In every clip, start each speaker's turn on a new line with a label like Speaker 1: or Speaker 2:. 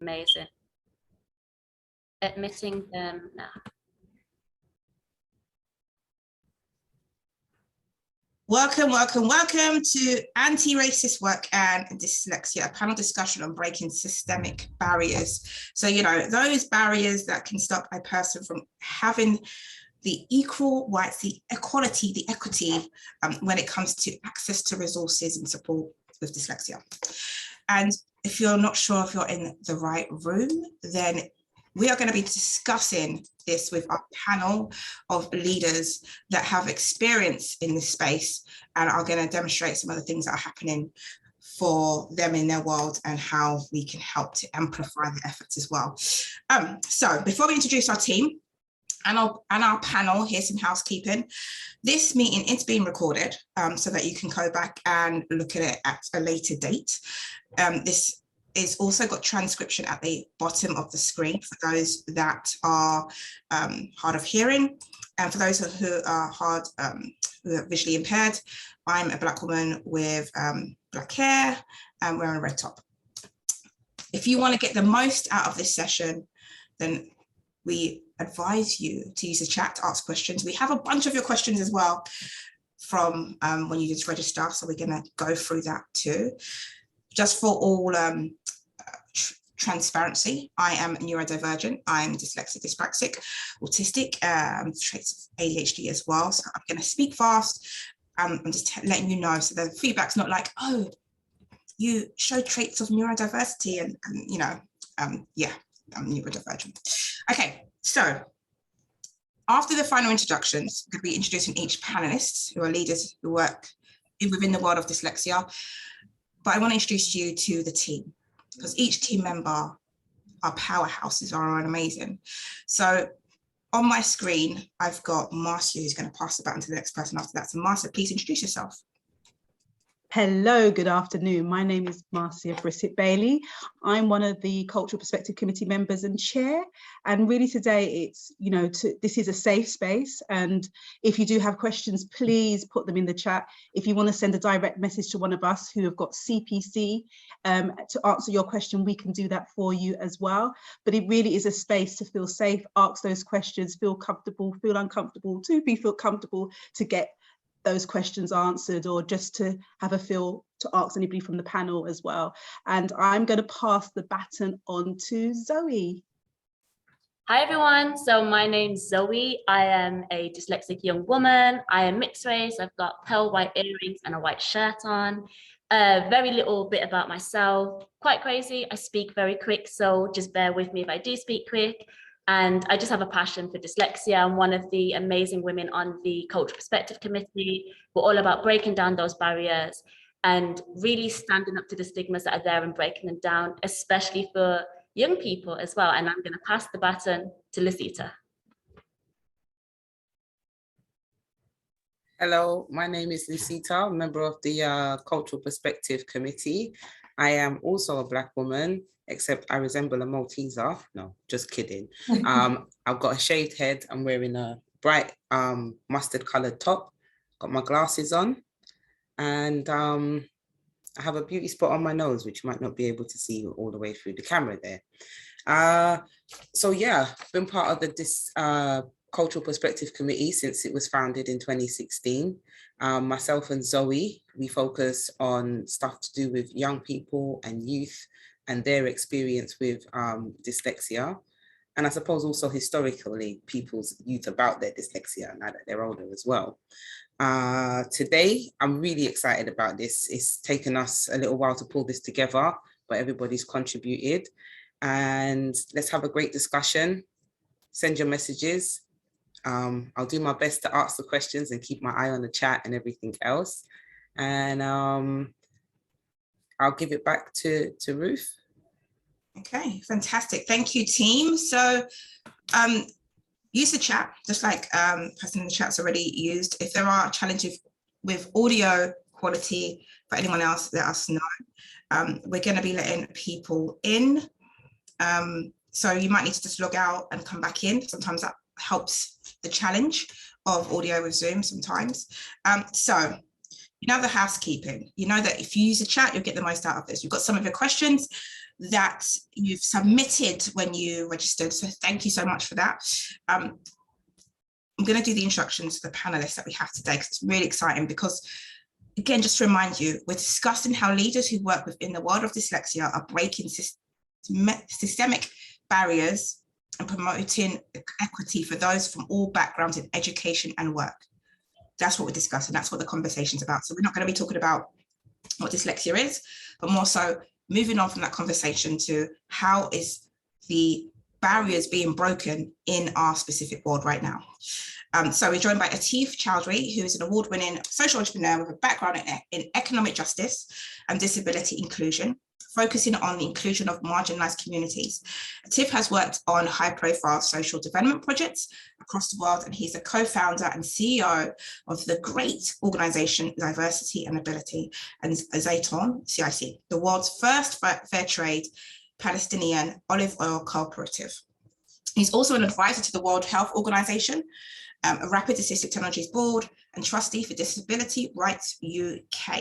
Speaker 1: Amazing. Admitting them now.
Speaker 2: Welcome to Anti-Racist Work and Dyslexia, a panel discussion on breaking systemic barriers. So, those barriers that can stop a person from having the equal rights, the equality, the equity when it comes to access to resources and support with dyslexia. And if you're not sure if you're in the right room, then we are going to be discussing this with our panel of leaders that have experience in this space and are going to demonstrate some of the things that are happening for them in their world and how we can help to amplify the efforts as well. So before we introduce our team and our panel, here's some housekeeping. This meeting is being recorded so that you can go back and look at it at a later date. This is also got transcription at the bottom of the screen for those that are hard of hearing. And for those who are who are visually impaired, I'm a Black woman with black hair and wearing a red top. If you want to get the most out of this session, then we advise you to use the chat to ask questions. We have a bunch of your questions as well from when you just register, so we're going to go through that too. Just for all transparency, I am neurodivergent. I'm dyslexic, dyspraxic, autistic, traits of ADHD as well. So I'm going to speak fast. I'm just letting you know so the feedback's not like, oh, you show traits of neurodiversity and yeah, I'm neurodivergent. Okay, so after the final introductions, we're going to be introducing each panelist who are leaders who work within the world of dyslexia. But I want to introduce you to the team because each team member are powerhouses, are amazing. So on my screen, I've got Marcia who's going to pass the baton to the next person after that. So Marcia, please introduce yourself.
Speaker 3: Hello, good afternoon. My name is Marcia Brissett-Bailey. I'm one of the Cultural Perspective Committee members and chair. And really today it's, this is a safe space. And if you do have questions, please put them in the chat. If you want to send a direct message to one of us who have got CPC to answer your question, we can do that for you as well. But it really is a space to feel safe, ask those questions, feel comfortable, feel uncomfortable, feel comfortable to get those questions answered, or just to have a feel to ask anybody from the panel as well. And I'm going to pass the baton on to Zoe.
Speaker 1: Hi everyone, so my name's Zoe. I am a dyslexic young woman. I am mixed race. I've got pearl white earrings and a white shirt on. Very little bit about myself. Quite crazy. I speak very quick, so just bear with me if I do speak quick. And I just have a passion for dyslexia. I'm one of the amazing women on the Cultural Perspective Committee. We're all about breaking down those barriers and really standing up to the stigmas that are there and breaking them down, especially for young people as well. And I'm going to pass the baton to Lisita.
Speaker 4: Hello, my name is Lisita, member of the Cultural Perspective Committee. I am also a Black woman, except I resemble a Malteser. No, just kidding. I've got a shaved head. I'm wearing a bright mustard colored top, got my glasses on, and I have a beauty spot on my nose, which you might not be able to see all the way through the camera there. So yeah, been part of the Cultural Perspective Committee since it was founded in 2016. Myself and Zoe, we focus on stuff to do with young people and youth and their experience with dyslexia. And I suppose also historically, people's youth about their dyslexia now that they're older as well. Today, I'm really excited about this. It's taken us a little while to pull this together, but everybody's contributed. And let's have a great discussion. Send your messages. I'll do my best to ask the questions and keep my eye on the chat and everything else. And I'll give it back to Ruth.
Speaker 2: Okay, fantastic. Thank you, team. So use the chat, just like person in the chat's already used. If there are challenges with audio quality for anyone else, let us know. We're going to be letting people in. So you might need to just log out and come back in. Sometimes that helps the challenge of audio with Zoom sometimes. So you know the housekeeping. You know that if you use the chat, you'll get the most out of this. You've got some of your questions. that you've submitted when you registered. So thank you so much for that. I'm going to do the introductions to the panelists that we have today, because it's really exciting, because again, just to remind you, we're discussing how leaders who work within the world of dyslexia are breaking systemic barriers and promoting equity for those from all backgrounds in education and work. That's what we're discussing. That's what the conversation's about. So we're not going to be talking about what dyslexia is, but more so moving on from that conversation to how is the barriers being broken in our specific world right now. So we're joined by Atif Choudhury, who is an award-winning social entrepreneur with a background in economic justice and disability inclusion, focusing on the inclusion of marginalized communities. Atif has worked on high-profile social development projects across the world, and he's a co-founder and CEO of the great organization Diversity and Ability and Zayton, CIC, the world's first fair trade Palestinian olive oil cooperative. He's also an advisor to the World Health Organization, a Rapid Assistive Technologies Board, and trustee for Disability Rights UK.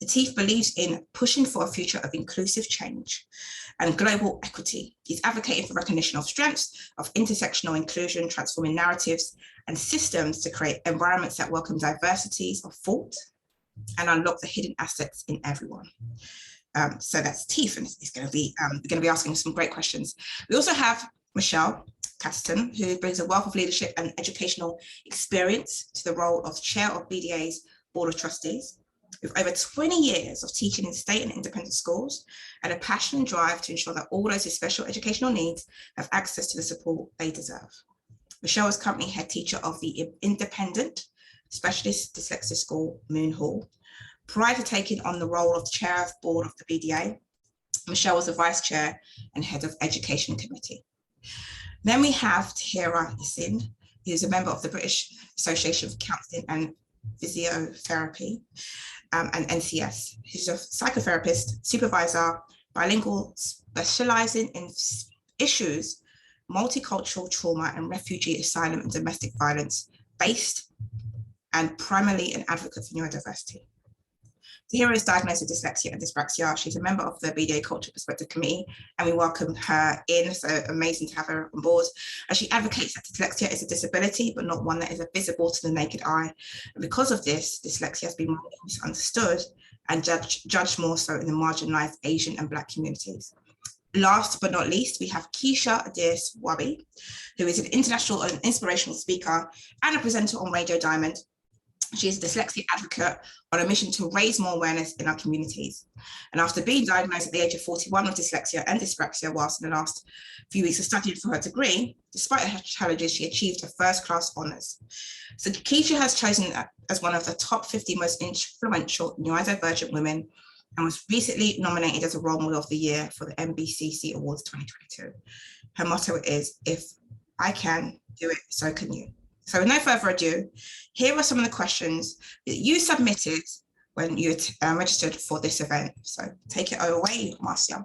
Speaker 2: Atif believes in pushing for a future of inclusive change and global equity. He's advocating for recognition of strengths of intersectional inclusion, transforming narratives and systems to create environments that welcome diversities of thought and unlock the hidden assets in everyone. So that's Atif, and he's going to be asking some great questions. We also have Michelle Catterson, who brings a wealth of leadership and educational experience to the role of chair of BDA's Board of Trustees, with over 20 years of teaching in state and independent schools, and a passion and drive to ensure that all those with special educational needs have access to the support they deserve. Michelle is currently head teacher of the independent specialist dyslexia school, Moon Hall. Prior to taking on the role of chair of board of the BDA, Michelle was the vice chair and head of education committee. Then we have Tahirah Yasin, who's a member of the British Association of Counselling and Physiotherapy, and NCS. She's a psychotherapist, supervisor, bilingual, specializing in issues, multicultural trauma and refugee asylum and domestic violence based, and primarily an advocate for neurodiversity. Tahirah is diagnosed with dyslexia and dyspraxia. She's a member of the BDA Culture Perspective Committee, and we welcome her in. So amazing to have her on board. And she advocates that dyslexia is a disability, but not one that is visible to the naked eye. And because of this, dyslexia has been misunderstood and judged more so in the marginalized Asian and Black communities. Last but not least, we have Keisha Adair Swaby, who is an international and inspirational speaker and a presenter on Radio Diamond. She is a dyslexia advocate on a mission to raise more awareness in our communities. And after being diagnosed at the age of 41 with dyslexia and dyspraxia, whilst in the last few weeks of studying for her degree, despite her challenges, she achieved a first-class honours. So Keisha has chosen as one of the top 50 most influential neurodivergent women and was recently nominated as a Role Model of the Year for the MBCC Awards 2022. Her motto is, "If I can do it, so can you." So with no further ado, here are some of the questions that you submitted when you registered for this event. So take it away, Marcia.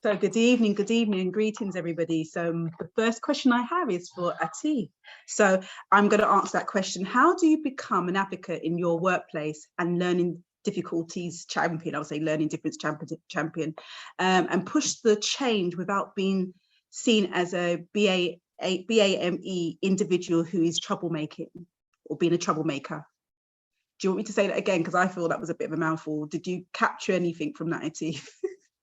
Speaker 3: So good evening, and greetings, everybody. So the first question I have is for Atif. So I'm going to answer that question. How do you become an advocate in your workplace and learning difficulties champion, I would say learning difference champion, and push the change without being seen as a BAME individual who is troublemaking or being a troublemaker? Do you want me to say that again? Because I feel that was a bit of a mouthful. Did you capture anything from that, Atif?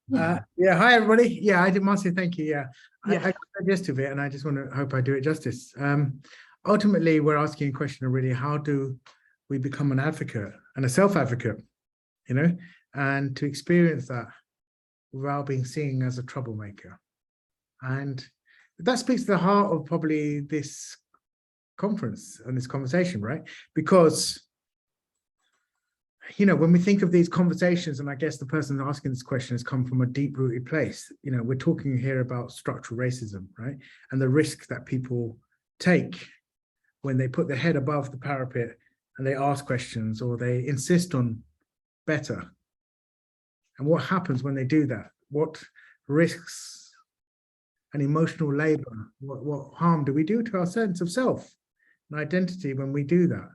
Speaker 5: Yeah, hi everybody. Yeah, I did, Marcia, thank you. Yeah, I got the gist of it, and I just want to hope I do it justice. Ultimately, we're asking a question of really, how do we become an advocate and a self-advocate, you know, and to experience that without being seen as a troublemaker. And that speaks to the heart of probably this conference and this conversation, right? Because, you know, when we think of these conversations, and I guess the person asking this question has come from a deep-rooted place, you know, we're talking here about structural racism, right? And the risk that people take when they put their head above the parapet and they ask questions or they insist on better. And what happens when they do that? What risks and emotional labor, what harm do we do to our sense of self and identity when we do that?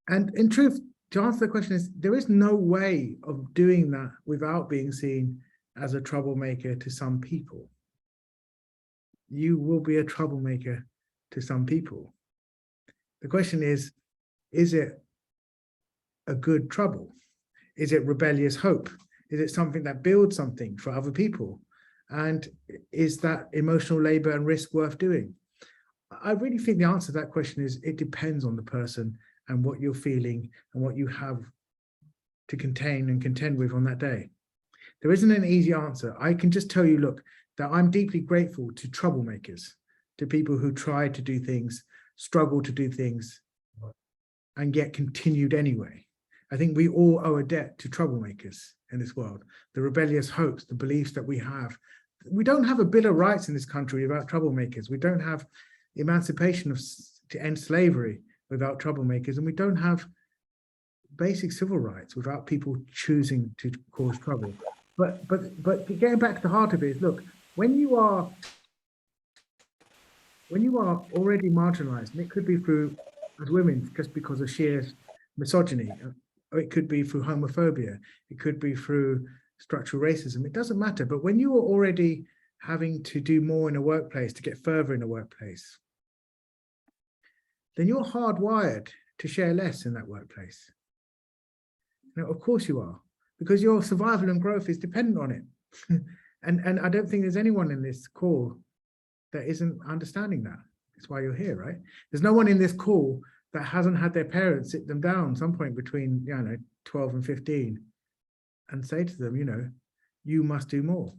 Speaker 5: And in truth, to answer the question is, there is no way of doing that without being seen as a troublemaker to some people. You will be a troublemaker to some people. The question is it a good trouble? Is it rebellious hope? Is it something that builds something for other people? And is that emotional labor and risk worth doing? I really think the answer to that question is it depends on the person and what you're feeling and what you have to contain and contend with on that day. There isn't an easy answer. I can just tell you, look, that I'm deeply grateful to troublemakers, to people who try to do things, struggle to do things, and yet continued anyway. I think we all owe a debt to troublemakers in this world, the rebellious hopes, the beliefs that we have. We don't have a Bill of Rights in this country without troublemakers. We don't have emancipation to end slavery without troublemakers, and we don't have basic civil rights without people choosing to cause trouble. But getting back to the heart of it is, look, when you are already marginalized, and it could be through, as women, just because of sheer misogyny, or it could be through homophobia, it could be through structural racism, it doesn't matter. But when you are already having to do more in a workplace to get further in a workplace, then you're hardwired to share less in that workplace. Now, of course you are, because your survival and growth is dependent on it. And I don't think there's anyone in this call that isn't understanding that. That's why you're here, right? There's no one in this call that hasn't had their parents sit them down some point between 12 and 15 and say to them, you must do more.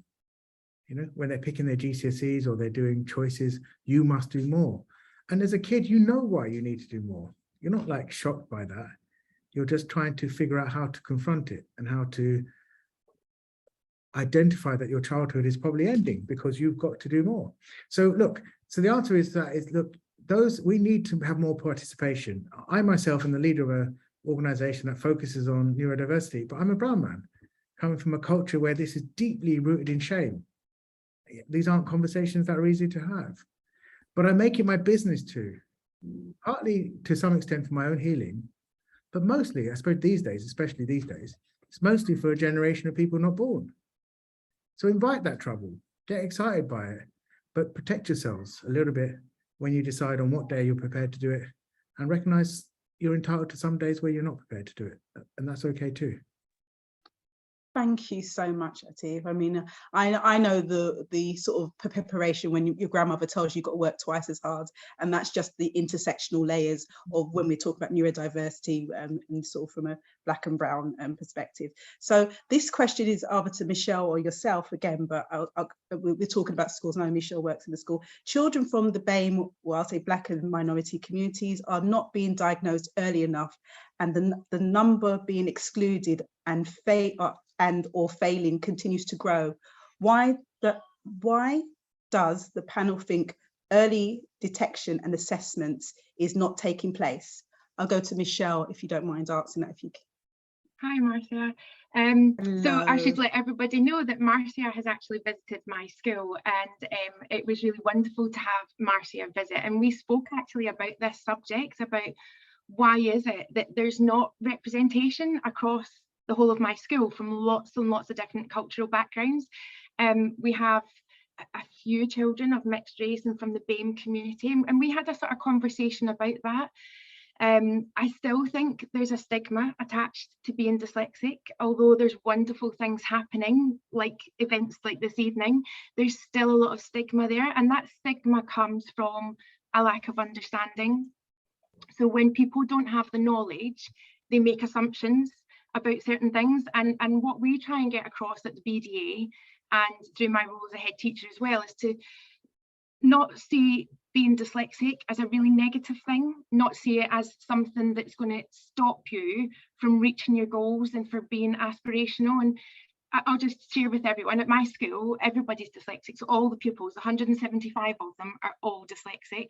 Speaker 5: When they're picking their GCSEs or they're doing choices, you must do more. And as a kid, you know why you need to do more. You're not like shocked by that. You're just trying to figure out how to confront it and how to identify that your childhood is probably ending because you've got to do more. So look, the answer is look, we need to have more participation. I myself am the leader of an organization that focuses on neurodiversity, but I'm a brown man coming from a culture where this is deeply rooted in shame. These aren't conversations that are easy to have, but I make it my business to, partly to some extent for my own healing, but mostly, I suppose these days, especially these days, it's mostly for a generation of people not born. So invite that trouble, get excited by it, but protect yourselves a little bit when you decide on what day you're prepared to do it, and recognize you're entitled to some days where you're not prepared to do it, and that's okay too.
Speaker 3: Thank you so much, Atif. I mean, I know the sort of preparation when your grandmother tells you you've got to work twice as hard, and that's just the intersectional layers of when we talk about neurodiversity and sort of from a Black and brown perspective. So this question is either to Michelle or yourself again, but we're talking about schools. I know Michelle works in the school. Children from the BAME, well, I'll say Black and minority communities, are not being diagnosed early enough, and the number being excluded and or failing continues to grow. Why does the panel think early detection and assessments is not taking place? I'll go to Michelle, if you don't mind answering that. If you can.
Speaker 6: Hi, Marcia. So I should let everybody know that Marcia has actually visited my school, and it was really wonderful to have Marcia visit. And we spoke actually about this subject, about why is it that there's not representation across the whole of my school from lots and lots of different cultural backgrounds. We have a few children of mixed race and from the BAME community, and we had a sort of conversation about that. I still think there's a stigma attached to being dyslexic, although there's wonderful things happening, like events like this evening. There's still a lot of stigma there, and that stigma comes from a lack of understanding. So when people don't have the knowledge, they make assumptions about certain things, and what we try and get across at the BDA and through my role as a head teacher as well is to not see being dyslexic as a really negative thing, not see it as something that's going to stop you from reaching your goals and for being aspirational. And I'll just share with everyone, at my school, everybody's dyslexic. So all the pupils, 175 of them, are all dyslexic.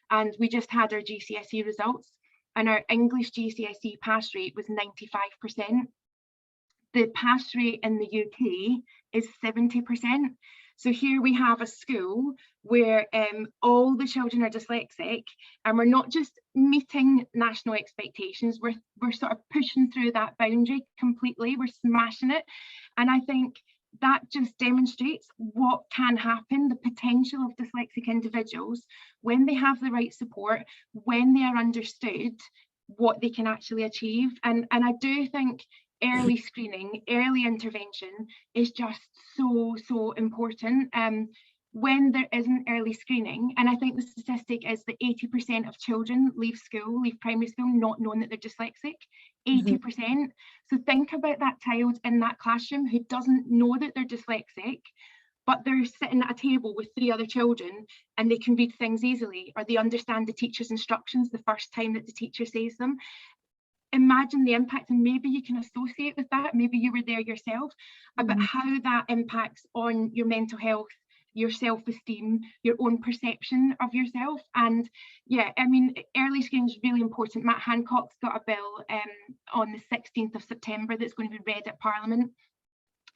Speaker 6: And we just had our GCSE results, and our English GCSE pass rate was 95%. The pass rate in the UK is 70%. So here we have a school where all the children are dyslexic, and we're not just meeting national expectations, we're sort of pushing through that boundary completely, we're smashing it. And I think that just demonstrates what can happen, the potential of dyslexic individuals when they have the right support, when they are understood, what they can actually achieve. And I do think early screening, early intervention is just so important. When there isn't early screening, and I think the statistic is that 80% of children leave primary school, not knowing that they're dyslexic. 80%. So think about that child in that classroom who doesn't know that they're dyslexic, but they're sitting at a table with 3 other children and they can read things easily, or they understand the teacher's instructions the first time that the teacher says them. Imagine the impact, and maybe you can associate with that, maybe you were there yourself, about how that impacts on your mental health, your self-esteem, your own perception of yourself. And yeah, I mean, early screening is really important. Matt Hancock's got a bill on the 16th of September that's going to be read at Parliament,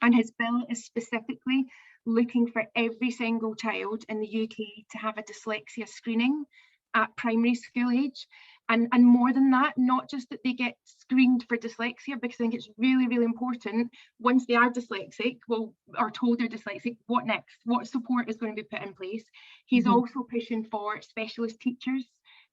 Speaker 6: and his bill is specifically looking for every single child in the UK to have a dyslexia screening at primary school age. And more than that, not just that they get screened for dyslexia, because I think it's really, really important once they are dyslexic, well, are told they're dyslexic, what next? What support is going to be put in place? He's also pushing for specialist teachers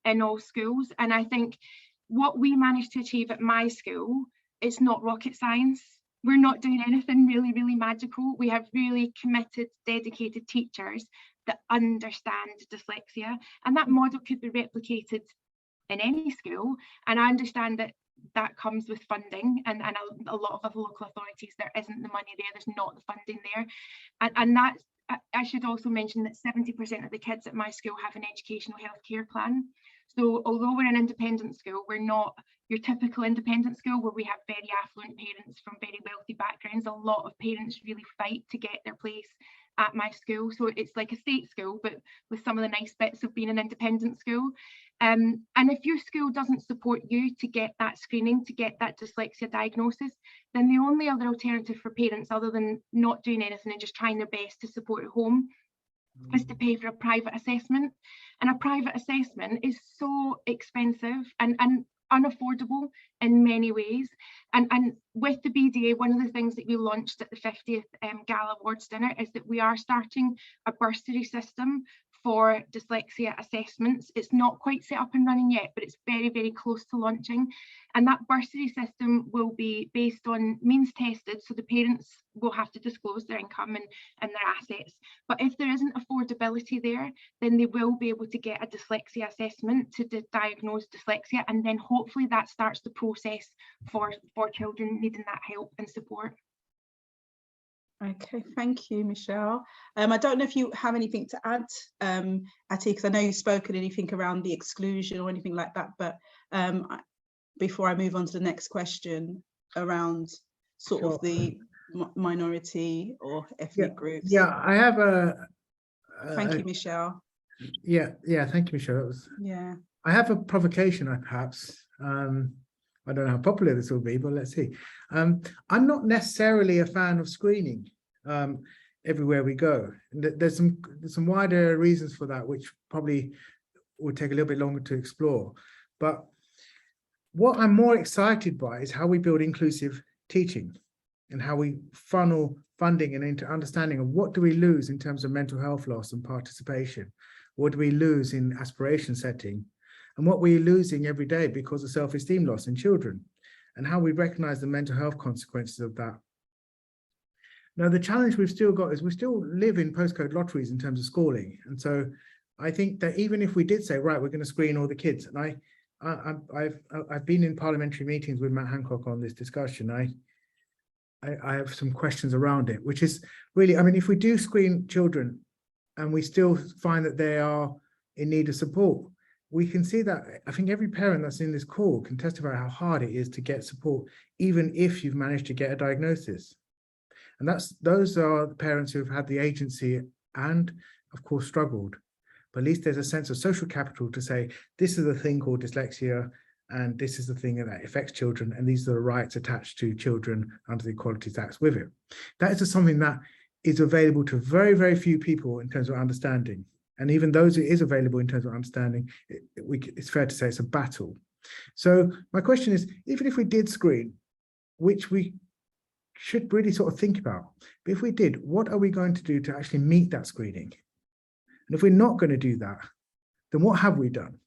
Speaker 6: in all schools. And I think what we managed to achieve at my school, it's not rocket science. We're not doing anything really, really magical. We have really committed, dedicated teachers that understand dyslexia, and that model could be replicated in any school. And I understand that that comes with funding, and a lot of other local authorities, there isn't the money there, there's not the funding there. And that, I should also mention that 70% of the kids at my school have an educational healthcare plan. So although we're an independent school, we're not your typical independent school where we have very affluent parents from very wealthy backgrounds. A lot of parents really fight to get their place at my school. So it's like a state school, but with some of the nice bits of being an independent school. And if your school doesn't support you to get that screening, to get that dyslexia diagnosis, then the only other alternative for parents, other than not doing anything and just trying their best to support at home, is to pay for a private assessment. And a private assessment is so expensive and unaffordable in many ways. And with the BDA, one of the things that we launched at the 50th Gala Awards dinner is that we are starting a bursary system for dyslexia assessments. It's not quite set up and running yet, but it's very, very close to launching. And that bursary system will be based on means tested, so the parents will have to disclose their income and their assets. But if there isn't affordability there, then they will be able to get a dyslexia assessment to diagnose dyslexia, and then hopefully that starts the process for children needing that help and support.
Speaker 3: Okay, thank you, Michelle. I don't know if you have anything to add, Atif, because I know you've spoken anything around the exclusion or anything like that, but before I move on to the next question around sort of the minority or ethnic groups.
Speaker 5: Yeah, I have a...
Speaker 3: Thank you, Michelle.
Speaker 5: Yeah, thank you, Michelle. I have a provocation, perhaps. I don't know how popular this will be, but let's see. I'm not necessarily a fan of screening everywhere we go. There's some wider reasons for that, which probably would take a little bit longer to explore. But what I'm more excited by is how we build inclusive teaching and how we funnel funding and into understanding of what do we lose in terms of mental health loss and participation? What do we lose in aspiration setting? And what we're losing every day because of self-esteem loss in children, and how we recognize the mental health consequences of that. Now, the challenge we've still got is we still live in postcode lotteries in terms of schooling. And so I think that even if we did say, right, we're going to screen all the kids, and I've been in parliamentary meetings with Matt Hancock on this discussion. I have some questions around it, which is really, I mean, if we do screen children and we still find that they are in need of support, we can see that I think every parent that's in this call can testify how hard it is to get support, even if you've managed to get a diagnosis. And those are the parents who have had the agency and, of course, struggled. But at least there's a sense of social capital to say, this is a thing called dyslexia. and this is the thing that affects children, and these are the rights attached to children under the Equalities Act with it. That is just something that is available to very, very few people in terms of understanding. And even those it is available in terms of understanding, it's fair to say it's a battle. So my question is, even if we did screen, which we should really sort of think about, but if we did, what are we going to do to actually meet that screening? And if we're not going to do that, then what have we done?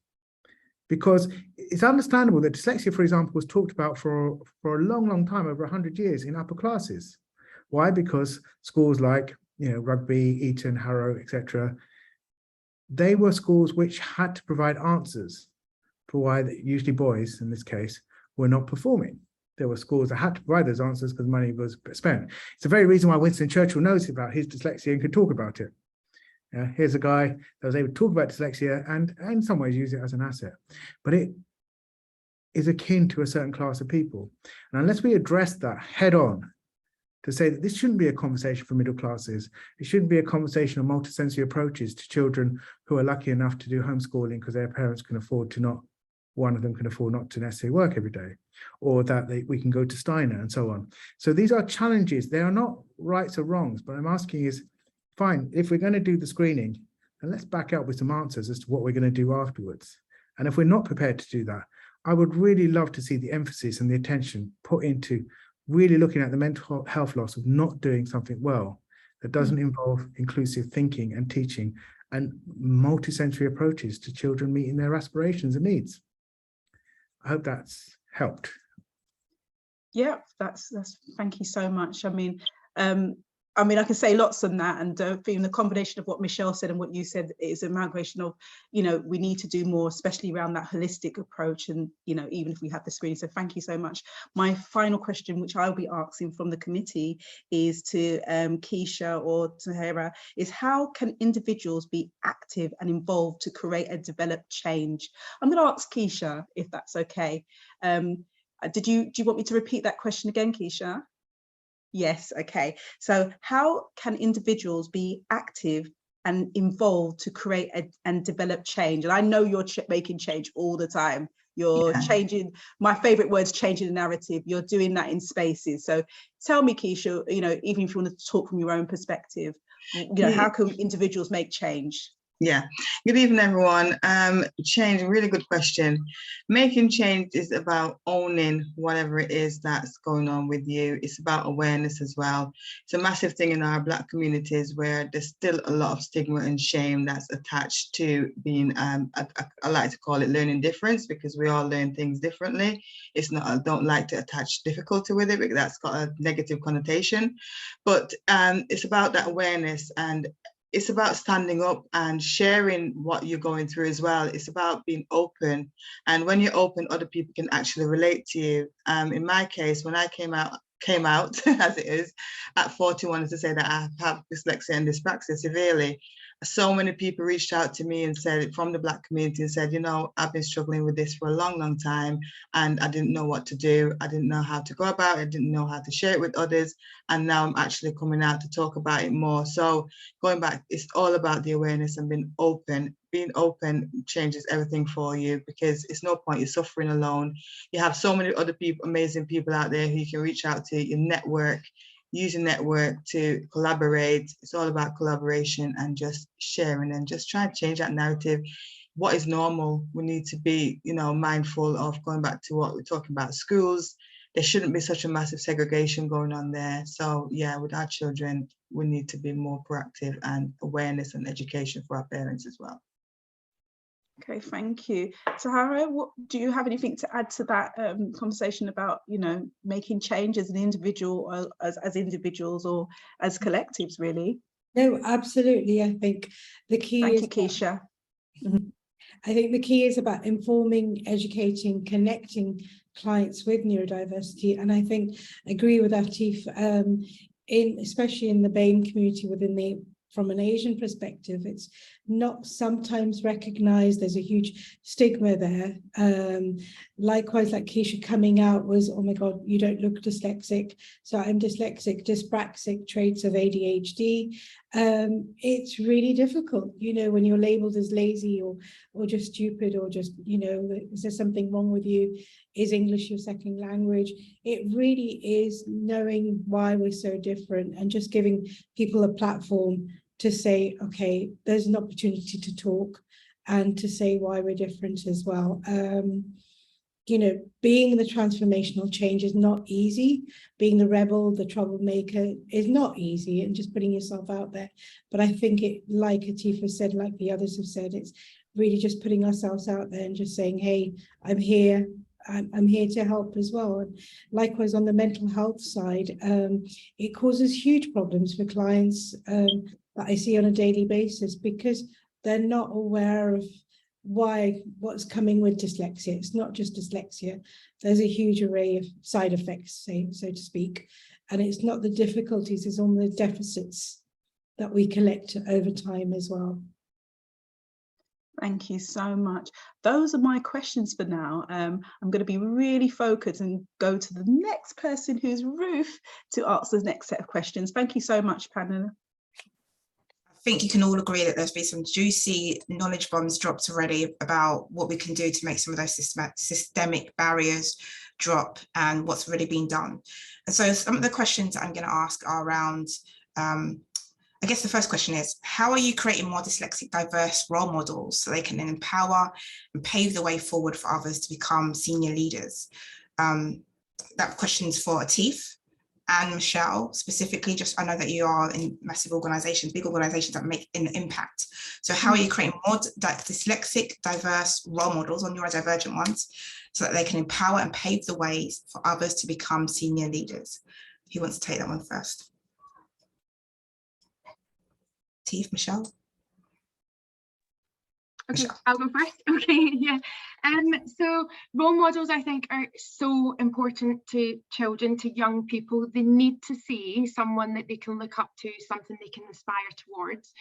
Speaker 5: Because it's understandable that dyslexia, for example, was talked about for a long, long time, over 100 years in upper classes. Why? Because schools like, Rugby, Eton, Harrow, etc., they were schools which had to provide answers for why, usually boys in this case, were not performing. There were schools that had to provide those answers because money was spent. It's the very reason why Winston Churchill knows about his dyslexia and could talk about it. Here's a guy that was able to talk about dyslexia and in some ways use it as an asset. But it is akin to a certain class of people. And unless we address that head on, to say that this shouldn't be a conversation for middle classes, it shouldn't be a conversation of multisensory approaches to children who are lucky enough to do homeschooling because their parents can afford to not, one of them can afford not to necessarily work every day, or that we can go to Steiner and so on. So these are challenges. They are not rights or wrongs, but I'm asking is, fine, if we're going to do the screening, then let's back up with some answers as to what we're going to do afterwards. And if we're not prepared to do that, I would really love to see the emphasis and the attention put into really looking at the mental health loss of not doing something well that doesn't involve inclusive thinking and teaching and multisensory approaches to children meeting their aspirations and needs. I hope that's helped.
Speaker 3: Yeah, that's thank you so much. I mean, I can say lots on that, and being the combination of what Michelle said and what you said is an amalgamation of, we need to do more, especially around that holistic approach, and, even if we have the screening. So thank you so much. My final question, which I'll be asking from the committee, is to Keisha or Tahirah, is how can individuals be active and involved to create and develop change? I'm going to ask Keisha, if that's okay. Do you want me to repeat that question again, Keisha? Yes, okay. So how can individuals be active and involved to create and develop change? And I know you're making change all the time. You're changing, my favorite word is changing the narrative. You're doing that in spaces. So tell me, Keisha, even if you want to talk from your own perspective, how can individuals make change?
Speaker 7: Yeah, good evening, everyone. Change, really good question. Making change is about owning whatever it is that's going on with you. It's about awareness as well. It's a massive thing in our Black communities where there's still a lot of stigma and shame that's attached to being, I like to call it learning difference, because we all learn things differently. It's not, I don't like to attach difficulty with it because that's got a negative connotation, but it's about that awareness, and it's about standing up and sharing what you're going through as well. It's about being open. And when you're open, other people can actually relate to you. In my case, when I came out as it is, at 41, to say that I have dyslexia and dyspraxia severely, so many people reached out to me and said, from the Black community, and said, I've been struggling with this for a long, long time, and I didn't know what to do. I didn't know how to go about it. I didn't know how to share it with others. And now I'm actually coming out to talk about it more. So going back, it's all about the awareness and being open. Being open changes everything for you, because it's no point you're suffering alone. You have so many other people, amazing people out there who you can reach out to, your network. Use a network to collaborate. It's all about collaboration and just sharing and just trying to change that narrative. What is normal? We need to be, mindful of, going back to what we're talking about, schools. There shouldn't be such a massive segregation going on there. So yeah, with our children, we need to be more proactive, and awareness and education for our parents as well.
Speaker 3: Okay, thank you. Tahirah, do you have anything to add to that conversation about, making change as an individual, or as individuals, or as collectives, really?
Speaker 8: No, absolutely. I think the key is...
Speaker 3: Thank you, Keisha.
Speaker 8: I think the key is about informing, educating, connecting clients with neurodiversity. And I think I agree with Atif, especially in the BAME community within the from an Asian perspective, it's not sometimes recognized. There's a huge stigma there. Likewise, like Keisha coming out was, oh my God, you don't look dyslexic. So I'm dyslexic, dyspraxic, traits of ADHD. It's really difficult, you know, when you're labeled as lazy or just stupid, or just, you know, is there something wrong with you? Is English your second language? It really is knowing why we're so different and just giving people a platform to say, okay, there's an opportunity to talk and to say why we're different as well. You know, being the transformational change is not easy. Being the rebel, the troublemaker is not easy, and just putting yourself out there. But I think it, like Atif said, like the others have said, it's really just putting ourselves out there and just saying, hey, I'm here. I'm here to help as well. And likewise, on the mental health side, it causes huge problems for clients that I see on a daily basis, because they're not aware of what's coming with dyslexia. It's not just dyslexia. There's a huge array of side effects, so to speak. And it's not the difficulties, it's on the deficits that we collect over time as well.
Speaker 3: Thank you so much. Those are my questions for now. I'm going to be really focused and go to the next person, who's Ruth, to answer the next set of questions. Thank you so much, panel.
Speaker 2: I think you can all agree that there's been some juicy knowledge bombs dropped already about what we can do to make some of those systemic barriers drop and what's really been done. And so some of the questions I'm going to ask are around, I guess the first question is, how are you creating more dyslexic diverse role models so they can empower and pave the way forward for others to become senior leaders? That question's for Atif and Michelle specifically. Just, I know that you are in massive organizations, big organizations that make an impact. So how are you creating more dyslexic diverse role models, on neurodivergent ones, so that they can empower and pave the ways for others to become senior leaders? Who wants to take that one first? Atif, Michelle?
Speaker 6: Okay,
Speaker 2: Michelle.
Speaker 6: I'll go first. Okay, yeah. So role models, I think, are so important to children, to young people. They need to see someone that they can look up to, something they can aspire towards.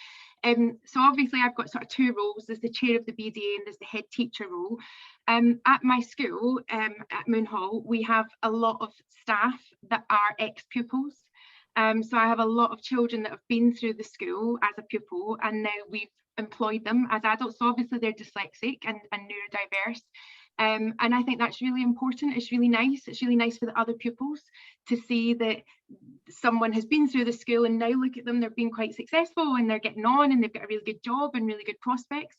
Speaker 6: So obviously I've got sort of two roles. There's the chair of the BDA and there's the head teacher role. At my school, at Moon Hall, we have a lot of staff that are ex-pupils. So I have a lot of children that have been through the school as a pupil, and now we've employed them as adults. So obviously they're dyslexic and neurodiverse. And I think that's really important. It's really nice. It's really nice for the other pupils to see that someone has been through the school, and now look at them, they're being quite successful and they're getting on and they've got a really good job and really good prospects.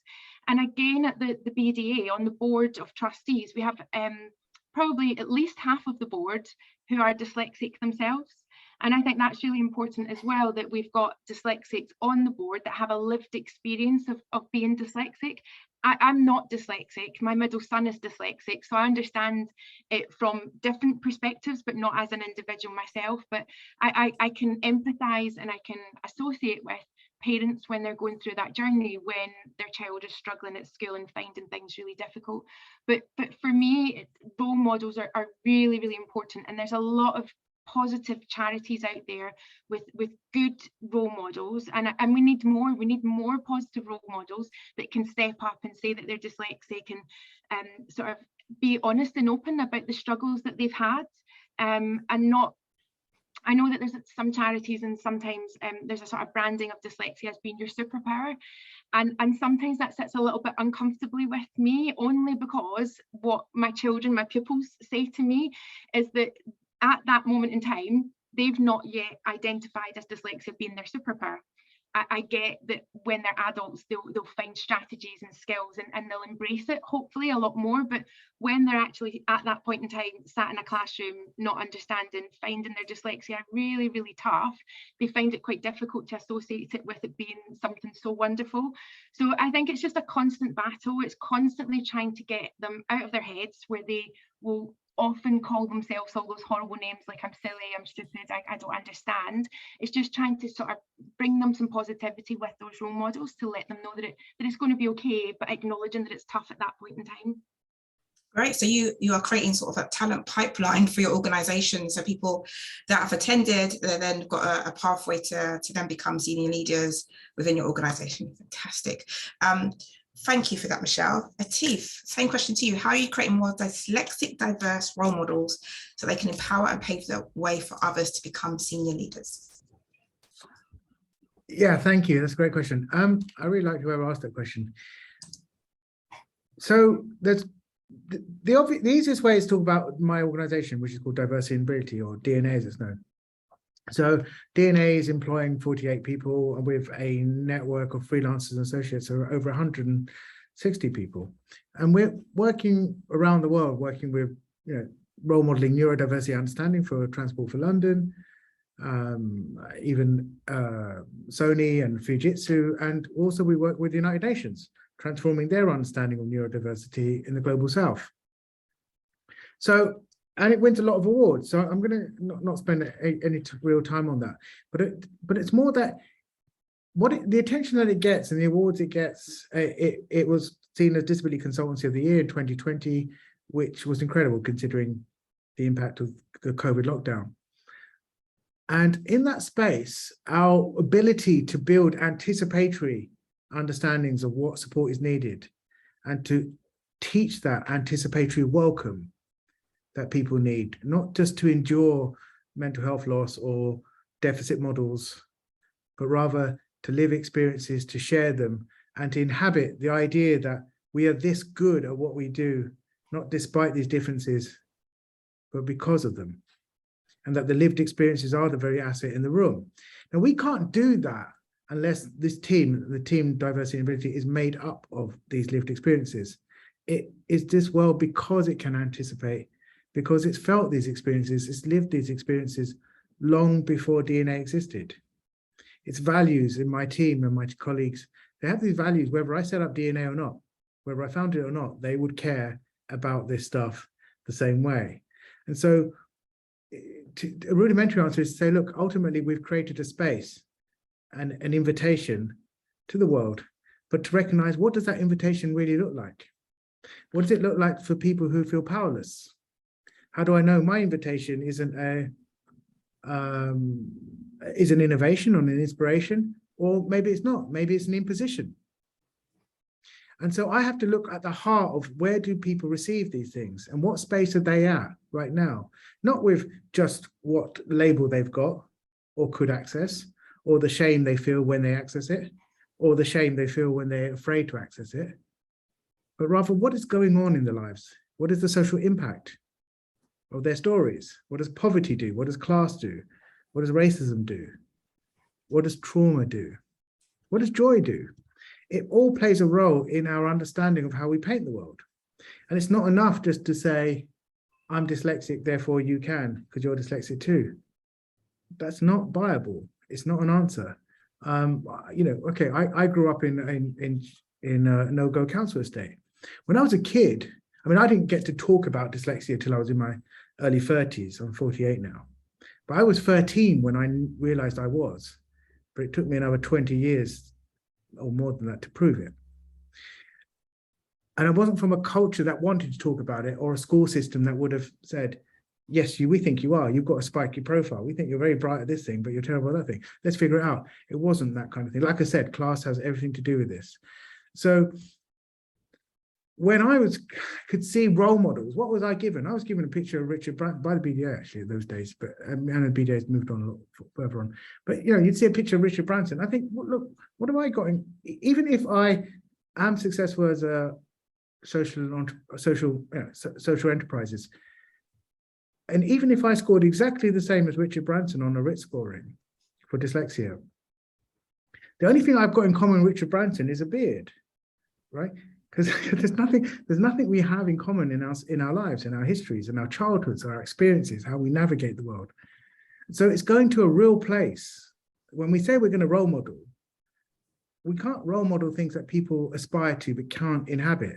Speaker 6: And again, at the BDA, on the board of trustees, we have probably at least half of the board who are dyslexic themselves. And I think that's really important as well, that we've got dyslexics on the board that have a lived experience of being dyslexic. I'm not dyslexic. My middle son is dyslexic, so I understand it from different perspectives, but not as an individual myself. But I can empathise and I can associate with parents when they're going through that journey, when their child is struggling at school and finding things really difficult. But for me, role models are really, really important. And there's a lot of positive charities out there with good role models, and we need more positive role models that can step up and say that they're dyslexic and sort of be honest and open about the struggles that they've had, and not. I know that there's some charities and sometimes there's a sort of branding of dyslexia as being your superpower, and sometimes that sits a little bit uncomfortably with me, only because what my children, my pupils, say to me is that at that moment in time, they've not yet identified as dyslexia being their superpower. I get that when they're adults, they'll find strategies and skills and they'll embrace it, hopefully, a lot more. But when they're actually at that point in time, sat in a classroom, not understanding, finding their dyslexia really, really tough, they find it quite difficult to associate it with it being something so wonderful. So I think it's just a constant battle. It's constantly trying to get them out of their heads, where they will often call themselves all those horrible names like I'm silly, I'm stupid, I don't understand. It's just trying to sort of bring them some positivity with those role models to let them know that it's going to be okay, but acknowledging that it's tough at that point in time.
Speaker 2: Great. So you are creating sort of a talent pipeline for your organization. So people that have attended, they then got a pathway to then become senior leaders within your organization. Fantastic. Thank you for that, Michelle. Atif, same question to you. How are you creating more dyslexic, diverse role models so they can empower and pave the way for others to become senior leaders?
Speaker 5: Yeah, thank you. That's a great question. I really like whoever asked that question. So there's the easiest way is to talk about my organization, which is called Diversity and Ability, or DNA as it's known. So DNA is employing 48 people with a network of freelancers and associates, so over 160 people. And we're working around the world, working with, role modeling neurodiversity understanding for Transport for London, even Sony and Fujitsu, and also we work with the United Nations, transforming their understanding of neurodiversity in the global south. So, and it wins a lot of awards. So I'm going to not spend any real time on that, but it's more that the attention that it gets and the awards it gets. It was seen as Disability Consultancy of the Year in 2020, which was incredible considering the impact of the COVID lockdown. And in that space, our ability to build anticipatory understandings of what support is needed and to teach that anticipatory welcome that people need, not just to endure mental health loss or deficit models, but rather to live experiences, to share them, and to inhabit the idea that we are this good at what we do, not despite these differences, but because of them, and that the lived experiences are the very asset in the room. Now, we can't do that unless this team, the team Diversity and Ability, is made up of these lived experiences. It is this well because it can anticipate, because it's felt these experiences, it's lived these experiences long before DNA existed. Its values in my team and my colleagues, they have these values, whether I set up DNA or not, whether I found it or not, they would care about this stuff the same way. And so a rudimentary answer is to say, look, ultimately we've created a space and an invitation to the world, but to recognize, what does that invitation really look like? What does it look like for people who feel powerless? How do I know my invitation isn't is an innovation or an inspiration, or maybe it's not, maybe it's an imposition. And so I have to look at the heart of, where do people receive these things and what space are they at right now? Not with just what label they've got or could access, or the shame they feel when they access it, or the shame they feel when they're afraid to access it, but rather what is going on in their lives? What is the social impact of their stories? What does poverty do? What does class do? What does racism do? What does trauma do? What does joy do? It all plays a role in our understanding of how we paint the world. And it's not enough just to say, I'm dyslexic, therefore you can, because you're dyslexic too. That's not viable. It's not an answer. Okay, I grew up in a no-go council estate. When I was a kid, I mean, I didn't get to talk about dyslexia till I was in my early 30s. I'm 48 now. But I was 13 when I realized I was. But it took me another 20 years or more than that to prove it. And I wasn't from a culture that wanted to talk about it, or a school system that would have said, yes, we think you are. You've got a spiky profile. We think you're very bright at this thing, but you're terrible at that thing. Let's figure it out. It wasn't that kind of thing. Like I said, class has everything to do with this. So when I could see role models, what was I given? I was given a picture of Richard Branson by the BDA actually in those days, but and the BDA has moved on a lot further on. But you'd see a picture of Richard Branson. I think, look, what have I got? Even if I am successful as a social enterprises, and even if I scored exactly the same as Richard Branson on a RIT scoring for dyslexia, the only thing I've got in common with Richard Branson is a beard, right? Because there's nothing we have in common in our lives, in our histories, in our childhoods, our experiences, how we navigate the world. So it's going to a real place. When we say we're going to role model, we can't role model things that people aspire to but can't inhabit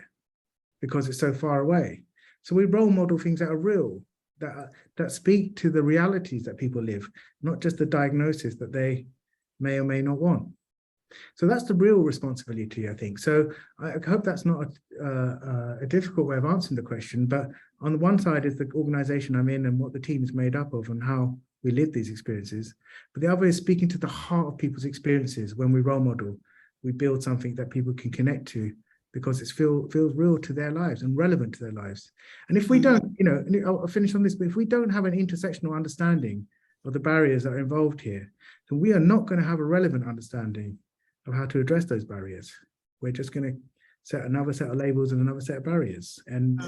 Speaker 5: because it's so far away. So we role model things that are real, that speak to the realities that people live, not just the diagnosis that they may or may not want. So that's the real responsibility, I think. So I hope that's not a difficult way of answering the question, but on the one side is the organization I'm in and what the team is made up of and how we live these experiences. But the other is speaking to the heart of people's experiences. When we role model, we build something that people can connect to because it feels real to their lives and relevant to their lives. And if we don't, you know, I'll finish on this, but if we don't have an intersectional understanding of the barriers that are involved here, then we are not going to have a relevant understanding of how to address those barriers. We're just going to set another set of labels and another set of barriers. And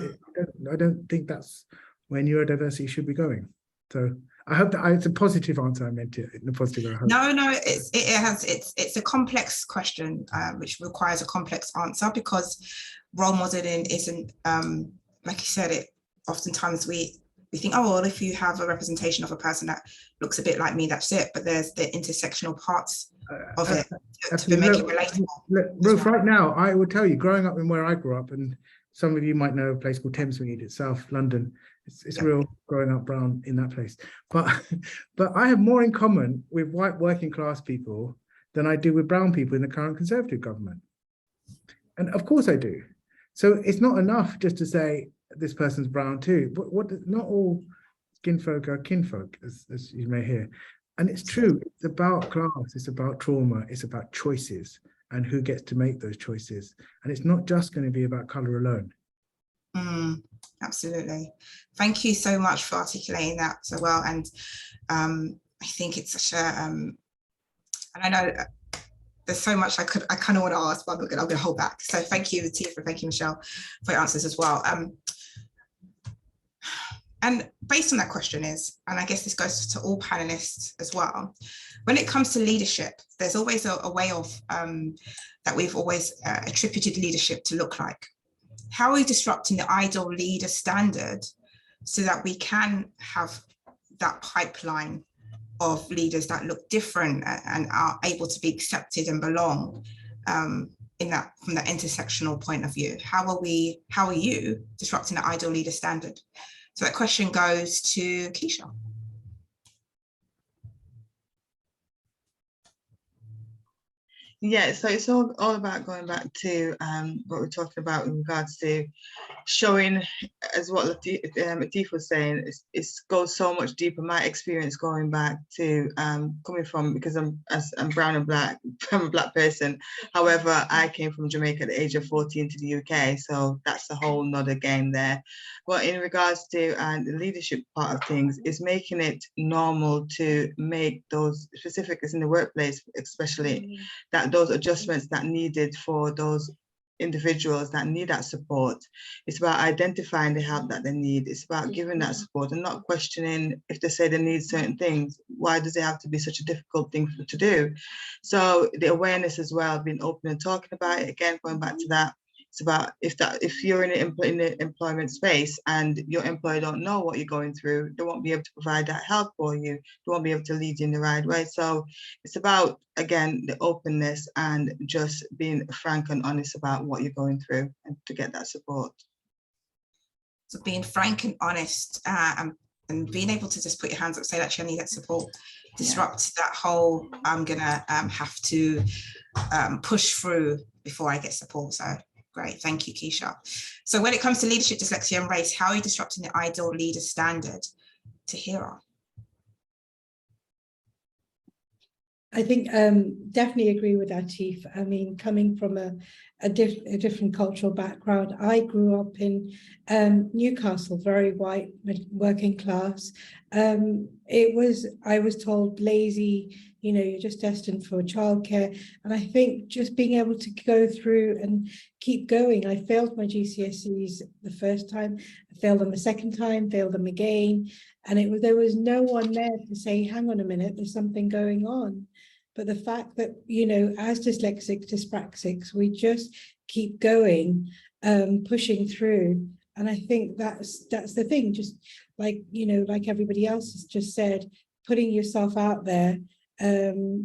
Speaker 5: I don't think that's where neurodiversity should be going. So I hope that it's a positive answer. I meant it in a positive way.
Speaker 2: No, it's a complex question, which requires a complex answer, because role modeling isn't, like you said, it oftentimes we think, oh, well, if you have a representation of a person that looks a bit like me, that's it. But there's the intersectional parts of it to make it relatable.
Speaker 5: Ruth, right now, I would tell you, growing up in where I grew up, and some of you might know a place called Thamesmead, it's South London. It's real growing up brown in that place. But I have more in common with white working class people than I do with brown people in the current Conservative government. And of course I do. So it's not enough just to say this person's brown too. But not all skin folk are kinfolk, as you may hear. And it's true, it's about class, it's about trauma, it's about choices and who gets to make those choices. And it's not just going to be about colour alone.
Speaker 2: Absolutely. Thank you so much for articulating that so well. And I think it's such a, and I know there's so much I kind of want to ask, but I'm going to hold back. So thank you, Atif, and thank you, Michelle, for your answers as well. And based on that question is, and I guess this goes to all panelists as well, when it comes to leadership, there's always a way of, that we've always attributed leadership to look like. How are we disrupting the ideal leader standard so that we can have that pipeline of leaders that look different and are able to be accepted and belong in that, from that intersectional point of view? How are you disrupting the ideal leader standard? So that question goes to Keisha.
Speaker 7: Yeah, so it's all about going back to what we're talking about in regards to showing, as what Atif was saying, it goes so much deeper. My experience going back to coming from, because I'm brown and black, I'm a black person. However, I came from Jamaica at the age of 14 to the UK, so that's a whole nother game there. But in regards to the leadership part of things, is making it normal to make those specific, in the workplace especially, that those adjustments that needed for those individuals that need that support. It's about identifying the help that they need. It's about giving that support and not questioning if they say they need certain things. Why does it have to be such a difficult thing to do? So the awareness as well, being open and talking about it, again, going back to that, it's about if you're in the employment space and your employer don't know what you're going through, they won't be able to provide that help for you. They won't be able to lead you in the right way. So it's about, again, the openness and just being frank and honest about what you're going through and to get that support.
Speaker 2: So being frank and honest and being able to just put your hands up, say, actually, I need that support, disrupt that whole, I'm gonna have to push through before I get support. So great, thank you, Keisha. So when it comes to leadership, dyslexia and race, how are you disrupting the ideal leader standard? Tahirah.
Speaker 8: I think definitely agree with Atif. I mean, coming from a different cultural background, I grew up in Newcastle, very white, working class. I was told lazy, you know, you're just destined for childcare. And I think just being able to go through and keep going. I failed my GCSEs the first time, I failed them the second time, failed them again. And there was no one there to say, hang on a minute, there's something going on. But the fact that, you know, as dyslexics, dyspraxics, we just keep going, pushing through. And I think that's the thing, just like, you know, like everybody else has just said, putting yourself out there,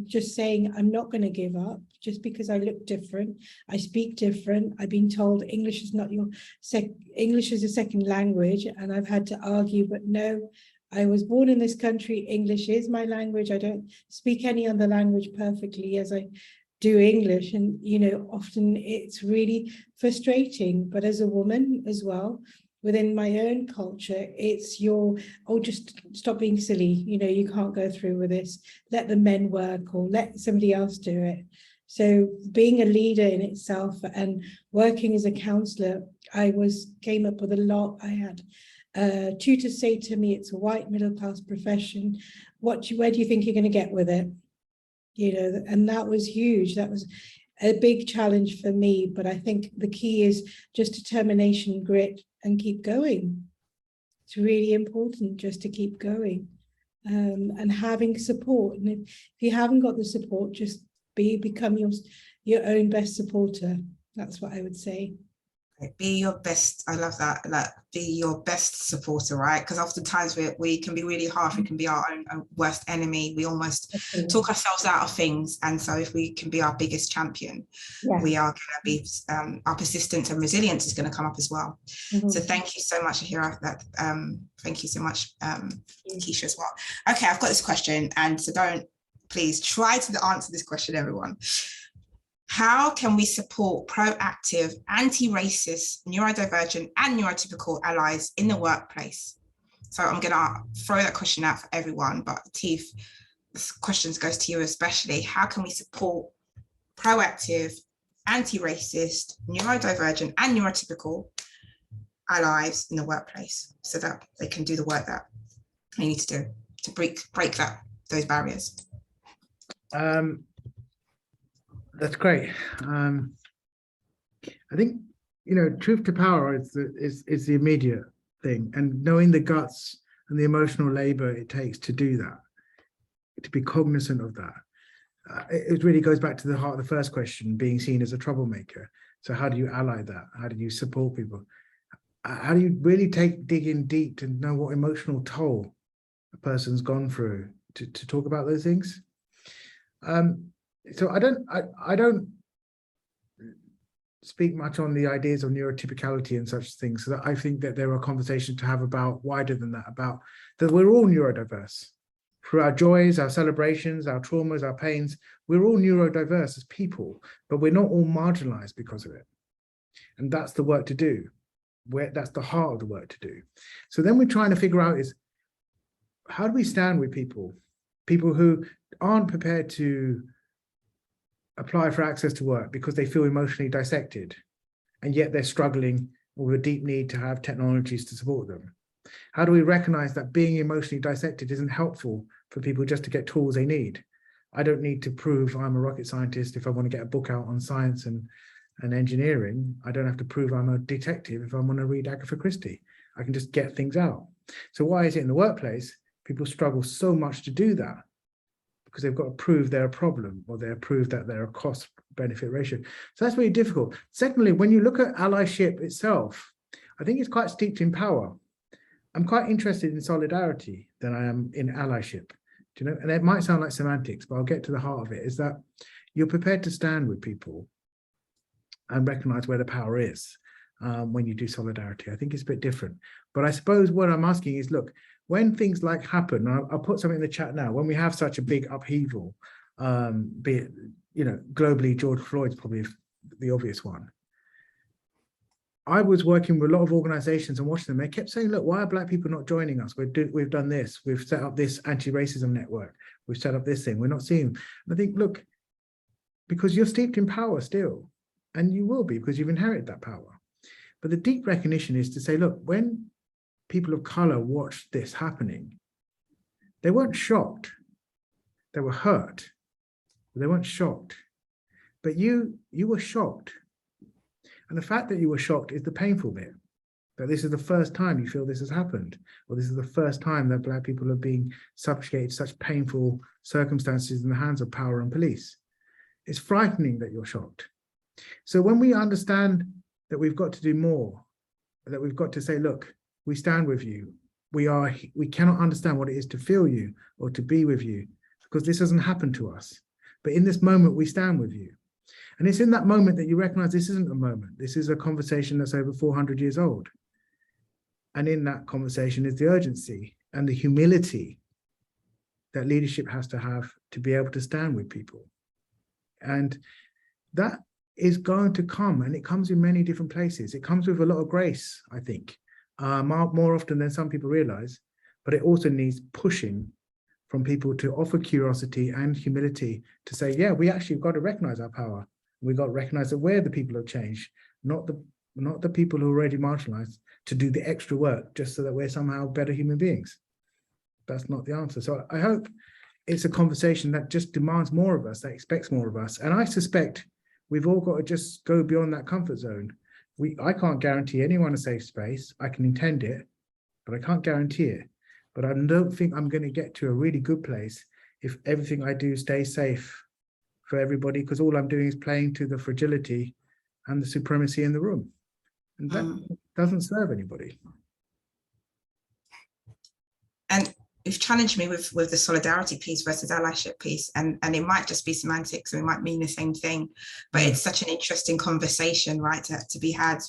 Speaker 8: just saying, I'm not going to give up just because I look different, I speak different. I've been told English is not English is a second language, and I've had to argue, but no, I was born in this country, English is my language. I don't speak any other language perfectly as I do English, and often it's really frustrating. But as a woman as well, within my own culture, it's just stop being silly, you can't go through with this, let the men work or let somebody else do it. So being a leader in itself and working as a counsellor, I came up with a lot. I had tutors say to me, it's a white middle class profession, where do you think you're going to get with it? And that was huge. That was a big challenge for me. But I think the key is just determination, grit, and keep going. It's really important just to keep going, and having support. And if you haven't got the support, just become your own best supporter. That's what I would say.
Speaker 2: Be your best. I love that. Like, be your best supporter, right? Because oftentimes we can be really harsh. We can be our own worst enemy. We almost talk ourselves out of things. And so if we can be our biggest champion, we are going to be, our persistence and resilience is going to come up as well. So thank you so much, Tahirah. Thank you so much, Keisha, as well. Okay, I've got this question, and so please try to answer this question, everyone. How can we support proactive, anti-racist, neurodivergent and neurotypical allies in the workplace? So I'm going to throw that question out for everyone, but Atif, this question goes to you especially. How can we support proactive, anti-racist, neurodivergent and neurotypical allies in the workplace so that they can do the work that they need to do to break those barriers?
Speaker 5: That's great. I think, truth to power is the immediate thing, and knowing the guts and the emotional labor it takes to do that, to be cognizant of that. It really goes back to the heart of the first question, being seen as a troublemaker. So how do you ally that? How do you support people? How do you really dig in deep to know what emotional toll a person's gone through to talk about those things? So I don't speak much on the ideas of neurotypicality and such things. So that I think that there are conversations to have about wider than that, about that we're all neurodiverse. Through our joys, our celebrations, our traumas, our pains, we're all neurodiverse as people, but we're not all marginalized because of it. And that's the work to do. That's the heart of the work to do. So then we're trying to figure out is, how do we stand with people who aren't prepared to apply for access to work because they feel emotionally dissected, and yet they're struggling with a deep need to have technologies to support them? How do we recognize that being emotionally dissected isn't helpful for people just to get tools they need? I don't need to prove I'm a rocket scientist if I want to get a book out on science and engineering. I don't have to prove I'm a detective if I want to read Agatha Christie. I can just get things out. So why is it in the workplace people struggle so much to do that? Because they've got to prove they're a problem, or they're prove that they're a cost-benefit ratio. So that's really difficult. Secondly, when you look at allyship itself, I think it's quite steeped in power. I'm quite interested in solidarity than I am in allyship. Do you know? And it might sound like semantics, but I'll get to the heart of it, is that you're prepared to stand with people and recognize where the power is when you do solidarity. I think it's a bit different. But I suppose what I'm asking is, look, when things like happen, I'll put something in the chat now, when we have such a big upheaval, be it, globally, George Floyd's probably the obvious one. I was working with a lot of organizations and watching them. They kept saying, look, why are Black people not joining us? We've done this. We've set up this anti-racism network. We've set up this thing. We're not seeing them. And I think, look, because you're steeped in power still, and you will be because you've inherited that power. But the deep recognition is to say, look, when people of color watched this happening, they weren't shocked. They were hurt. They weren't shocked. But you were shocked. And the fact that you were shocked is the painful bit, that this is the first time you feel this has happened, or this is the first time that Black people are being subjugated to such painful circumstances in the hands of power and police. It's frightening that you're shocked. So when we understand that we've got to do more, that we've got to say, look, we stand with you. We cannot understand what it is to feel you or to be with you, because this hasn't happened to us. But in this moment, we stand with you. And it's in that moment that you recognize this isn't a moment. This is a conversation that's over 400 years old. And in that conversation is the urgency and the humility that leadership has to have to be able to stand with people And that is going to come, and it comes in many different places. It comes with a lot of grace, I think, more often than some people realize, but it also needs pushing from people to offer curiosity and humility to say, yeah, we actually got to recognize our power. We got to recognize that we're the people of change, not the people who are already marginalized, to do the extra work just so that we're somehow better human beings. That's not the answer. So I hope it's a conversation that just demands more of us, that expects more of us. And I suspect we've all got to just go beyond that comfort zone. I can't guarantee anyone a safe space. I can intend it, but I can't guarantee it. But I don't think I'm going to get to a really good place if everything I do stays safe for everybody, because all I'm doing is playing to the fragility and the supremacy in the room. And that doesn't serve anybody.
Speaker 2: And you've challenged me with the solidarity piece versus allyship piece, and it might just be semantics, and it might mean the same thing, but it's such an interesting conversation, right, to be had.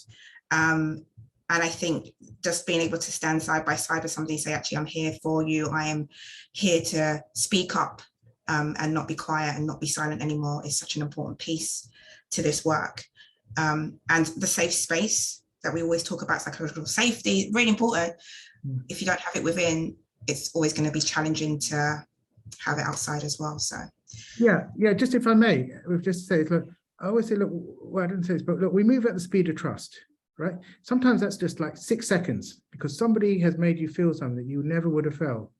Speaker 2: And I think just being able to stand side by side with somebody and say, actually, I'm here for you. I am here to speak up and not be quiet and not be silent anymore is such an important piece to this work. And the safe space that we always talk about, psychological safety, really important. If you don't have it within, it's always going to be challenging to have it outside as well. So
Speaker 5: yeah, just if I may, we've just say, look, I always say, look, well, I didn't say this, but look, we move at the speed of trust, right? Sometimes that's just like 6 seconds because somebody has made you feel something that you never would have felt,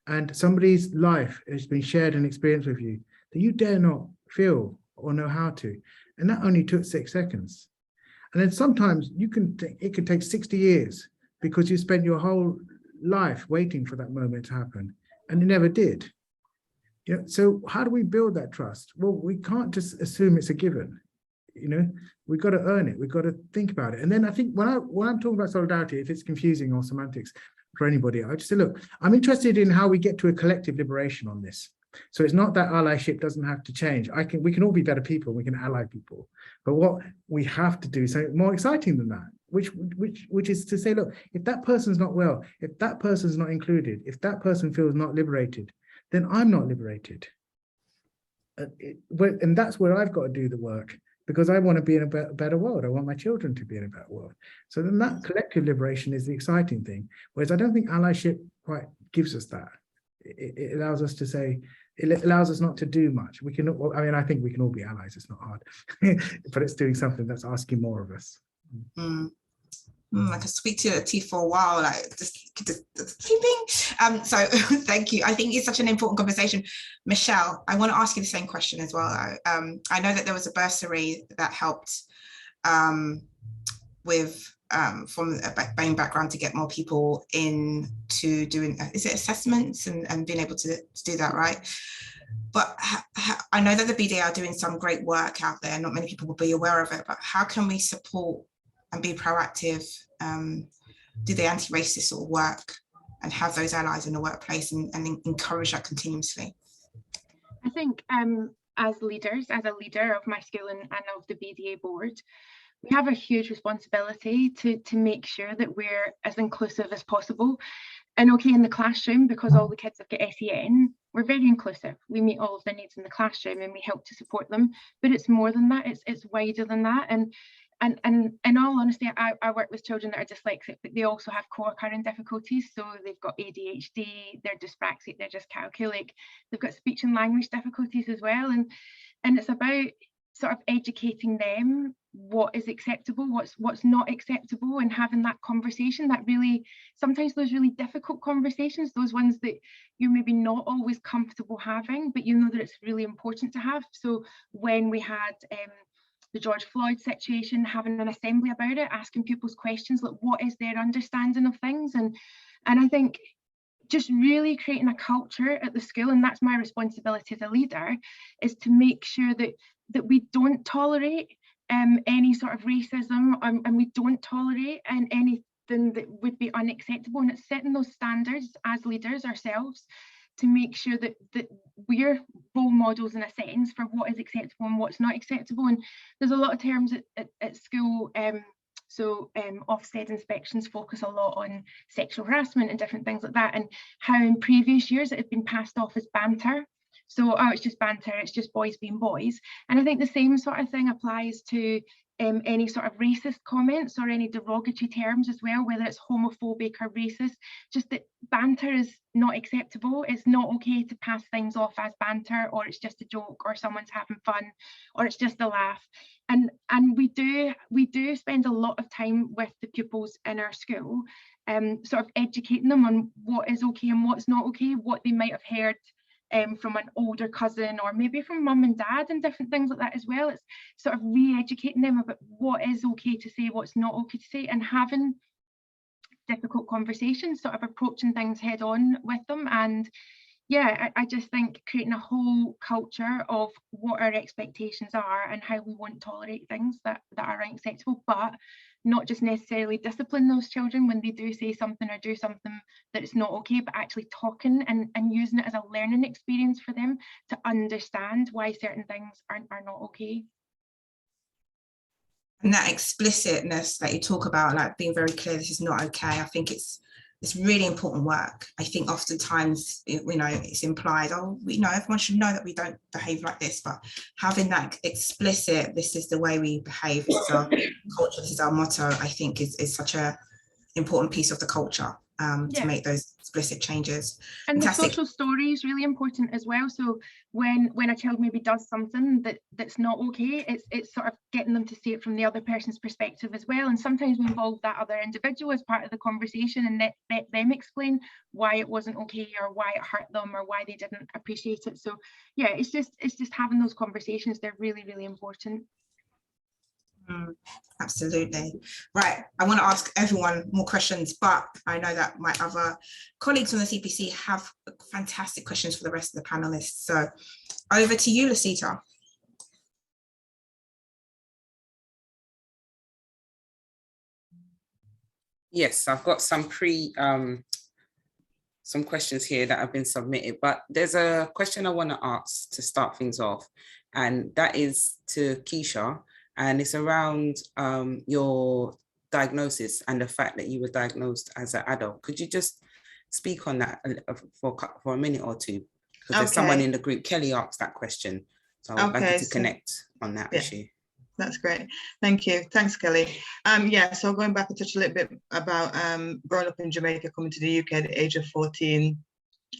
Speaker 5: and somebody's life has been shared and experienced with you that you dare not feel or know how to, and that only took 6 seconds. And then sometimes it can take 60 years because you spent your whole life waiting for that moment to happen, and it never did. You know, so how do we build that trust? Well, we can't just assume it's a given. You know, we've got to earn it. We've got to think about it. And then I think when I'm talking about solidarity, if it's confusing or semantics for anybody, I just say, look, I'm interested in how we get to a collective liberation on this. So it's not that allyship doesn't have to change. We can all be better people. We can ally people. But what we have to do is something more exciting than that, which is to say, look, if that person's not well, if that person's not included, if that person feels not liberated, then I'm not liberated. And that's where I've got to do the work, because I want to be in a better world. I want my children to be in a better world. So then that collective liberation is the exciting thing. Whereas I don't think allyship quite gives us that. It allows us to say, it allows us not to do much. We can, I mean, I think we can all be allies. It's not hard, but it's doing something that's asking more of us.
Speaker 2: I could speak to Atif for a while, like just sleeping. So thank you. I think it's such an important conversation. Michelle, I want to ask you the same question as well. I know that there was a bursary that helped with from a BAME background to get more people into doing, is it assessments and being able to do that, right? But I know that the BDA are doing some great work out there. Not many people will be aware of it, but how can we support and be proactive, do the anti-racist sort of work and have those allies in the workplace and encourage that continuously?
Speaker 6: I think as leaders, as a leader of my school and of the BDA board, we have a huge responsibility to make sure that we're as inclusive as possible. And okay, in the classroom, because all the kids have got SEN, we're very inclusive. We meet all of their needs in the classroom and we help to support them. But it's more than that, it's wider than that. And in all honesty, I work with children that are dyslexic, but they also have co-occurring difficulties. So they've got ADHD, they're dyspraxic, they're dyscalculic, they've got speech and language difficulties as well. And it's about sort of educating them what is acceptable, what's not acceptable, and having that conversation, that really, sometimes those really difficult conversations, those ones that you're maybe not always comfortable having, but you know that it's really important to have. So when we had the George Floyd situation, having an assembly about it, asking people's questions, like what is their understanding of things, and I think just really creating a culture at the school, and that's my responsibility as a leader, is to make sure that we don't tolerate any sort of racism, and we don't tolerate anything that would be unacceptable. And it's setting those standards as leaders ourselves to make sure that we're role models in a sense for what is acceptable and what's not acceptable. And there's a lot of terms at school. So Ofsted inspections focus a lot on sexual harassment and different things like that, and how in previous years it had been passed off as banter. So, oh, it's just banter, it's just boys being boys. And I think the same sort of thing applies to any sort of racist comments or any derogatory terms as well, whether it's homophobic or racist. Just that banter is not acceptable. It's not okay to pass things off as banter, or it's just a joke, or someone's having fun, or it's just a laugh. And we do spend a lot of time with the pupils in our school, sort of educating them on what is okay and what's not okay, what they might have heard from an older cousin, or maybe from mum and dad, and different things like that as well. It's sort of re-educating them about what is okay to say, what's not okay to say, and having difficult conversations, sort of approaching things head on with them. And yeah, I just think creating a whole culture of what our expectations are and how we won't tolerate things that are unacceptable, but not just necessarily discipline those children when they do say something or do something that it's not okay, but actually talking and using it as a learning experience for them to understand why certain things are not okay.
Speaker 2: And that explicitness that you talk about, like being very clear, this is not okay, I think it's really important work. I think oftentimes, it's implied, oh, everyone should know that we don't behave like this, but having that explicit, this is the way we behave, this is our culture, this is our motto, I think is such a important piece of the culture, to make those explicit changes.
Speaker 6: And
Speaker 2: Fantastic.
Speaker 6: the social story is really important as well. So when a child maybe does something that's not okay, it's sort of getting them to see it from the other person's perspective as well. And sometimes we involve that other individual as part of the conversation and let them explain why it wasn't okay, or why it hurt them, or why they didn't appreciate it. So yeah, it's just having those conversations. They're really, really important.
Speaker 2: Absolutely. Right, I want to ask everyone more questions, but I know that my other colleagues on the CPC have fantastic questions for the rest of the panelists. So over to you, Lasita.
Speaker 4: Yes, I've got some some questions here that have been submitted, but there's a question I want to ask to start things off, and that is to Keisha. And it's around your diagnosis and the fact that you were diagnosed as an adult. Could you just speak on that for a minute or two? Because there's someone in the group, Kelly asked that question. So I'd like you to connect on that issue.
Speaker 7: That's great. Thank you. Thanks, Kelly. So going back and touch a little bit about growing up in Jamaica, coming to the UK at the age of 14.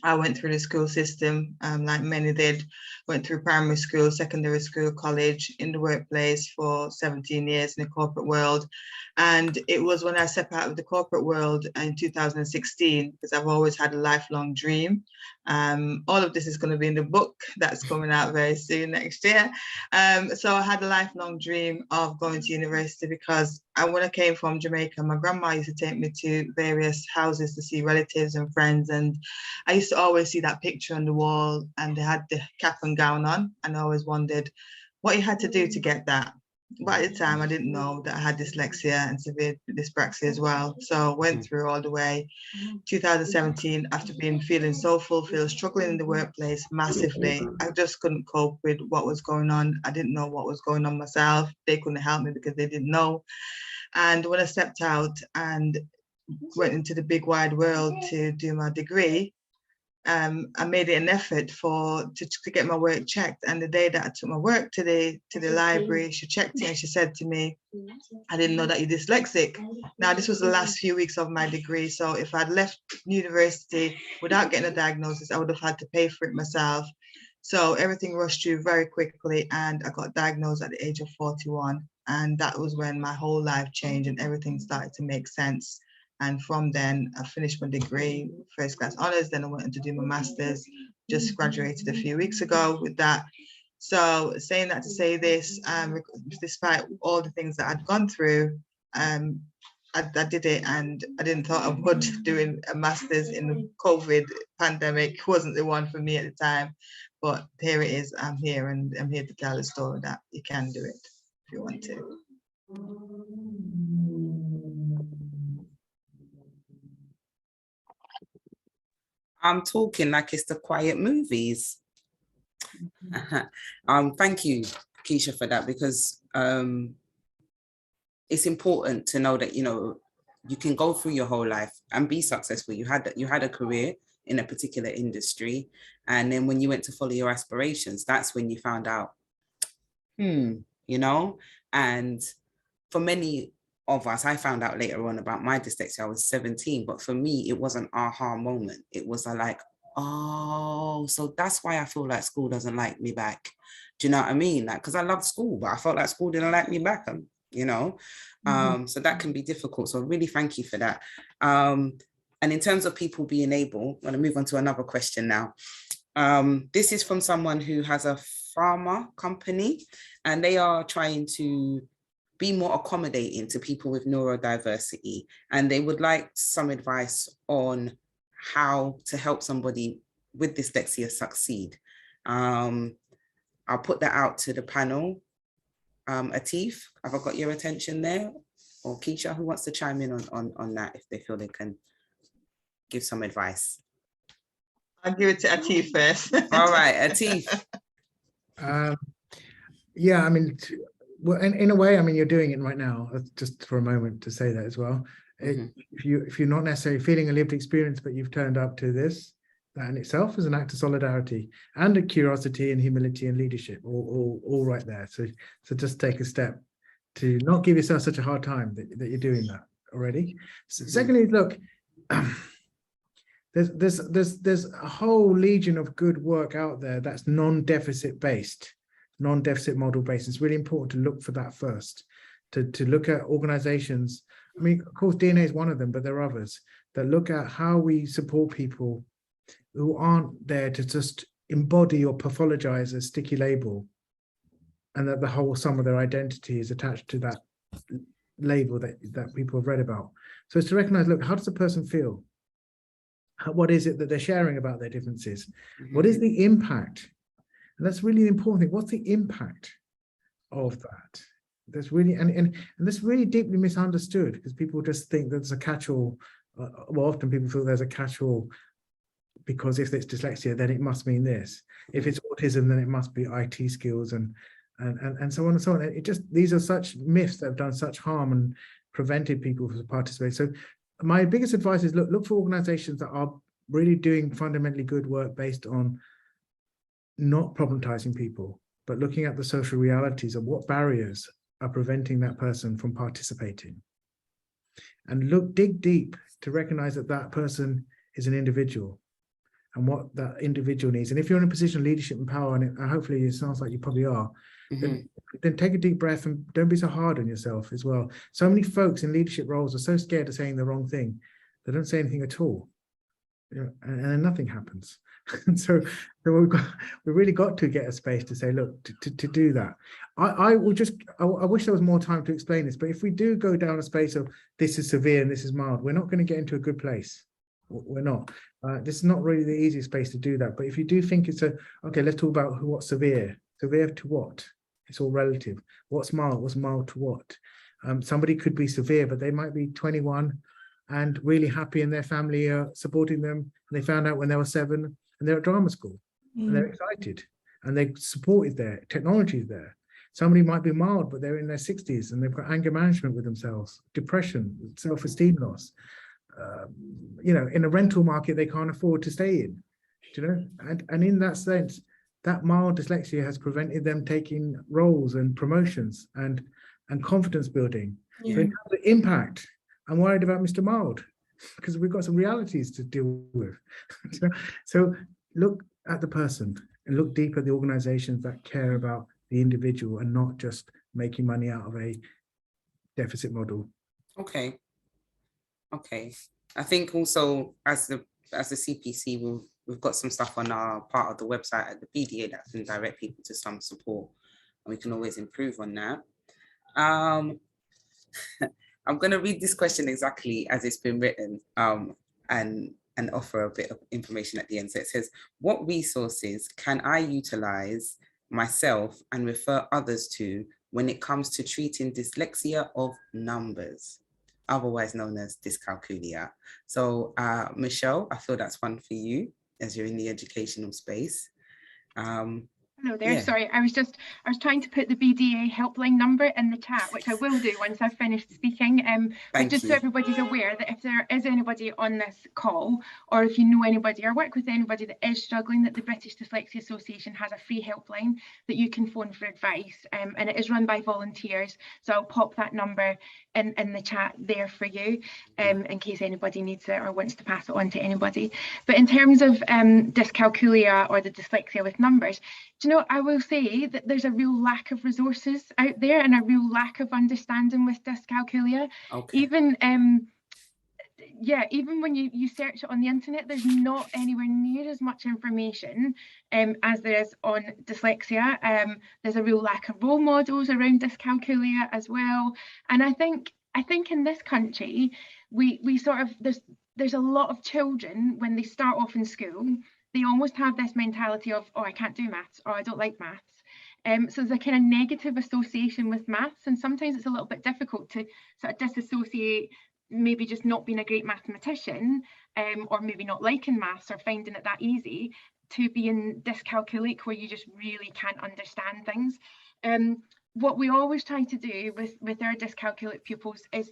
Speaker 7: I went through the school system, like many did, went through primary school, secondary school, college, in the workplace for 17 years in the corporate world. And it was when I stepped out of the corporate world in 2016, because I've always had a lifelong dream. All of this is going to be in the book that's coming out very soon next year. So I had a lifelong dream of going to university, because when I came from Jamaica, my grandma used to take me to various houses to see relatives and friends. And I used to always see that picture on the wall, and they had the cap and gown on. And I always wondered what you had to do to get that. But at the time, I didn't know that I had dyslexia and severe dyspraxia as well. So I went through all the way. 2017, after feeling so fulfilled, struggling in the workplace massively, I just couldn't cope with what was going on. I didn't know what was going on myself. They couldn't help me because they didn't know. And when I stepped out and went into the big wide world to do my degree, I made it an effort to get my work checked. And the day that I took my work to the library, she checked it and she said to me, I didn't know that you're dyslexic. Now, this was the last few weeks of my degree. So if I'd left university without getting a diagnosis, I would have had to pay for it myself. So everything rushed through very quickly, and I got diagnosed at the age of 41. And that was when my whole life changed and everything started to make sense. And from then, I finished my degree, first class honors. Then I went on to do my master's, just graduated a few weeks ago with that. So saying that to say this, despite all the things that I'd gone through, I did it, and I didn't thought I would. Doing a master's in the COVID pandemic wasn't the one for me at the time, but here it is. I'm here, and I'm here to tell the story that you can do it if you want to.
Speaker 4: I'm talking like it's the quiet movies. Thank you, Keisha, for that, because it's important to know that, you know, you can go through your whole life and be successful. You had a career in a particular industry. And then when you went to follow your aspirations, that's when you found out, you know, and for many of us, I found out later on about my dyslexia. I was 17, but for me, it was an aha moment. It was like, oh, so that's why I feel like school doesn't like me back. Do you know what I mean? Like, because I loved school, but I felt like school didn't like me back, you know? So that can be difficult. So really thank you for that. And in terms of people being able, I'm going to move on to another question now. This is from someone who has a pharma company, and they are trying to be more accommodating to people with neurodiversity. And they would like some advice on how to help somebody with dyslexia succeed. I'll put that out to the panel. Atif, have I got your attention there? Or Keisha, who wants to chime in on that if they feel they can give some advice?
Speaker 7: I'll give it to Atif first.
Speaker 4: All right, Atif.
Speaker 5: Yeah, I mean, well, in a way, I mean, you're doing it right now, just for a moment to say that as well. If you're not necessarily feeling a lived experience, but you've turned up to this, that in itself is an act of solidarity and a curiosity and humility and leadership, all right there. So just take a step to not give yourself such a hard time that you're doing that already. Secondly, look, there's a whole legion of good work out there that's non-deficit based, non-deficit model based. It's really important to look for that first, to look at organizations. I mean, of course, DNA is one of them, but there are others that look at how we support people who aren't there to just embody or pathologize a sticky label, and that the whole sum of their identity is attached to that label that people have read about. So it's to recognize, look, how does a person feel? What is it that they're sharing about their differences? What is the impact? And that's really the important thing. What's the impact of that? That's really, and that's really deeply misunderstood, because people just think there's a catch-all. Well, often people feel there's a catch-all because if it's dyslexia, then it must mean this. If it's autism, then it must be IT skills and so on and so on. It just, these are such myths that have done such harm and prevented people from participating. So my biggest advice is look for organizations that are really doing fundamentally good work based on not problematizing people, but looking at the social realities of what barriers are preventing that person from participating. And dig deep to recognize that that person is an individual and what that individual needs. And if you're in a position of leadership and power, and hopefully it sounds like you probably are, then take a deep breath and don't be so hard on yourself as well. So many folks in leadership roles are so scared of saying the wrong thing, they don't say anything at all, you know, and then nothing happens. And so we've really got to get a space to say, look, to do that. I wish there was more time to explain this, but if we do go down a space of this is severe and this is mild, we're not going to get into a good place. We're not. This is not really the easiest space to do that. But if you do think it's okay, let's talk about what's severe. Severe to what? It's all relative. What's mild? What's mild to what? Somebody could be severe, but they might be 21 and really happy, and their family are supporting them. And they found out when they were 7 and they're at drama school and they're excited and they supported there. Technology is there. Somebody might be mild, but they're in their 60s and they've got anger management with themselves, depression, self-esteem loss. You know, in a rental market they can't afford to stay in, you know, and in that sense, that mild dyslexia has prevented them taking roles and promotions and confidence building. So in terms of impact, I'm worried about Mr. Mild because we've got some realities to deal with. So look at the person and look deep at the organizations that care about the individual and not just making money out of a deficit model.
Speaker 4: Okay. I think also as the CPC, we've got some stuff on our part of the website at the PDA that can direct people to some support, and we can always improve on that. I'm going to read this question exactly as it's been written, and offer a bit of information at the end. So it says, what resources can I utilize myself and refer others to when it comes to treating dyslexia of numbers, otherwise known as dyscalculia? So Michelle, I feel that's one for you as you're in the educational space.
Speaker 6: Hello there.
Speaker 4: Yeah.
Speaker 6: Sorry, I was trying to put the BDA helpline number in the chat, which I will do once I've finished speaking. But just so everybody's aware that if there is anybody on this call, or if you know anybody or work with anybody that is struggling, that the British Dyslexia Association has a free helpline that you can phone for advice, and it is run by volunteers. So I'll pop that number in the chat there for you, in case anybody needs it or wants to pass it on to anybody. But in terms of dyscalculia or the dyslexia with numbers, do you know, I will say that there's a real lack of resources out there and a real lack of understanding with dyscalculia.
Speaker 4: Okay.
Speaker 6: Even even when you search it on the internet, there's not anywhere near as much information as there is on dyslexia. There's a real lack of role models around dyscalculia as well. And I think in this country, we sort of, there's a lot of children when they start off in school, they almost have this mentality of, oh, I can't do maths, or I don't like maths. So there's a kind of negative association with maths, and sometimes it's a little bit difficult to sort of disassociate maybe just not being a great mathematician, or maybe not liking maths or finding it that easy, to being dyscalculic, where you just really can't understand things. What we always try to do with our dyscalculic pupils is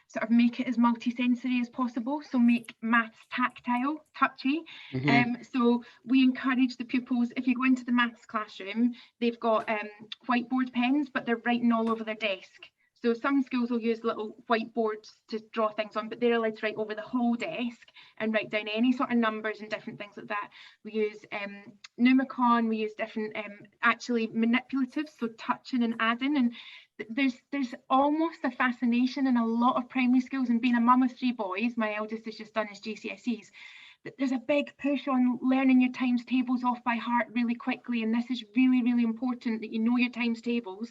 Speaker 6: sort of make it as multisensory as possible. So make maths tactile, touchy. So we encourage the pupils, if you go into the maths classroom, they've got whiteboard pens, but they're writing all over their desk. So some schools will use little whiteboards to draw things on, but they're allowed to write over the whole desk and write down any sort of numbers and different things like that. We use Numicon, we use different actually manipulatives, so touching and adding. And there's almost a fascination in a lot of primary schools, and being a mum of 3 boys, my eldest has just done his GCSEs, there's a big push on learning your times tables off by heart really quickly. And this is really, really important that you know your times tables.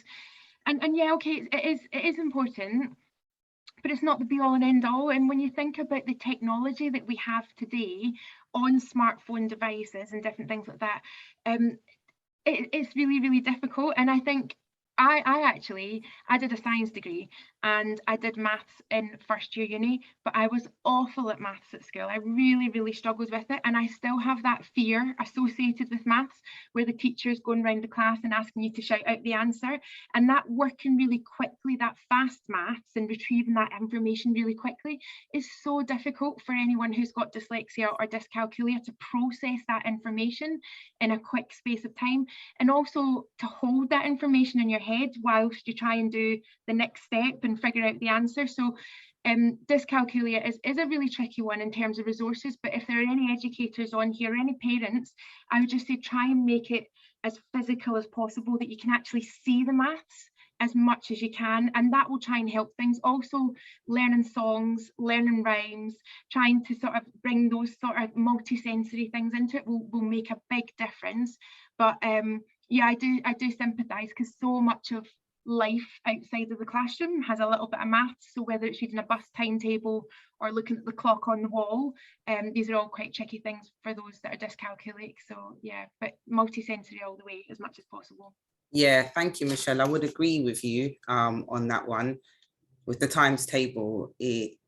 Speaker 6: And yeah, okay, it is important, but it's not the be all and end all. And when you think about the technology that we have today on smartphone devices and different things like that, it's really, really difficult. And I think I did a science degree and I did maths in first year uni, but I was awful at maths at school. I really, really struggled with it. And I still have that fear associated with maths, where the teacher's going around the class and asking you to shout out the answer. And that working really quickly, that fast maths and retrieving that information really quickly is so difficult for anyone who's got dyslexia or dyscalculia to process that information in a quick space of time. And also to hold that information in your head whilst you try and do the next step and figure out the answer. So dyscalculia is a really tricky one in terms of resources, but if there are any educators on here, any parents, I would just say try and make it as physical as possible, that you can actually see the maths as much as you can, and that will try and help things. Also learning songs, learning rhymes, trying to sort of bring those sort of multi-sensory things into it will make a big difference. But yeah, I do sympathise, because so much of life outside of the classroom has a little bit of maths. So whether it's reading a bus timetable or looking at the clock on the wall, these are all quite tricky things for those that are dyscalculic. So yeah, but multi-sensory all the way as much as possible.
Speaker 4: Yeah, thank you, Michelle. I would agree with you on that one. With the times table, it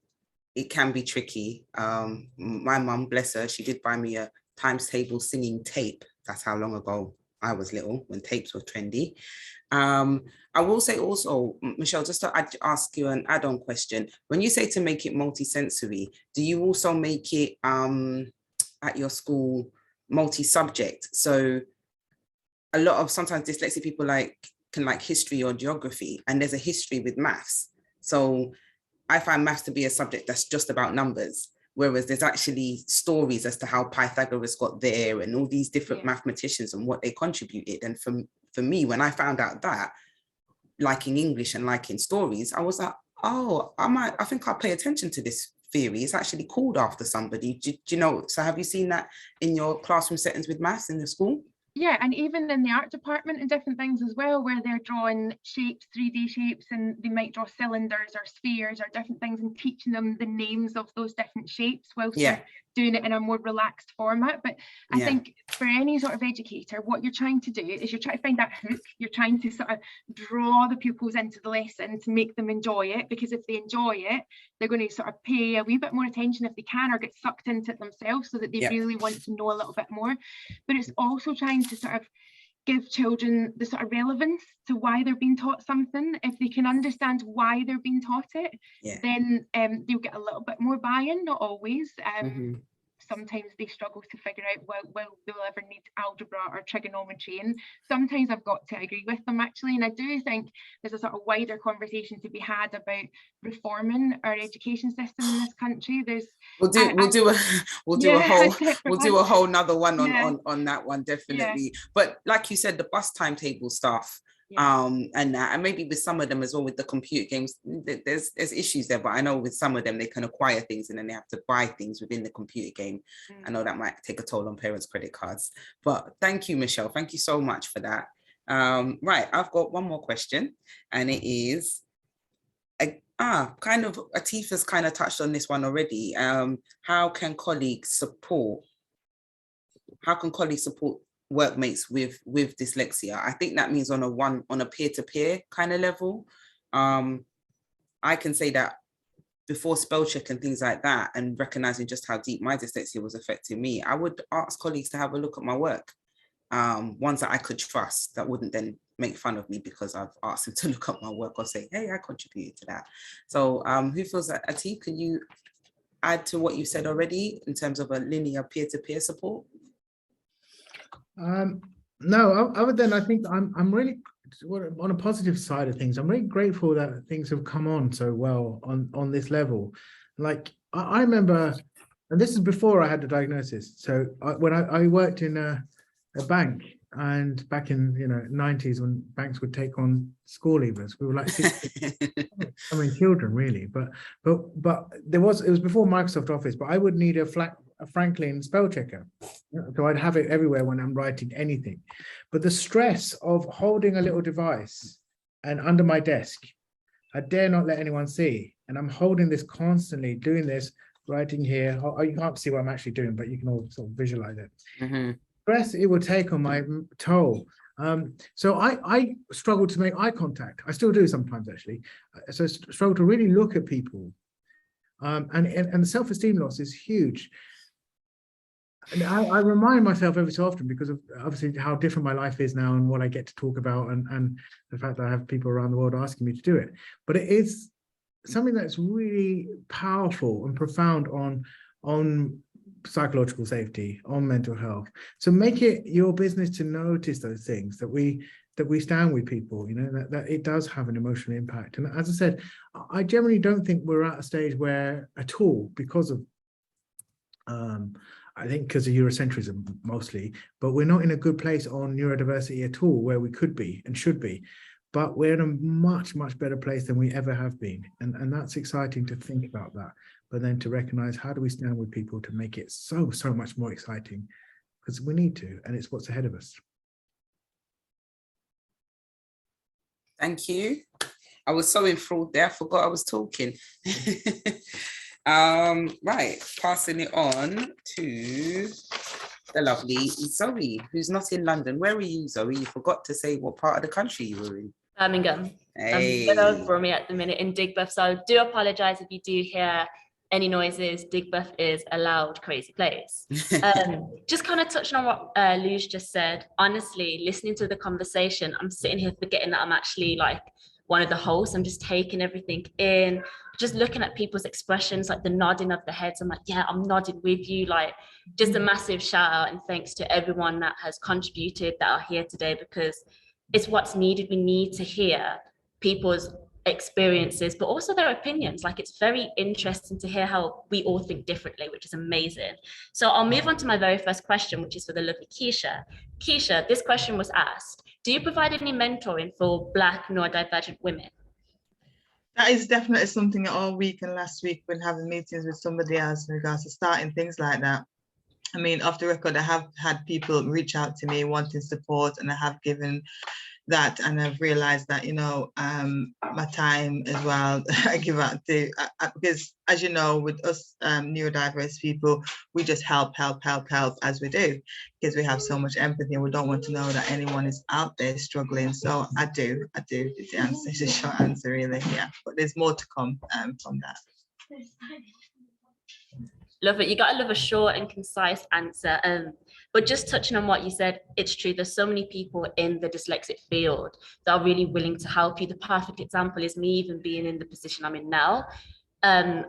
Speaker 4: can be tricky. My mum, bless her, she did buy me a times table singing tape. That's how long ago I was little, when tapes were trendy. I will say also, Michelle, just to ask you an add-on question. When you say to make it multi-sensory, do you also make it at your school multi-subject? So a lot of sometimes dyslexic people can like history or geography, and there's a history with maths. So I find maths to be a subject that's just about numbers, whereas there's actually stories as to how Pythagoras got there and all these different mathematicians and what they contributed. And for me, when I found out that, liking English and liking stories, I was like, oh, I think I'll pay attention to this theory. It's actually called after somebody. Do you know? So have you seen that in your classroom settings with maths in the school?
Speaker 6: Yeah, and even in the art department and different things as well, where they're drawing shapes, 3D shapes, and they might draw cylinders or spheres or different things, and teaching them the names of those different shapes whilst they're doing it in a more relaxed format. But I think for any sort of educator, what you're trying to do is you're trying to find that hook. You're trying to sort of draw the pupils into the lesson to make them enjoy it, because if they enjoy it, they're going to sort of pay a wee bit more attention if they can, or get sucked into it themselves, so that they really want to know a little bit more. But it's also trying to sort of give children the sort of relevance to why they're being taught something. If they can understand why they're being taught it, then they'll get a little bit more buy-in, not always. Sometimes they struggle to figure out will they'll ever need algebra or trigonometry, and sometimes I've got to agree with them actually. And I do think there's a sort of wider conversation to be had about reforming our education system in this country. We'll do
Speaker 4: a whole nother one on that one, definitely. But like you said, the bus timetable stuff. And maybe with some of them as well, with the computer games, there's issues there, but I know with some of them they can acquire things and then they have to buy things within the computer game. I know that might take a toll on parents' credit cards, but thank you, Michelle, thank you so much for that. Right, I've got one more question, and it is kind of Atif has kind of touched on this one already. How can colleagues support workmates with dyslexia? I think that means on a peer-to-peer kind of level. I can say that before spell check and things like that, and recognizing just how deep my dyslexia was affecting me, I would ask colleagues to have a look at my work, ones that I could trust, that wouldn't then make fun of me because I've asked them to look at my work or say, hey, I contributed to that. So who feels that? Atif, can you add to what you said already in terms of a linear peer-to-peer support?
Speaker 5: No, other than I think I'm really, on a positive side of things, I'm really grateful that things have come on so well on this level. Like I remember, and this is before I had the diagnosis. So when I worked in a bank, and back in 90s when banks would take on school leavers, we were like 16, I mean children really, but it was before Microsoft Office, but I would need a Franklin spell checker, so I'd have it everywhere when I'm writing anything. But the stress of holding a little device and under my desk, I dare not let anyone see, and I'm holding this constantly, doing this, writing here. Oh, you can't see what I'm actually doing, but you can all sort of visualize it. Stress it will take on my toll. So I struggle to make eye contact. I still do sometimes actually. So I struggle to really look at people, and the self-esteem loss is huge. And I remind myself every so often, because of obviously how different my life is now and what I get to talk about, and the fact that I have people around the world asking me to do it. But it is something that's really powerful and profound on psychological safety, on mental health. So make it your business to notice those things, that we stand with people, that it does have an emotional impact. And as I said, I generally don't think we're at a stage where at all, because of I think because of Eurocentrism mostly, but we're not in a good place on neurodiversity at all, where we could be and should be. But we're in a much, much better place than we ever have been. And that's exciting to think about that. But then to recognize, how do we stand with people to make it so much more exciting? Because we need to, and it's what's ahead of us.
Speaker 4: Thank you. I was so enthralled there, I forgot I was talking. Right, passing it on to the lovely Zoe, who's not in London. Where are you, Zoe? You forgot to say what part of the country you were in.
Speaker 1: Birmingham.
Speaker 4: Hey.
Speaker 1: I'm a bit over me at the minute in Digbeth, so I do apologise if you do hear any noises. Digbeth is a loud, crazy place. Just kind of touching on what Luge just said, honestly, listening to the conversation, I'm sitting here forgetting that I'm actually like one of the hosts. I'm just taking everything in, just looking at people's expressions, like the nodding of the heads. I'm like, yeah, I'm nodding with you. Like, just a massive shout out and thanks to everyone that has contributed, that are here today, because it's what's needed. We need to hear people's experiences, but also their opinions. Like, it's very interesting to hear how we all think differently, which is amazing. So I'll move on to my very first question, which is for the lovely Keisha. Keisha, this question was asked: do you provide any mentoring for Black neurodivergent women?
Speaker 7: That is definitely something that all week and last week when having meetings with somebody else in regards to starting things like that. I mean, off the record, I have had people reach out to me wanting support, and I have given that, and I've realized that, my time as well, I give out to, because as you know, with us neurodiverse people, we just help as we do, because we have so much empathy and we don't want to know that anyone is out there struggling. So I do, is the answer. It's a short answer really, yeah, but there's more to come from that.
Speaker 1: Love it. You got to love a short and concise answer. But just touching on what you said, it's true. There's so many people in the dyslexic field that are really willing to help you. The perfect example is me even being in the position I'm in now. I'm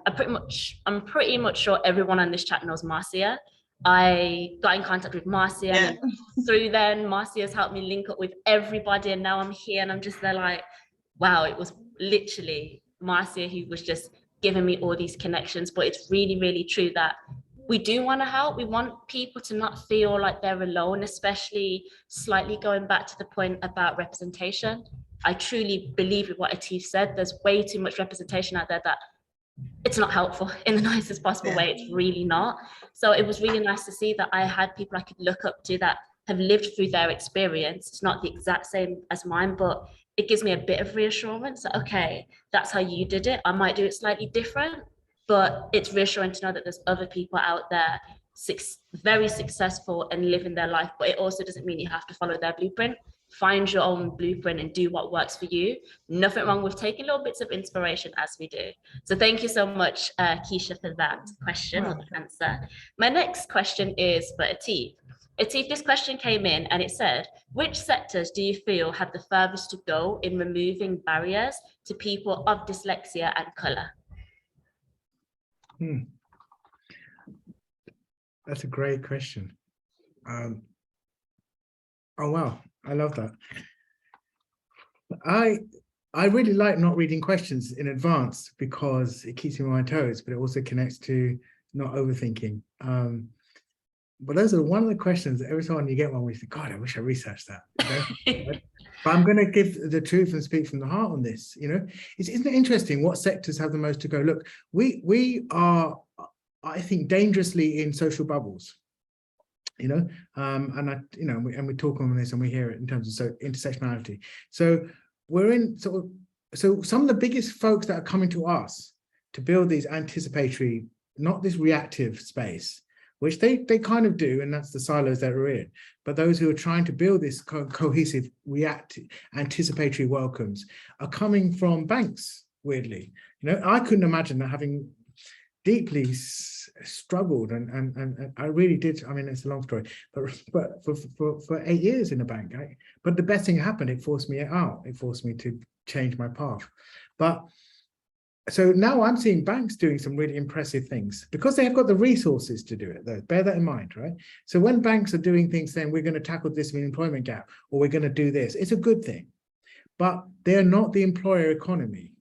Speaker 1: pretty much sure everyone on this chat knows Marcia. I got in contact with Marcia, and through then Marcia's helped me link up with everybody, and now I'm here and I'm just there like, wow, it was literally Marcia who was just giving me all these connections. But it's really, really true that we do want to help. We want people to not feel like they're alone, especially slightly going back to the point about representation. I truly believe with what Atif said, there's way too much representation out there that it's not helpful in the nicest possible way. It's really not. So it was really nice to see that I had people I could look up to that have lived through their experience. It's not the exact same as mine, but it gives me a bit of reassurance that, okay, that's how you did it. I might do it slightly different, but it's reassuring to know that there's other people out there very successful and living their life. But it also doesn't mean you have to follow their blueprint. Find your own blueprint and do what works for you. Nothing wrong with taking little bits of inspiration as we do. So thank you so much, Keisha, for that question or the answer. My next question is for Atif. Atif, this question came in and it said, which sectors do you feel have the furthest to go in removing barriers to people of dyslexia and colour?
Speaker 5: That's a great question. Oh, wow. I love that. I really like not reading questions in advance because it keeps me on my toes, but it also connects to not overthinking. But those are one of the questions that every time you get one, we think, God, I wish I researched that. But I'm going to give the truth and speak from the heart on this. You know, isn't it interesting what sectors have the most to go? Look, we are, I think, dangerously in social bubbles. You know, and we talk on this and we hear it in terms of intersectionality. So we're in so some of the biggest folks that are coming to us to build these anticipatory, not this reactive space, which they kind of do, and that's the silos that we're in. But those who are trying to build this cohesive, reactive, anticipatory welcomes are coming from banks, weirdly. You know, I couldn't imagine that having deeply struggled and I really did. I mean, it's a long story, but for 8 years in a bank. But the best thing happened, it forced me out. It forced me to change my path. But so now I'm seeing banks doing some really impressive things because they have got the resources to do it, though. Bear that in mind, right? So when banks are doing things saying we're going to tackle this employment gap or we're going to do this, it's a good thing. But they're not the employer economy.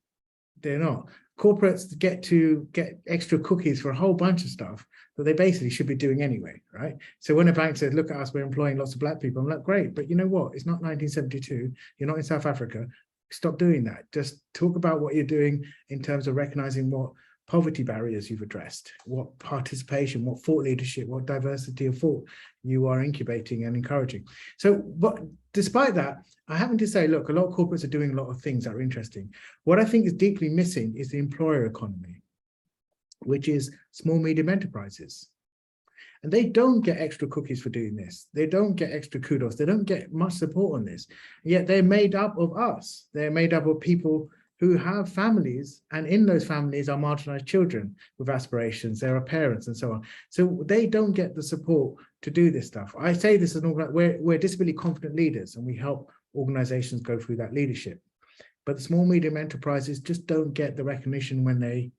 Speaker 5: They're not. Corporates get extra cookies for a whole bunch of stuff that they basically should be doing anyway, right? So when a bank says, look at us, we're employing lots of black people, I'm like, great, but you know what? It's not 1972. You're not in South Africa. Stop doing that. Just talk about what you're doing in terms of recognizing what poverty barriers you've addressed, what participation, what thought leadership, what diversity of thought you are incubating and encouraging. So, but despite that, I happen to say, look, a lot of corporates are doing a lot of things that are interesting. What I think is deeply missing is the employer economy, which is small, medium enterprises. And they don't get extra cookies for doing this. They don't get extra kudos. They don't get much support on this. Yet they're made up of us. They're made up of people who have families, and in those families are marginalized children with aspirations. There are parents and so on. So they don't get the support to do this stuff. I say this as an organization, we're disability confident leaders and we help organizations go through that leadership. But the small, medium enterprises just don't get the recognition when they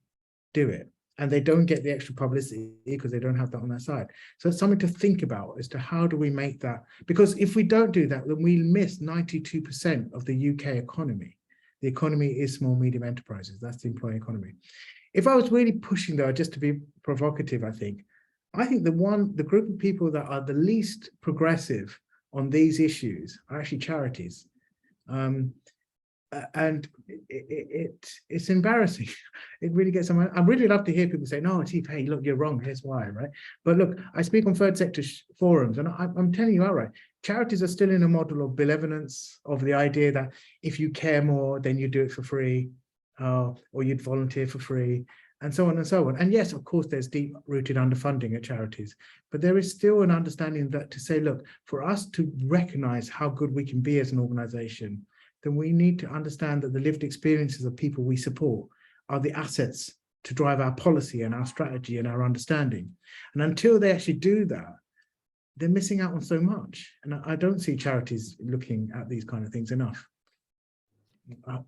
Speaker 5: do it. And they don't get the extra publicity because they don't have that on their side. So it's something to think about as to how do we make that? Because if we don't do that, then we miss 92% of the UK economy. The economy is small, medium enterprises. That's the employee economy. If I was really pushing though, just to be provocative, I think the group of people that are the least progressive on these issues are actually charities. And it's embarrassing. It really gets someone. I really love to hear people say, no, Atif, hey, look, you're wrong, here's why, right? But look, I speak on third sector forums and I'm telling you outright, charities are still in a model of benevolence, of the idea that if you care more, then you do it for free, or you'd volunteer for free, and so on and so on. And yes, of course, there's deep-rooted underfunding at charities, but there is still an understanding that to say, look, for us to recognize how good we can be as an organization, then we need to understand that the lived experiences of people we support are the assets to drive our policy and our strategy and our understanding. And until they actually do that, they're missing out on so much. And I don't see charities looking at these kind of things enough.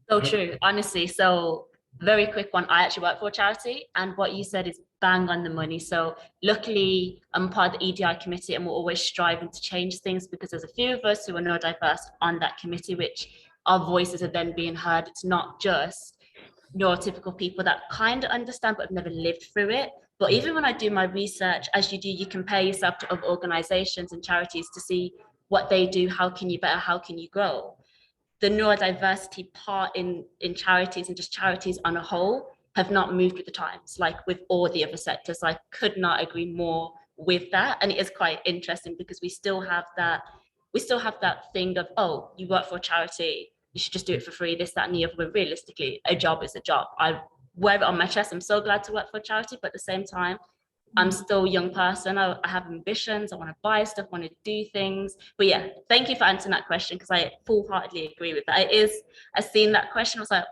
Speaker 1: So true, honestly. So very quick one, I actually work for a charity, and what you said is bang on the money. So luckily I'm part of the EDI committee, and we're always striving to change things because there's a few of us who are neurodiverse on that committee, which our voices are then being heard. It's not just neurotypical people that kind of understand but have never lived through it. But even when I do my research, as you do, you compare yourself to other organizations and charities to see what they do, how can you better, how can you grow. The neurodiversity part in charities and just charities on a whole have not moved with the times, like with all the other sectors. I could not agree more with that. And it is quite interesting because we still have that thing of, oh, you work for a charity, you should just do it for free, this, that, and the other. But realistically, a job is a job. I wear it on my chest. I'm so glad to work for a charity, but at the same time, I'm still a young person. I have ambitions. I want to buy stuff, want to do things. But yeah, thank you for answering that question, because I full-heartedly agree with that. It is, I seen that question, I was like,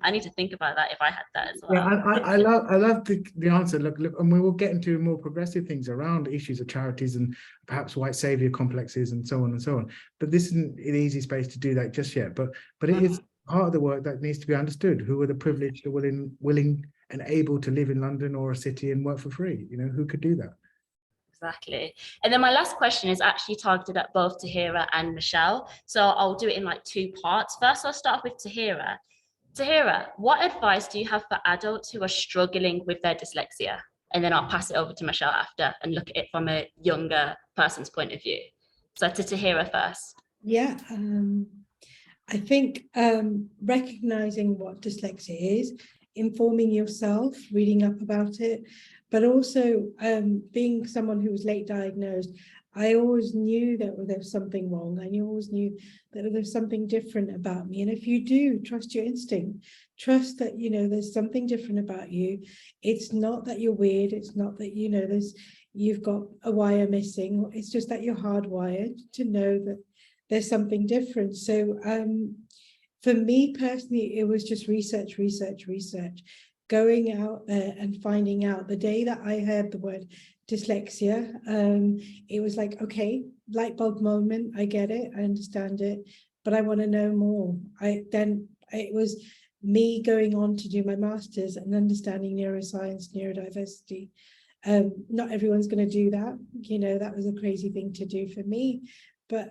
Speaker 1: I need to think about that if I had that as well.
Speaker 5: Yeah, I love the answer. Look, and we will get into more progressive things around issues of charities and perhaps white savior complexes and so on and so on. But this isn't an easy space to do that just yet. But it is part of the work that needs to be understood. Who are the privileged, willing and able to live in London or a city and work for free? You know, who could do that?
Speaker 1: Exactly. And then my last question is actually targeted at both Tahirah and Michelle. So I'll do it in like two parts. First, I'll start with Tahirah. Tahirah, what advice do you have for adults who are struggling with their dyslexia? And then I'll pass it over to Michelle after and look at it from a younger person's point of view. So to Tahirah first.
Speaker 8: Yeah, I think recognizing what dyslexia is, informing yourself, reading up about it, but also being someone who was late diagnosed, I always knew that there was something wrong. I always knew that there was something different about me. And if you do, trust your instinct. Trust that, you know, there's something different about you. It's not that you're weird. It's not that, you know, you've got a wire missing. It's just that you're hardwired to know that there's something different. So for me personally, it was just research, going out there and finding out. The day that I heard the word dyslexia, it was like, okay, light bulb moment, I get it, I understand it, but I want to know more. Then it was me going on to do my master's and understanding neuroscience, neurodiversity. Not everyone's going to do that, you know, that was a crazy thing to do for me, but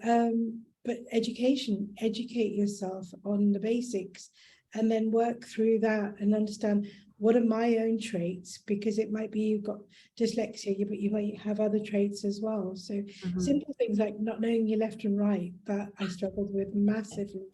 Speaker 8: educate yourself on the basics and then work through that and understand what are my own traits, because it might be you've got dyslexia, but you might have other traits as well. So simple things like not knowing your left and right, that I struggled with massively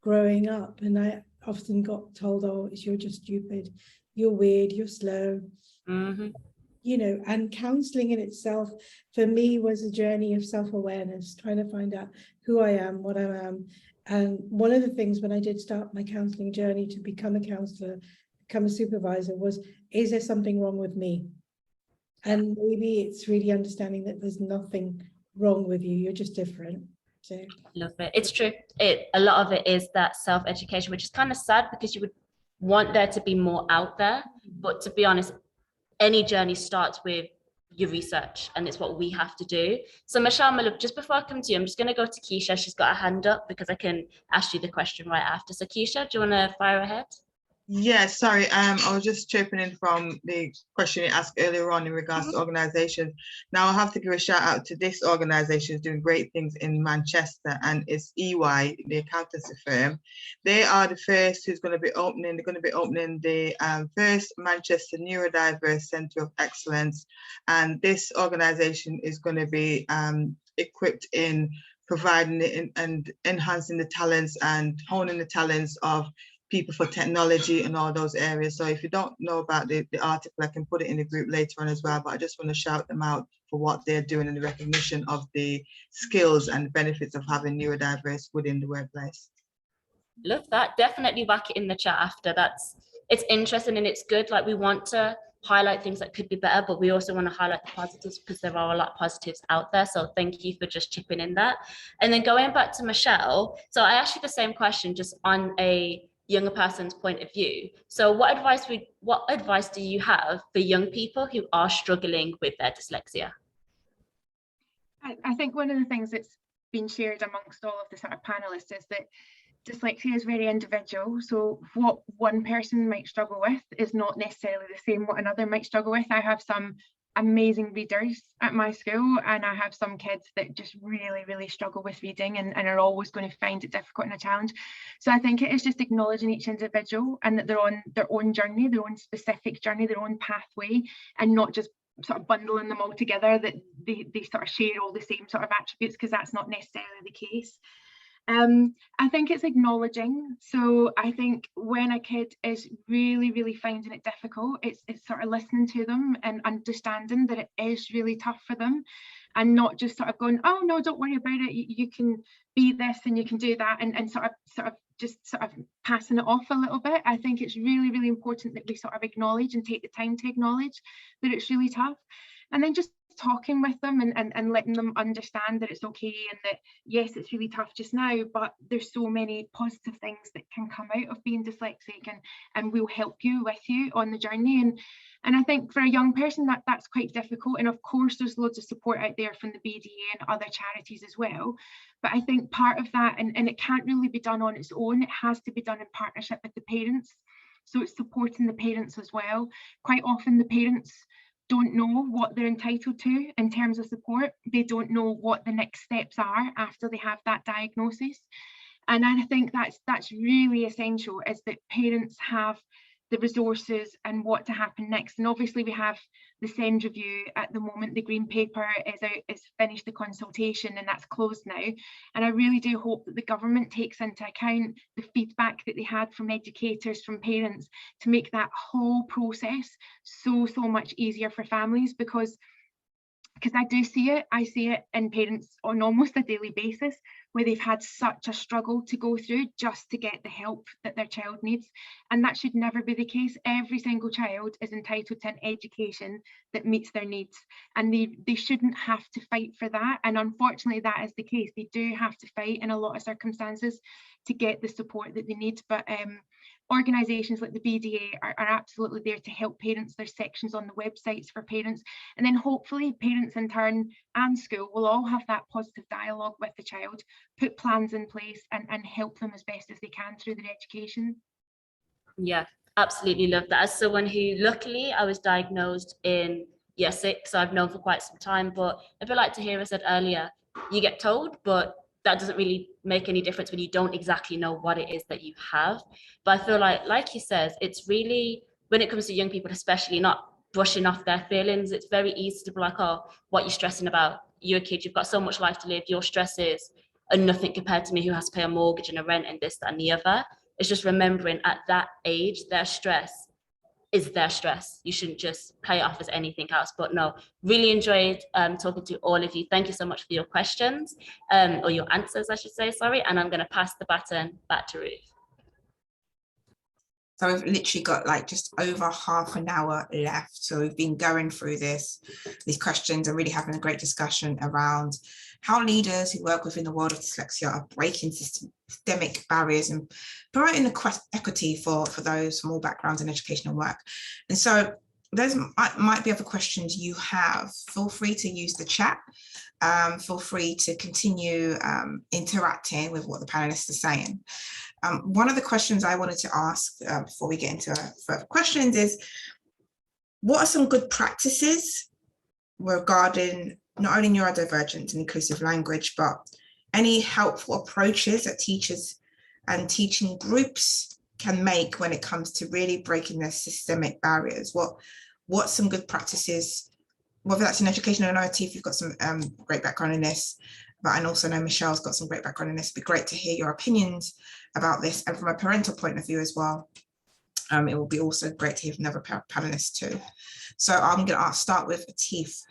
Speaker 8: growing up. And I often got told, oh, you're just stupid, you're weird, you're slow. You know, and counselling in itself for me was a journey of self-awareness, trying to find out who I am, what I am. And one of the things when I did start my counselling journey to become a counsellor, become a supervisor, was, is there something wrong with me? And maybe it's really understanding that there's nothing wrong with you, you're just different. So
Speaker 1: love it. It's true. A lot of it is that self-education, which is kind of sad because you would want there to be more out there. But to be honest, any journey starts with your research, and it's what we have to do. So Michelle, my love, just before I come to you, I'm just going to go to Keisha. She's got her hand up because I can ask you the question right after. So Keisha, do you want to fire ahead?
Speaker 7: Yeah, sorry, I was just chipping in from the question you asked earlier on in regards to organisations. Now I have to give a shout out to this organisation doing great things in Manchester, and it's EY, the accountancy firm. They are the first who's going to be opening, they're going to be opening the first Manchester Neurodiverse Centre of Excellence. And this organisation is going to be equipped in providing it and enhancing the talents and honing the talents of people for technology and all those areas. So if you don't know about the article, I can put it in the group later on as well, but I just want to shout them out for what they're doing in the recognition of the skills and benefits of having neurodiverse within the workplace.
Speaker 1: Love that. Definitely whack it in the chat after. It's interesting and it's good. Like, we want to highlight things that could be better, but we also want to highlight the positives because there are a lot of positives out there. So thank you for just chipping in that. And then going back to Michelle, so I asked you the same question just on a younger person's point of view. So what advice do you have for young people who are struggling with their dyslexia?
Speaker 6: I think one of the things that's been shared amongst all of the sort of panelists is that dyslexia is very individual. So what one person might struggle with is not necessarily the same what another might struggle with. I have some amazing readers at my school, and I have some kids that just really struggle with reading and are always going to find it difficult and a challenge. So I think it is just acknowledging each individual and that they're on their own journey, their own specific journey, their own pathway, and not just sort of bundling them all together, that they sort of share all the same sort of attributes, because that's not necessarily the case. I think it's acknowledging. So I think when a kid is really finding it difficult, it's sort of listening to them and understanding that it is really tough for them, and not just sort of going, oh no, don't worry about it, you can be this and you can do that, and sort of passing it off a little bit. I think it's really important that we sort of acknowledge and take the time to acknowledge that it's really tough, and then just talking with them and letting them understand that it's okay, and that yes, it's really tough just now, but there's so many positive things that can come out of being dyslexic, and we'll help you on the journey. And I think for a young person that's quite difficult, and of course there's loads of support out there from the BDA and other charities as well, but I think part of that, and it can't really be done on its own, it has to be done in partnership with the parents. So it's supporting the parents as well. Quite often the parents don't know what they're entitled to in terms of support. They don't know what the next steps are after they have that diagnosis. And I think that's really essential, is that parents have the resources and what to happen next. And obviously we have the SEND review at the moment. The green paper is finished the consultation, and that's closed now. And I really do hope that the government takes into account the feedback that they had from educators, from parents, to make that whole process so much easier for families, because I see it in parents on almost a daily basis, where they've had such a struggle to go through just to get the help that their child needs. And that should never be the case. Every single child is entitled to an education that meets their needs, and they shouldn't have to fight for that. And unfortunately that is the case. They do have to fight in a lot of circumstances to get the support that they need. But organisations like the BDA are absolutely there to help parents. There's sections on the websites for parents, and then hopefully parents in turn and school will all have that positive dialogue with the child, put plans in place, and help them as best as they can through their education.
Speaker 1: Yeah, absolutely love that. As someone who, luckily, I was diagnosed in year 6, so I've known for quite some time, but a bit like Tahirah said earlier, you get told, but that doesn't really make any difference when you don't exactly know what it is that you have. But I feel like he says, it's really, when it comes to young people especially, not brushing off their feelings. It's very easy to be like, oh, what are you stressing about? You're a kid, you've got so much life to live, your stresses are nothing compared to me who has to pay a mortgage and a rent and this, that, and the other. It's just remembering at that age, their stress is their stress. You shouldn't just play it off as anything else. But no, really enjoyed talking to all of you. Thank you so much for your questions, or your answers, I should say, sorry. And I'm going to pass the baton back to Ruth.
Speaker 2: So we've literally got like just over half an hour left. So we've been going through these questions and really having a great discussion around how leaders who work within the world of dyslexia are breaking systemic barriers and promoting equity for those from all backgrounds in educational work. And so those might be other questions you have. Feel free to use the chat. Feel free to continue interacting with what the panelists are saying. One of the questions I wanted to ask before we get into further questions is, what are some good practices regarding not only neurodivergent and inclusive language, but any helpful approaches that teachers and teaching groups can make when it comes to really breaking their systemic barriers? What's some good practices, whether that's in education? I know, Atif, you've got some great background in this, but I also know Michelle's got some great background in this. It'd be great to hear your opinions about this, and from a parental point of view as well. It will be also great to hear from other panelists too. So I'm going to start with Atif.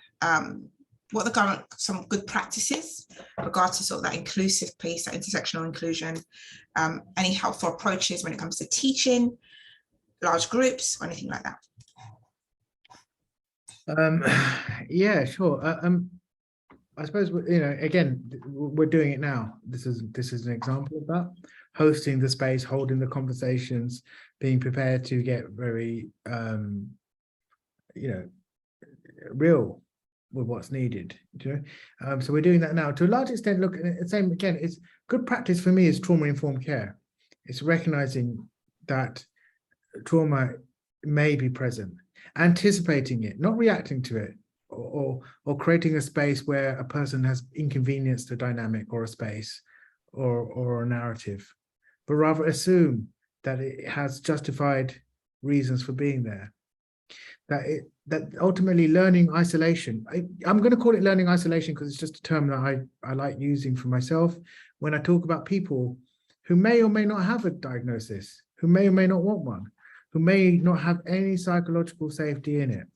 Speaker 2: What are some good practices regards to sort of that inclusive piece, that intersectional inclusion? Any helpful approaches when it comes to teaching, large groups, or anything like that?
Speaker 5: Yeah, sure. I suppose, again, we're doing it now. This is an example of that. hosting the space, holding the conversations, being prepared to get very, real with what's needed. So we're doing that now to a large extent. Look, same again, it's good practice for me is trauma-informed care. It's recognizing that trauma may be present, anticipating it, not reacting to it, or creating a space where a person has inconvenienced a dynamic or a space or a narrative, but rather assume that it has justified reasons for being there. That ultimately learning isolation, I'm going to call it learning isolation because it's just a term that I like using for myself when I talk about people who may or may not have a diagnosis, who may or may not want one, who may not have any psychological safety in it.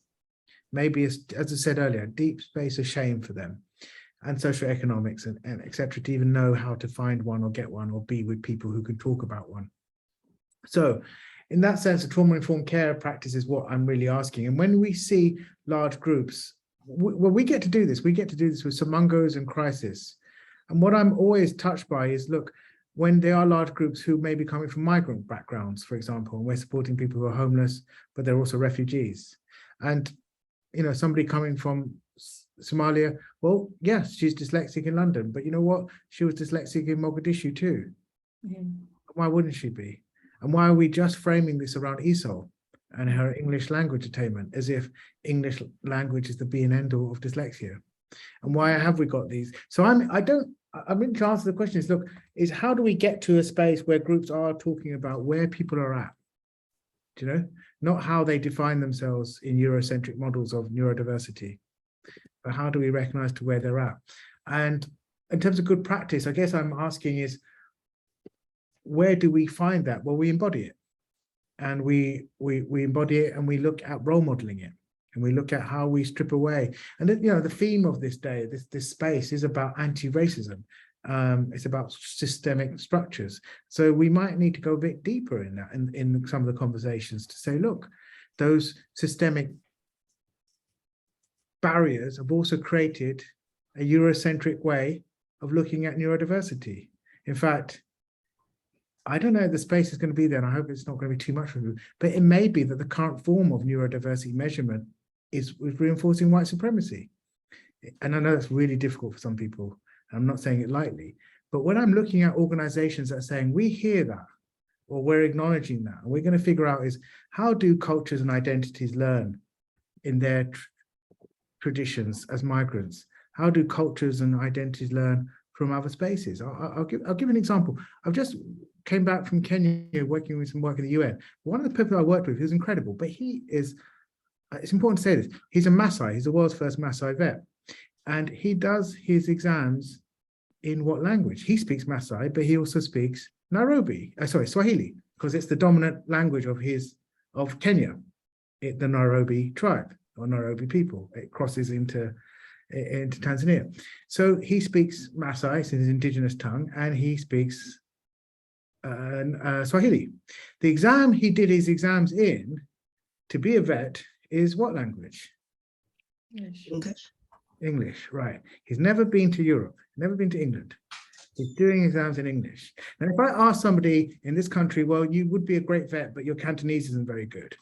Speaker 5: Maybe, as I said earlier, a deep space of shame for them and socioeconomics and et cetera, to even know how to find one or get one or be with people who can talk about one. So in that sense, a trauma-informed care practice is what I'm really asking. And when we see large groups, well, we get to do this. We get to do this with Somungos and crisis. And what I'm always touched by is, look, when there are large groups who may be coming from migrant backgrounds, for example, and we're supporting people who are homeless, but they're also refugees. And, somebody coming from Somalia, well, yes, she's dyslexic in London, but you know what? She was dyslexic in Mogadishu too. Why wouldn't she be? And why are we just framing this around Isol and her English language attainment as if English language is the be and end all of dyslexia? And why have we got these? So I mean to answer the question is, look, is how do we get to a space where groups are talking about where people are at? Not how they define themselves in Eurocentric models of neurodiversity, but how do we recognize to where they're at? And in terms of good practice, I guess I'm asking is, where do we find that? Well, we embody it, and we embody it, and we look at role modeling it, and we look at how we strip away. And the theme of this day, this space, is about anti-racism. It's about systemic structures. So we might need to go a bit deeper in that, in some of the conversations, to say, look, those systemic barriers have also created a Eurocentric way of looking at neurodiversity. In fact, I don't know if the space is going to be there, and I hope it's not going to be too much for you, but it may be that the current form of neurodiversity measurement is reinforcing white supremacy. And I know that's really difficult for some people. I'm not saying it lightly, but when I'm looking at organizations that are saying, we hear that, or we're acknowledging that, and we're going to figure out is, how do cultures and identities learn in their traditions as migrants? How do cultures and identities learn from other spaces? I'll give an example. I've just came back from Kenya working with some work in the UN. One of the people I worked with, who's incredible, but he is, it's important to say this, he's a Maasai, he's the world's first Maasai vet. And he does his exams in what language? He speaks Maasai, but he also speaks Swahili, because it's the dominant language of Kenya, the Nairobi tribe or Nairobi people. It crosses into Tanzania. So he speaks Maasai, it's his indigenous tongue, and he speaks Swahili. The exam he did his exams in to be a vet is what language? English, right. He's never been to Europe, never been to England. He's doing exams in English. And if I ask somebody in this country, well, you would be a great vet, but your Cantonese isn't very good,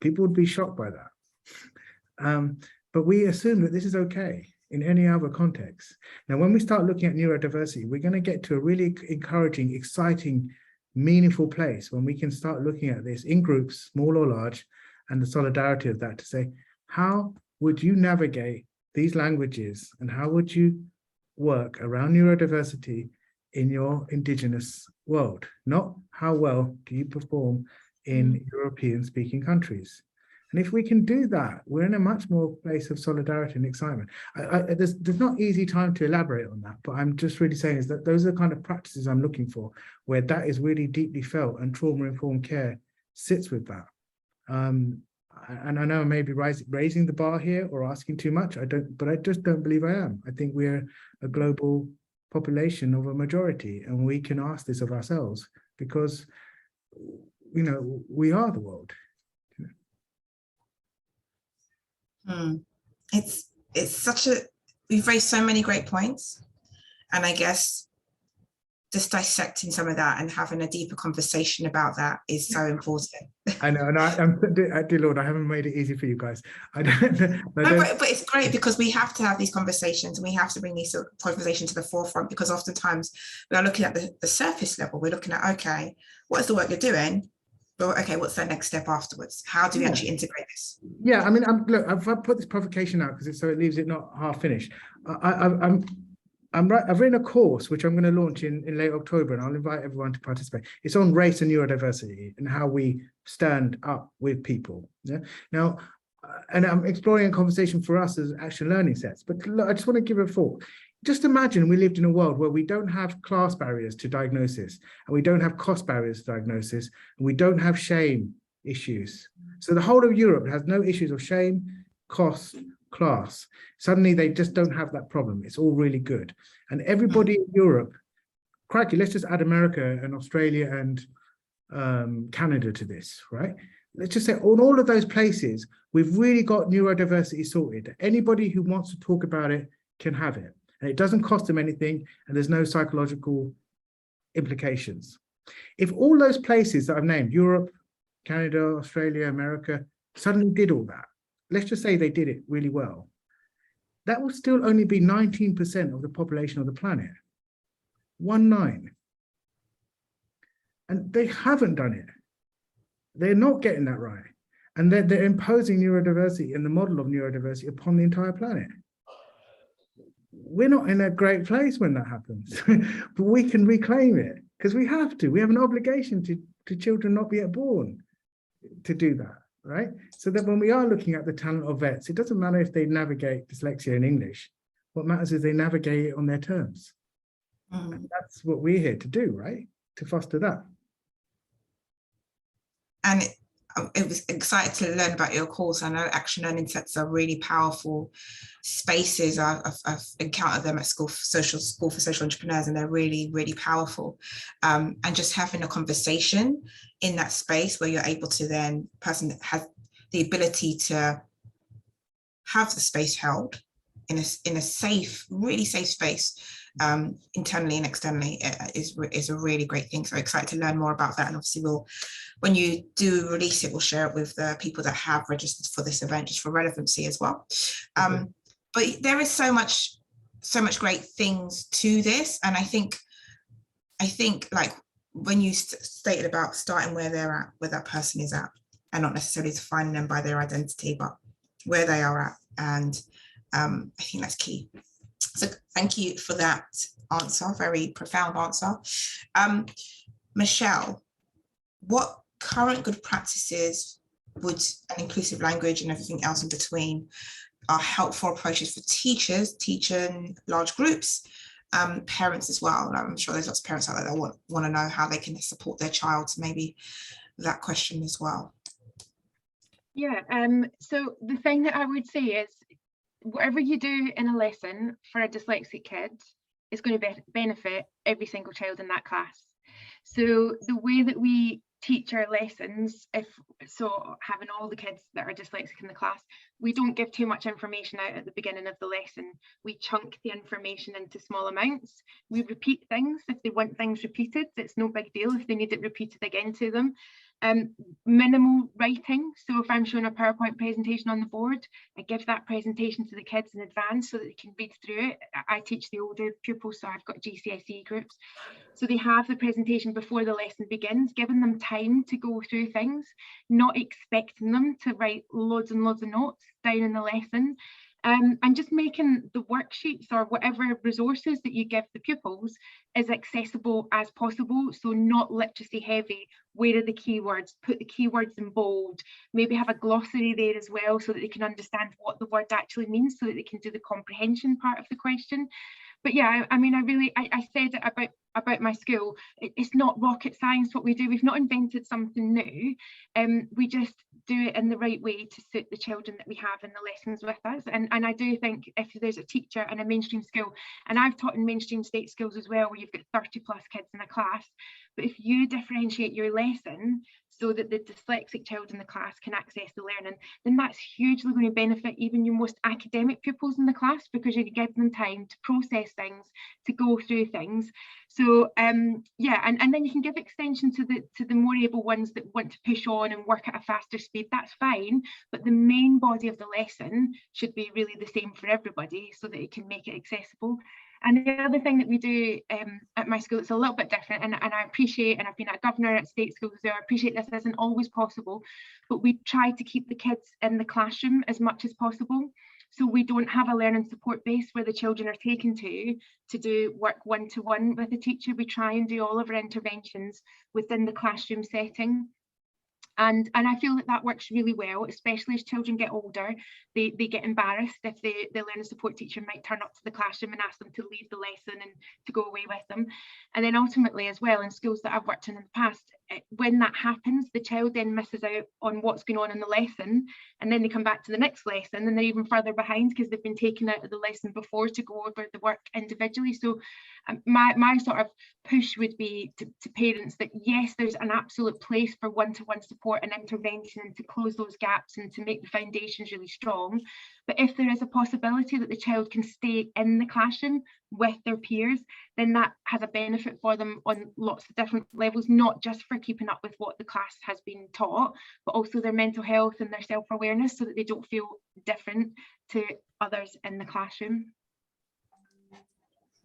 Speaker 5: people would be shocked by that. But we assume that this is okay in any other context. Now, when we start looking at neurodiversity, we're going to get to a really encouraging, exciting, meaningful place when we can start looking at this in groups, small or large, and the solidarity of that to say, how would you navigate these languages and how would you work around neurodiversity in your indigenous world? Not how well do you perform in European speaking countries. And if we can do that, we're in a much more place of solidarity and excitement. There's not easy time to elaborate on that, but I'm just really saying is that those are the kind of practices I'm looking for, where that is really deeply felt, and trauma-informed care sits with that. And I know I may be raising the bar here or asking too much. But I just don't believe I am. I think we're a global population of a majority, and we can ask this of ourselves because, we are the world.
Speaker 2: It's such a, we've raised so many great points, and I guess just dissecting some of that and having a deeper conversation about that is so important.
Speaker 5: I know, and dear Lord, I haven't made it easy for you guys. But
Speaker 2: it's great because we have to have these conversations and we have to bring these conversations to the forefront, because oftentimes we are looking at the surface level. We're looking at, okay, what is the work you're doing? Well, okay, what's the next step afterwards? How do we actually integrate this?
Speaker 5: Yeah, I mean, look, I've put this provocation out because so it leaves it not half finished. I've written a course which I'm going to launch in late October, and I'll invite everyone to participate. It's on race and neurodiversity and how we stand up with people. Yeah. Now, and I'm exploring a conversation for us as action learning sets. But look, I just want to give a thought. Just imagine we lived in a world where we don't have class barriers to diagnosis, and we don't have cost barriers to diagnosis, and we don't have shame issues. So the whole of Europe has no issues of shame, cost, class. Suddenly they just don't have that problem. It's all really good. And everybody in Europe, crikey, let's just add America and Australia and Canada to this, right? Let's just say on all of those places, we've really got neurodiversity sorted. Anybody who wants to talk about it can have it. And it doesn't cost them anything, and there's no psychological implications. If all those places that I've named, Europe, Canada, Australia, America, suddenly did all that, let's just say they did it really well, that will still only be 19% of the population of the planet. 19. And they haven't done it. They're not getting that right. And they're imposing neurodiversity and the model of neurodiversity upon the entire planet. We're not in a great place when that happens, but we can reclaim it because we have to. We have an obligation to children not be born to do that. Right? So that when we are looking at the talent of vets, it doesn't matter if they navigate dyslexia in English. What matters is they navigate it on their terms. And that's what we're here to do, right? To foster that.
Speaker 2: And it was excited to learn about your course. I know action learning sets are really powerful spaces. I've encountered them at school for social entrepreneurs, and they're really, really powerful. And just having a conversation in that space where you're able to then, person that has the ability to have the space held in a safe, really safe space, internally and externally, is a really great thing. So excited to learn more about that. And obviously when you do release it, we'll share it with the people that have registered for this event, just for relevancy as well. But there is so much great things to this. And I think like when you stated about starting where they're at, where that person is at, and not necessarily defining them by their identity, but where they are at. And I think that's key. So thank you for that answer, very profound answer. Michelle, what current good practices would an inclusive language and everything else in between are helpful approaches for teachers teaching large groups, parents as well? I'm sure there's lots of parents out there that want to know how they can support their child, so maybe that question as well.
Speaker 6: Yeah, so the thing that I would say is whatever you do in a lesson for a dyslexic kid is going to benefit every single child in that class. So the way that we teach our lessons, having all the kids that are dyslexic in the class, we don't give too much information out at the beginning of the lesson. We chunk the information into small amounts. We repeat things if they want things repeated. It's no big deal if they need it repeated again to them. Minimal writing. So if I'm showing a PowerPoint presentation on the board, I give that presentation to the kids in advance so that they can read through it. I teach the older pupils, so I've got GCSE groups. So they have the presentation before the lesson begins, giving them time to go through things, not expecting them to write loads and loads of notes down in the lesson. And just making the worksheets or whatever resources that you give the pupils as accessible as possible, so not literacy heavy. Where are the keywords? Put the keywords in bold, maybe have a glossary there as well so that they can understand what the word actually means, so that they can do the comprehension part of the question. But yeah, I mean, I said it about my school. It's not rocket science what we do. We've not invented something new. We just do it in the right way to suit the children that we have in the lessons with us. And I do think if there's a teacher in a mainstream school, and I've taught in mainstream state schools as well, where you've got 30+ kids in a class, But if you differentiate your lesson so that the dyslexic child in the class can access the learning, then that's hugely going to benefit even your most academic pupils in the class, because you give them time to process things, to go through things. So yeah, and then you can give extension to the more able ones that want to push on and work at a faster speed. That's fine, but the main body of the lesson should be really the same for everybody, so that it can make it accessible. And the other thing that we do at my school, it's a little bit different, and I appreciate, and I've been a governor at state schools, so I appreciate this isn't always possible, but we try to keep the kids in the classroom as much as possible. So we don't have a learning support base where the children are taken to do work one-to-one with a teacher. We try and do all of our interventions within the classroom setting. And I feel that that works really well, especially as children get older. They get embarrassed if the learning support teacher might turn up to the classroom and ask them to leave the lesson and to go away with them. And then ultimately as well, in schools that I've worked in the past, when that happens, the child then misses out on what's going on in the lesson, and then they come back to the next lesson and they're even further behind because they've been taken out of the lesson before to go over the work individually. So my sort of push would be to parents that yes, there's an absolute place for one-to-one support and intervention, and to close those gaps and to make the foundations really strong. But if there is a possibility that the child can stay in the classroom with their peers, then that has a benefit for them on lots of different levels, not just for keeping up with what the class has been taught, but also their mental health and their self-awareness, so that they don't feel different to others in the classroom.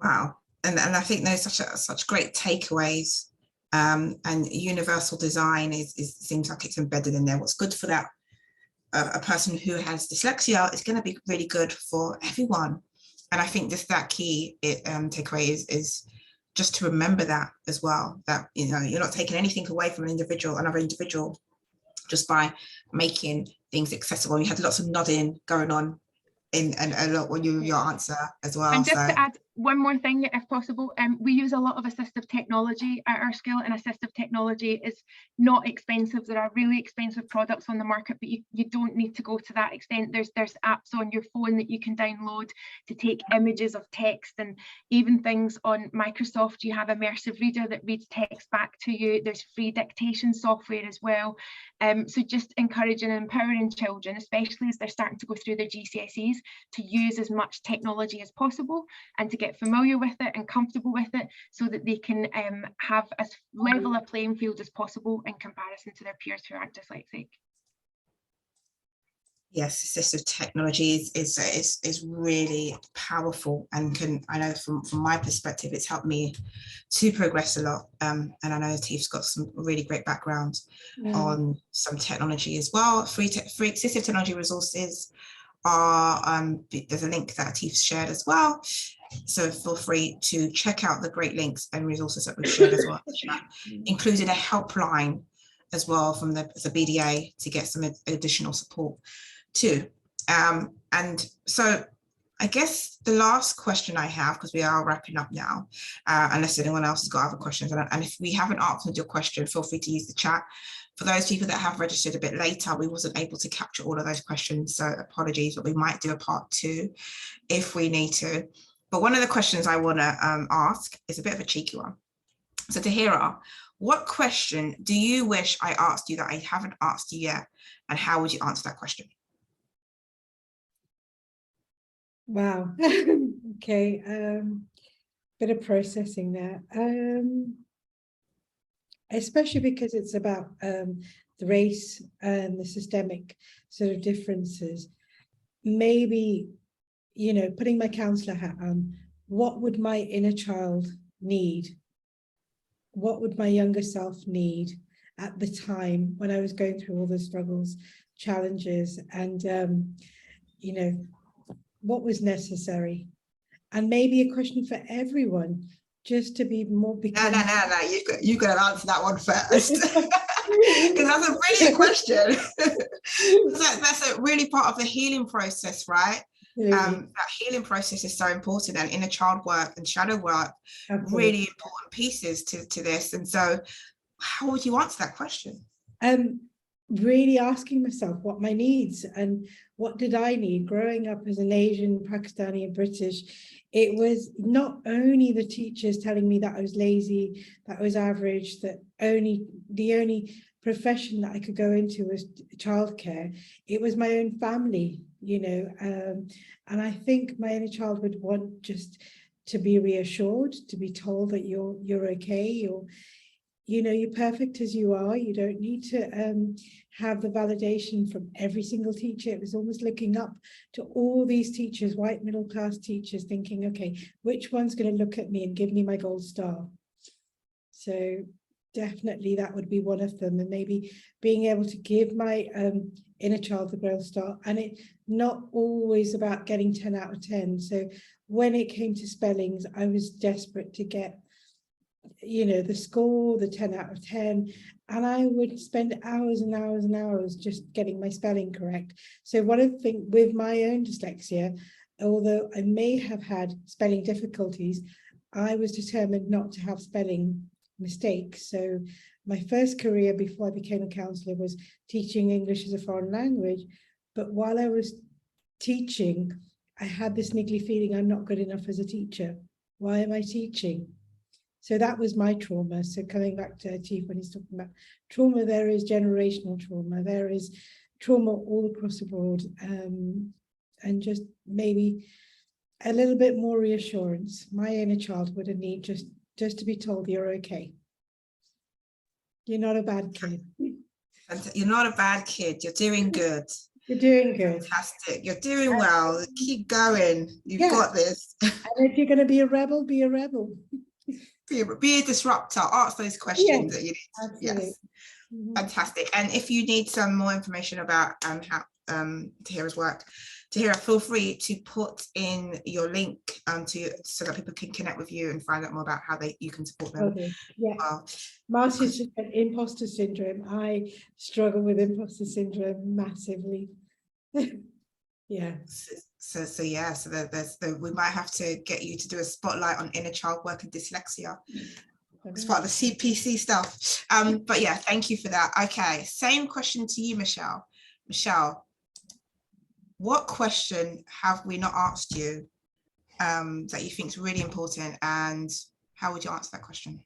Speaker 2: Wow. And I think there's such great takeaways, and universal design seems like it's embedded in there. What's good for that a person who has dyslexia is going to be really good for everyone. And I think just that key takeaway is just to remember that as well, that you're not taking anything away from another individual just by making things accessible. You had lots of nodding going on and a lot when your answer as well.
Speaker 6: And just to add one more thing, if possible, we use a lot of assistive technology at our school, and assistive technology is not expensive. There are really expensive products on the market, but you don't need to go to that extent. There's apps on your phone that you can download to take images of text, and even things on Microsoft. You have immersive reader that reads text back to you. There's free dictation software as well. So just encouraging and empowering children, especially as they're starting to go through their GCSEs, to use as much technology as possible and to get familiar with it and comfortable with it, so that they can have as level a playing field as possible in comparison to their peers who aren't dyslexic.
Speaker 2: Yes, assistive technology is really powerful, and I know from my perspective, it's helped me to progress a lot. And I know Atif's got some really great background on some technology as well. Free assistive technology resources are, there's a link that Atif shared as well. So feel free to check out the great links and resources that we've shared as well, including a helpline as well from the BDA to get some additional support too. And so I guess the last question I have, because we are wrapping up now, unless anyone else has got other questions, and if we haven't answered your question, feel free to use the chat. For those people that have registered a bit later, we wasn't able to capture all of those questions, so apologies, but we might do a part 2 if we need to. But one of the questions I want to ask is a bit of a cheeky one. So Tahirah, what question do you wish I asked you that I haven't asked you yet, and how would you answer that question?
Speaker 8: Wow. Okay, bit of processing there, especially because it's about the race and the systemic sort of differences. Maybe, putting my counsellor hat on, what would my inner child need? What would my younger self need at the time when I was going through all the struggles, challenges, and what was necessary? And maybe a question for everyone, just to be more.
Speaker 2: No, you got to answer that one first. Because that's a brilliant question. That's a really part of the healing process, right? That healing process is so important, and inner child work and shadow work, really important pieces to this. And so how would you answer that question?
Speaker 8: really asking myself what my needs and what did I need growing up as an Asian, Pakistani and British. It was not only the teachers telling me that I was lazy, that I was average, that the only profession that I could go into was childcare. It was my own family, you know, and I think my inner child would want just to be reassured, to be told that you're okay, you're perfect as you are. You don't need to have the validation from every single teacher. It was almost looking up to all these teachers, white middle class teachers, thinking, okay, which one's going to look at me and give me my gold star? So definitely that would be one of them. And maybe being able to give my inner child the gold star, and it not always about getting 10 out of 10. So when it came to spellings, I was desperate to get, you know, the score, the 10 out of 10, and I would spend hours and hours and hours just getting my spelling correct. So one of the things with my own dyslexia, although I may have had spelling difficulties, I was determined not to have spelling mistakes. So my first career before I became a counsellor was teaching English as a foreign language. But while I was teaching, I had this niggly feeling I'm not good enough as a teacher. Why am I teaching? So that was my trauma. So coming back to Atif when he's talking about trauma, there is generational trauma. There is trauma all across the board, and just maybe a little bit more reassurance. My inner child would have need just to be told you're okay. You're not a bad kid.
Speaker 2: You're not a bad kid. You're doing good.
Speaker 8: You're doing good.
Speaker 2: Fantastic. You're doing well. Keep going. You've got this. And
Speaker 8: if you're going to be a rebel, be a rebel.
Speaker 2: Be a disruptor. Ask those questions that you need.
Speaker 8: Absolutely.
Speaker 2: Yes. Fantastic. And if you need some more information about how Tahirah's work, Tahirah, feel free to put in your link so that people can connect with you and find out more about how you can support them.
Speaker 8: Okay. Yeah. Marcy's imposter syndrome. I struggle with imposter syndrome massively. Yeah.
Speaker 2: So we might have to get you to do a spotlight on inner child work and dyslexia. It's part of the CPC stuff. But yeah, thank you for that. Okay, same question to you, Michelle. Michelle, what question have we not asked you that you think is really important, and how would you answer that question?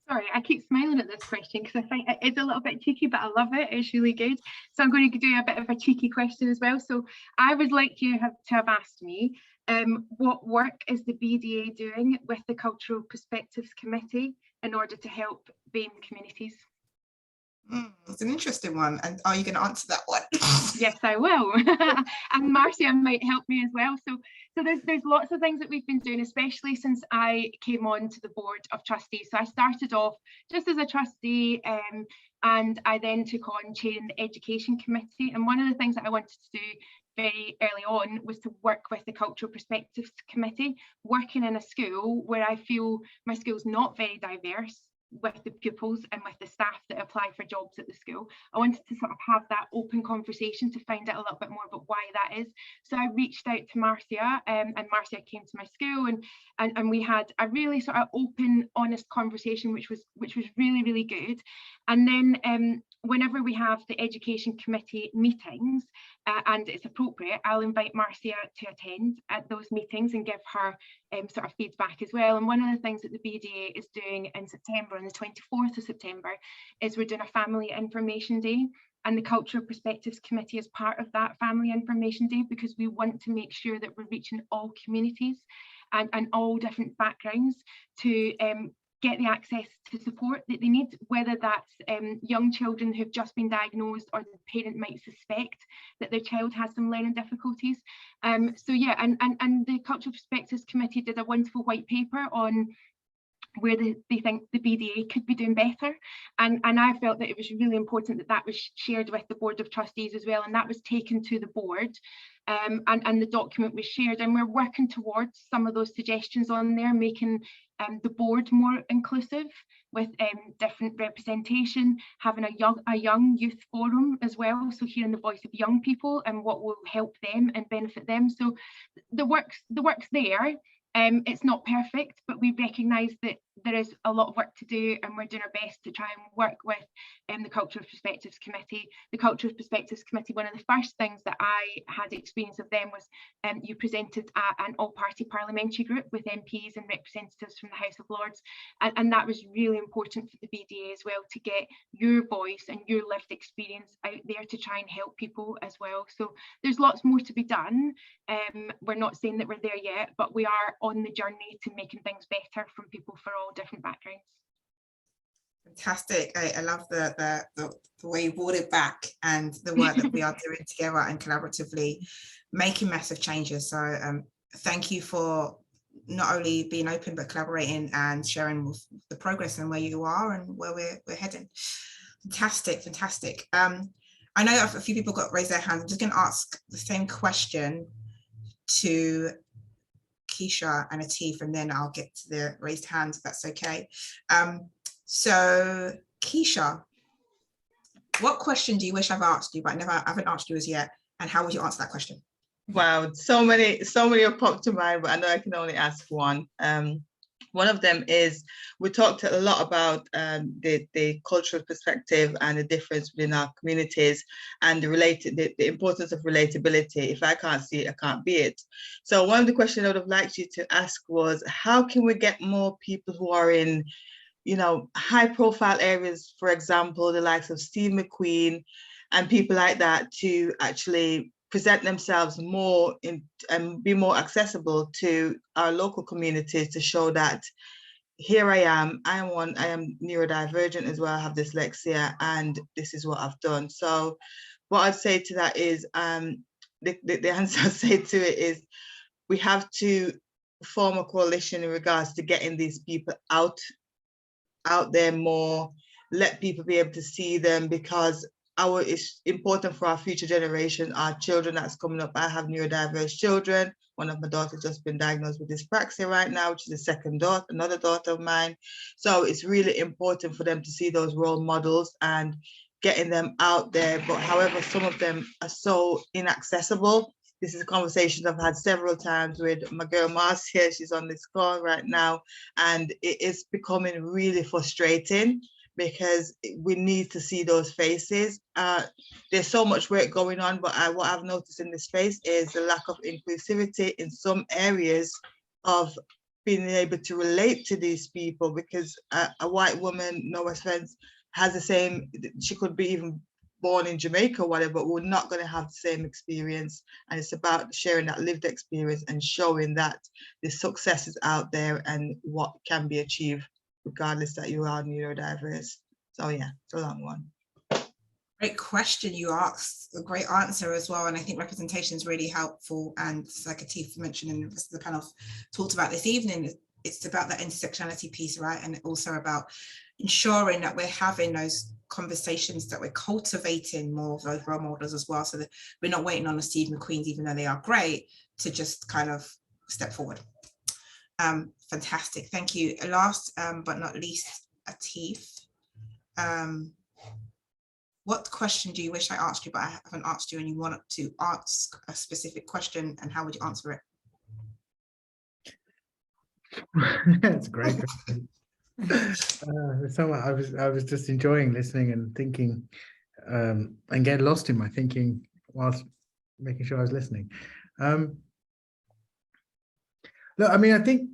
Speaker 6: Sorry, I keep smiling at this question because I think it's a little bit cheeky, but I love it. It's really good. So I'm going to do a bit of a cheeky question as well. So I would like you to have asked me, what work is the BDA doing with the Cultural Perspectives Committee in order to help BAME communities?
Speaker 2: It's an interesting one. And are you going to answer that one?
Speaker 6: Yes, I will. And Marcia might help me as well. So there's lots of things that we've been doing, especially since I came on to the board of trustees. So I started off just as a trustee, and I then took on chairing the education committee. And one of the things that I wanted to do very early on was to work with the Cultural Perspectives Committee, working in a school where I feel my school's not very diverse with the pupils and with the staff that apply for jobs at the school. I wanted to sort of have that open conversation to find out a little bit more about why that is. So I reached out to Marcia, and Marcia came to my school, and we had a really sort of open, honest conversation, which was really, really good. And then whenever we have the education committee meetings, and it's appropriate, I'll invite Marcia to attend at those meetings and give her sort of feedback as well. And one of the things that the BDA is doing in September, on the 24th of September, is we're doing a family information day. And the Cultural Perspectives Committee is part of that family information day, because we want to make sure that we're reaching all communities and all different backgrounds to get the access to support that they need, whether that's young children who've just been diagnosed, or the parent might suspect that their child has some learning difficulties. So yeah, and the Cultural Perspectives Committee did a wonderful white paper on where they think the BDA could be doing better, and I felt that it was really important that that was shared with the Board of Trustees as well, and that was taken to the board, and the document was shared, and we're working towards some of those suggestions on there, making the board more inclusive with different representation, having a young youth forum as well, so hearing the voice of young people and what will help them and benefit them. So the work's there. It's not perfect, but we recognise that there is a lot of work to do, and we're doing our best to try and work with the Cultural Perspectives Committee. The Cultural Perspectives Committee, one of the first things that I had experience of them was you presented at an all-party parliamentary group with MPs and representatives from the House of Lords, and that was really important for the BDA as well, to get your voice and your lived experience out there to try and help people as well. So there's lots more to be done. We're not saying that we're there yet, but we are on the journey to making things better from people for all different backgrounds.
Speaker 2: Fantastic. I love the way you brought it back, and the work that we are doing together and collaboratively making massive changes. So thank you for not only being open but collaborating and sharing the progress and where you are and where we're heading. Fantastic. I know a few people got raised their hands. I'm just going to ask the same question to Keisha and Atif, and then I'll get to the raised hands, if that's okay. So Keisha, what question do you wish I've asked you, but I haven't asked you as yet, and how would you answer that question?
Speaker 7: Wow, so many have popped to mind, but I know I can only ask one. One of them is, we talked a lot about the cultural perspective and the difference within our communities, and the importance of relatability. If I can't see it, I can't be it. So one of the questions I would have liked you to ask was, how can we get more people who are in, high profile areas, for example, the likes of Steve McQueen and people like that, to actually present themselves more and be more accessible to our local communities, to show that here I am neurodivergent as well, I have dyslexia, and this is what I've done. So what I'd say to that is, the answer I'd say to it is, we have to form a coalition in regards to getting these people out there more, let people be able to see them, because it's important for our future generation, our children that's coming up. I have neurodiverse children. One of my daughters just been diagnosed with dyspraxia right now, which is another daughter of mine. So it's really important for them to see those role models and getting them out there. But however, some of them are so inaccessible. This is a conversation I've had several times with my girl Marcia. She's on this call right now, and it is becoming really frustrating, because we need to see those faces. There's so much work going on, but what I've noticed in this space is the lack of inclusivity in some areas of being able to relate to these people, because a white woman, no offense, has the same, she could be even born in Jamaica or whatever, but we're not going to have the same experience. And it's about sharing that lived experience and showing that the success is out there and what can be achieved, regardless that you are neurodiverse. So yeah, it's a long one.
Speaker 2: Great question you asked, a great answer as well. And I think representation is really helpful. And like Atif mentioned, and the rest of the panel talked about this evening, it's about that intersectionality piece, right? And also about ensuring that we're having those conversations, that we're cultivating more of those role models as well, so that we're not waiting on the Steve McQueens, even though they are great, to just kind of step forward. Fantastic, thank you. Last but not least, Atif, what question do you wish I asked you but I haven't asked you, and you want to ask a specific question, and how would you answer it?
Speaker 5: That's a great question. So I was just enjoying listening and thinking, and get lost in my thinking whilst making sure I was listening. Look, I mean, I think,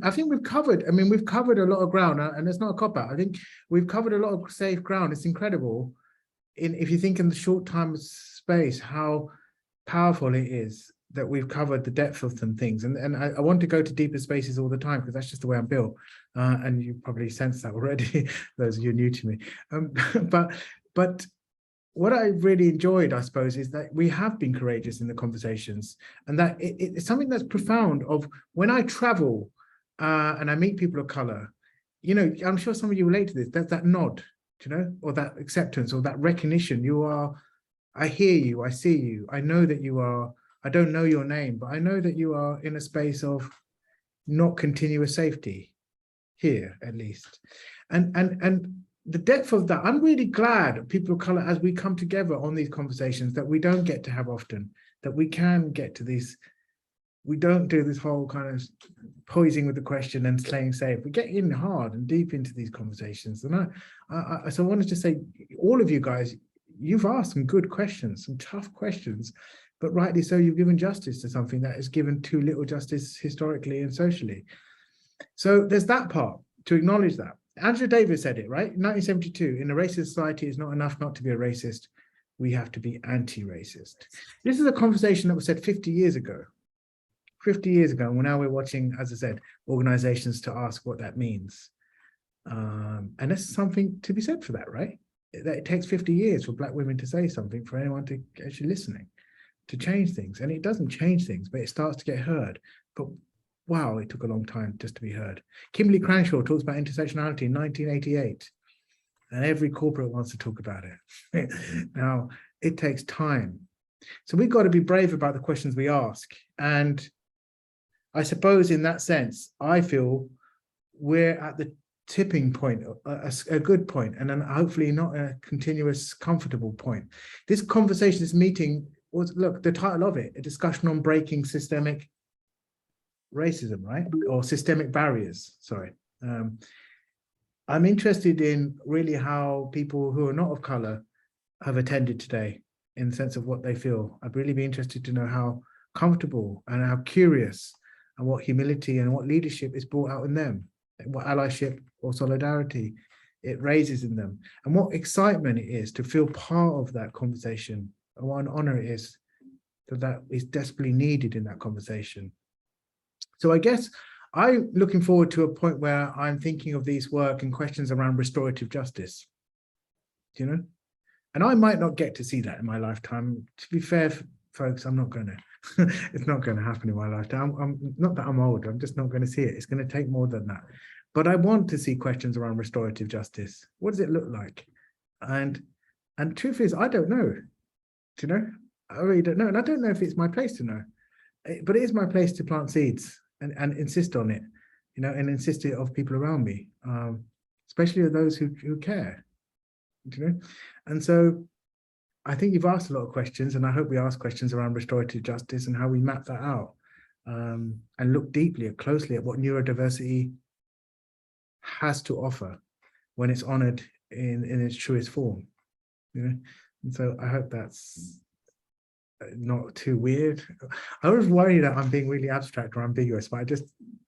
Speaker 5: I think we've covered. I mean, we've covered a lot of ground, and it's not a cop out. I think we've covered a lot of safe ground. It's incredible, if you think in the short time space, how powerful it is that we've covered the depth of some things. And I want to go to deeper spaces all the time, because that's just the way I'm built. And you probably sense that already, those of you new to me. But what I really enjoyed, I suppose, is that we have been courageous in the conversations, and that it's something that's profound. Of when I travel and I meet people of color, I'm sure some of you relate to this, that nod, or that acceptance, or that recognition. I hear you, I see you, I know that you are, I don't know your name, but I know that you are in a space of not continuous safety here, at least. And the depth of that, I'm really glad people of color, as we come together on these conversations that we don't get to have often, that we can get to these we don't do this whole kind of posing with the question and playing safe. We get in hard and deep into these conversations. And so I wanted to say, all of you guys, you've asked some good questions, some tough questions, but rightly so, you've given justice to something that is given too little justice historically and socially. So there's that part, to acknowledge that. Angela Davis said it, right? In 1972, in a racist society, it's not enough not to be a racist. We have to be anti-racist. This is a conversation that was said 50 years ago. 50 years ago, and now we're watching, as I said, organizations to ask what that means. And there's something to be said for that, right? That it takes 50 years for Black women to say something, for anyone to actually listening, to change things. And it doesn't change things, but it starts to get heard. But wow, it took a long time just to be heard. Kimberly Cranshaw talks about intersectionality in 1988, and every corporate wants to talk about it. Now, it takes time. So we've got to be brave about the questions we ask. And I suppose in that sense, I feel we're at the tipping point, a good point, and then hopefully not a continuous, comfortable point. This conversation, this meeting was, look, the title of it, a discussion on breaking systemic racism, right? Or systemic barriers, sorry. I'm interested in really how people who are not of color have attended today in the sense of what they feel. I'd really be interested to know how comfortable and how curious and what humility and what leadership is brought out in them, what allyship or solidarity it raises in them, and what excitement it is to feel part of that conversation, and what an honor it is that is desperately needed in that conversation. So I guess I'm looking forward to a point where I'm thinking of these work and questions around restorative justice, you know? And I might not get to see that in my lifetime. To be fair, folks, I'm not going to. It's not going to happen in my lifetime. I'm not that I'm old, I'm just not going to see it. It's going to take more than that. But I want to see questions around restorative justice. What does it look like? And the truth is, I don't know. Do you know? I really don't know. And I don't know if it's my place to know. But it is my place to plant seeds and insist on it, you know, and insist it of people around me, especially of those who care, you know? And so I think you've asked a lot of questions, and I hope we ask questions around restorative justice and how we map that out, and look deeply and closely at what neurodiversity has to offer when it's honored in its truest form, you know? And so I hope that's not too weird. I was worried that I'm being really abstract or ambiguous, but this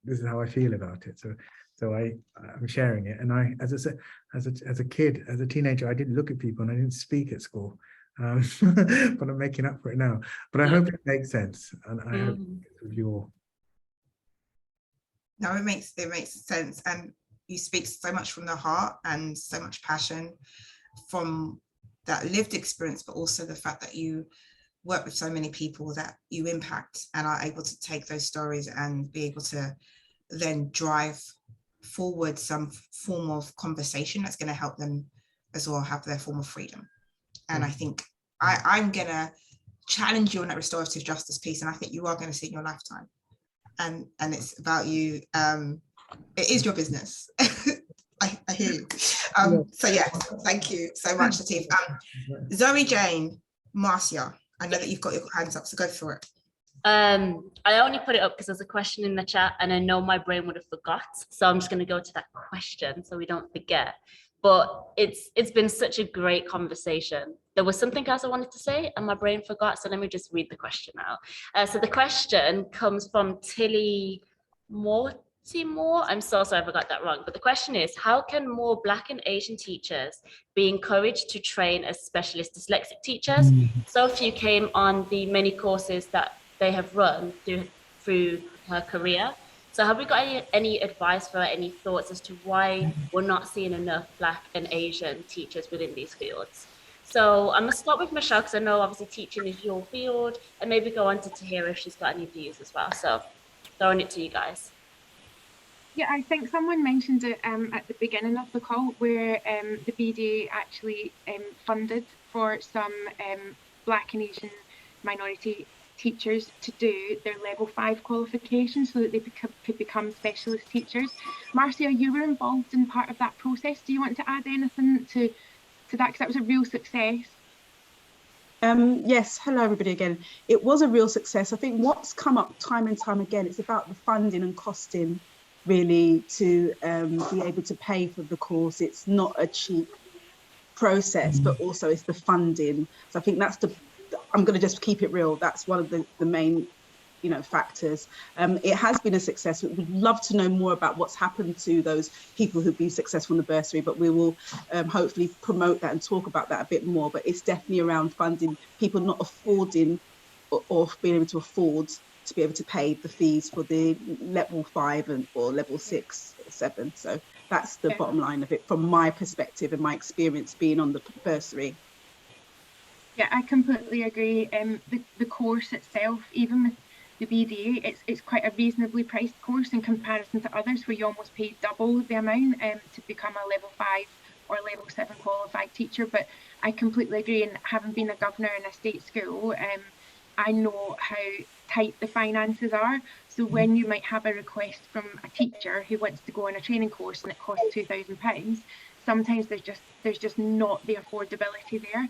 Speaker 5: is how I feel about it. So I'm sharing it. And I, as I said, as a kid, as a teenager, I didn't look at people and I didn't speak at school. But I'm making up for it now. But I hope it makes sense, and I hope it's with you all.
Speaker 2: No, it makes sense, and you speak so much from the heart and so much passion from that lived experience, but also the fact that you work with so many people that you impact and are able to take those stories and be able to then drive forward some form of conversation that's going to help them as well have their form of freedom. And I think I'm going to challenge you on that restorative justice piece, and I think you are going to see in your lifetime. And it's about you. It is your business. I hear you. So yeah, thank you so much, Atif. Zoe Jane, Marcia, I know that you've got your hands up, so go for it.
Speaker 1: I only put it up because there's a question in the chat and I know my brain would have forgot. So I'm just going to go to that question so we don't forget. But it's been such a great conversation. There was something else I wanted to say and my brain forgot. So let me just read the question out. So the question comes from Tilly Mortimer. I'm so sorry if I got that wrong. But the question is, how can more Black and Asian teachers be encouraged to train as specialist dyslexic teachers? So few came on the many courses that they have run through her career. So have we got any advice for any thoughts as to why we're not seeing enough Black and Asian teachers within these fields? So I'm gonna start with Michelle, because I know obviously teaching is your field, and maybe go on to Tahirah if she's got any views as well. So throwing it to you guys.
Speaker 6: Yeah, I think someone mentioned it at the beginning of the call, where the BDA actually funded for some Black and Asian minority teachers to do their level 5 qualification so that they could become specialist teachers. Marcia, you were involved in part of that process. Do you want to add anything to that? Because that was a real success.
Speaker 3: Yes, hello everybody again. It was a real success. I think what's come up time and time again, it's about the funding and costing really to be able to pay for the course. It's not a cheap process, but also it's the funding. So I think that's I'm going to just keep it real. That's one of the main factors. It has been a success. We'd love to know more about what's happened to those people who've been successful in the bursary, but we will hopefully promote that and talk about that a bit more. But it's definitely around funding, people not affording or being able to afford to be able to pay the fees for the level 5 or level 6 or 7. So that's the bottom line of it from my perspective and my experience being on the bursary.
Speaker 6: Yeah, I completely agree. The course itself, even with the BDA, it's quite a reasonably priced course in comparison to others where you almost pay double the amount to become a level 5 or level 7 qualified teacher. But I completely agree, and having been a governor in a state school, I know how tight the finances are. So when you might have a request from a teacher who wants to go on a training course and it costs £2,000, sometimes there's just not the affordability there.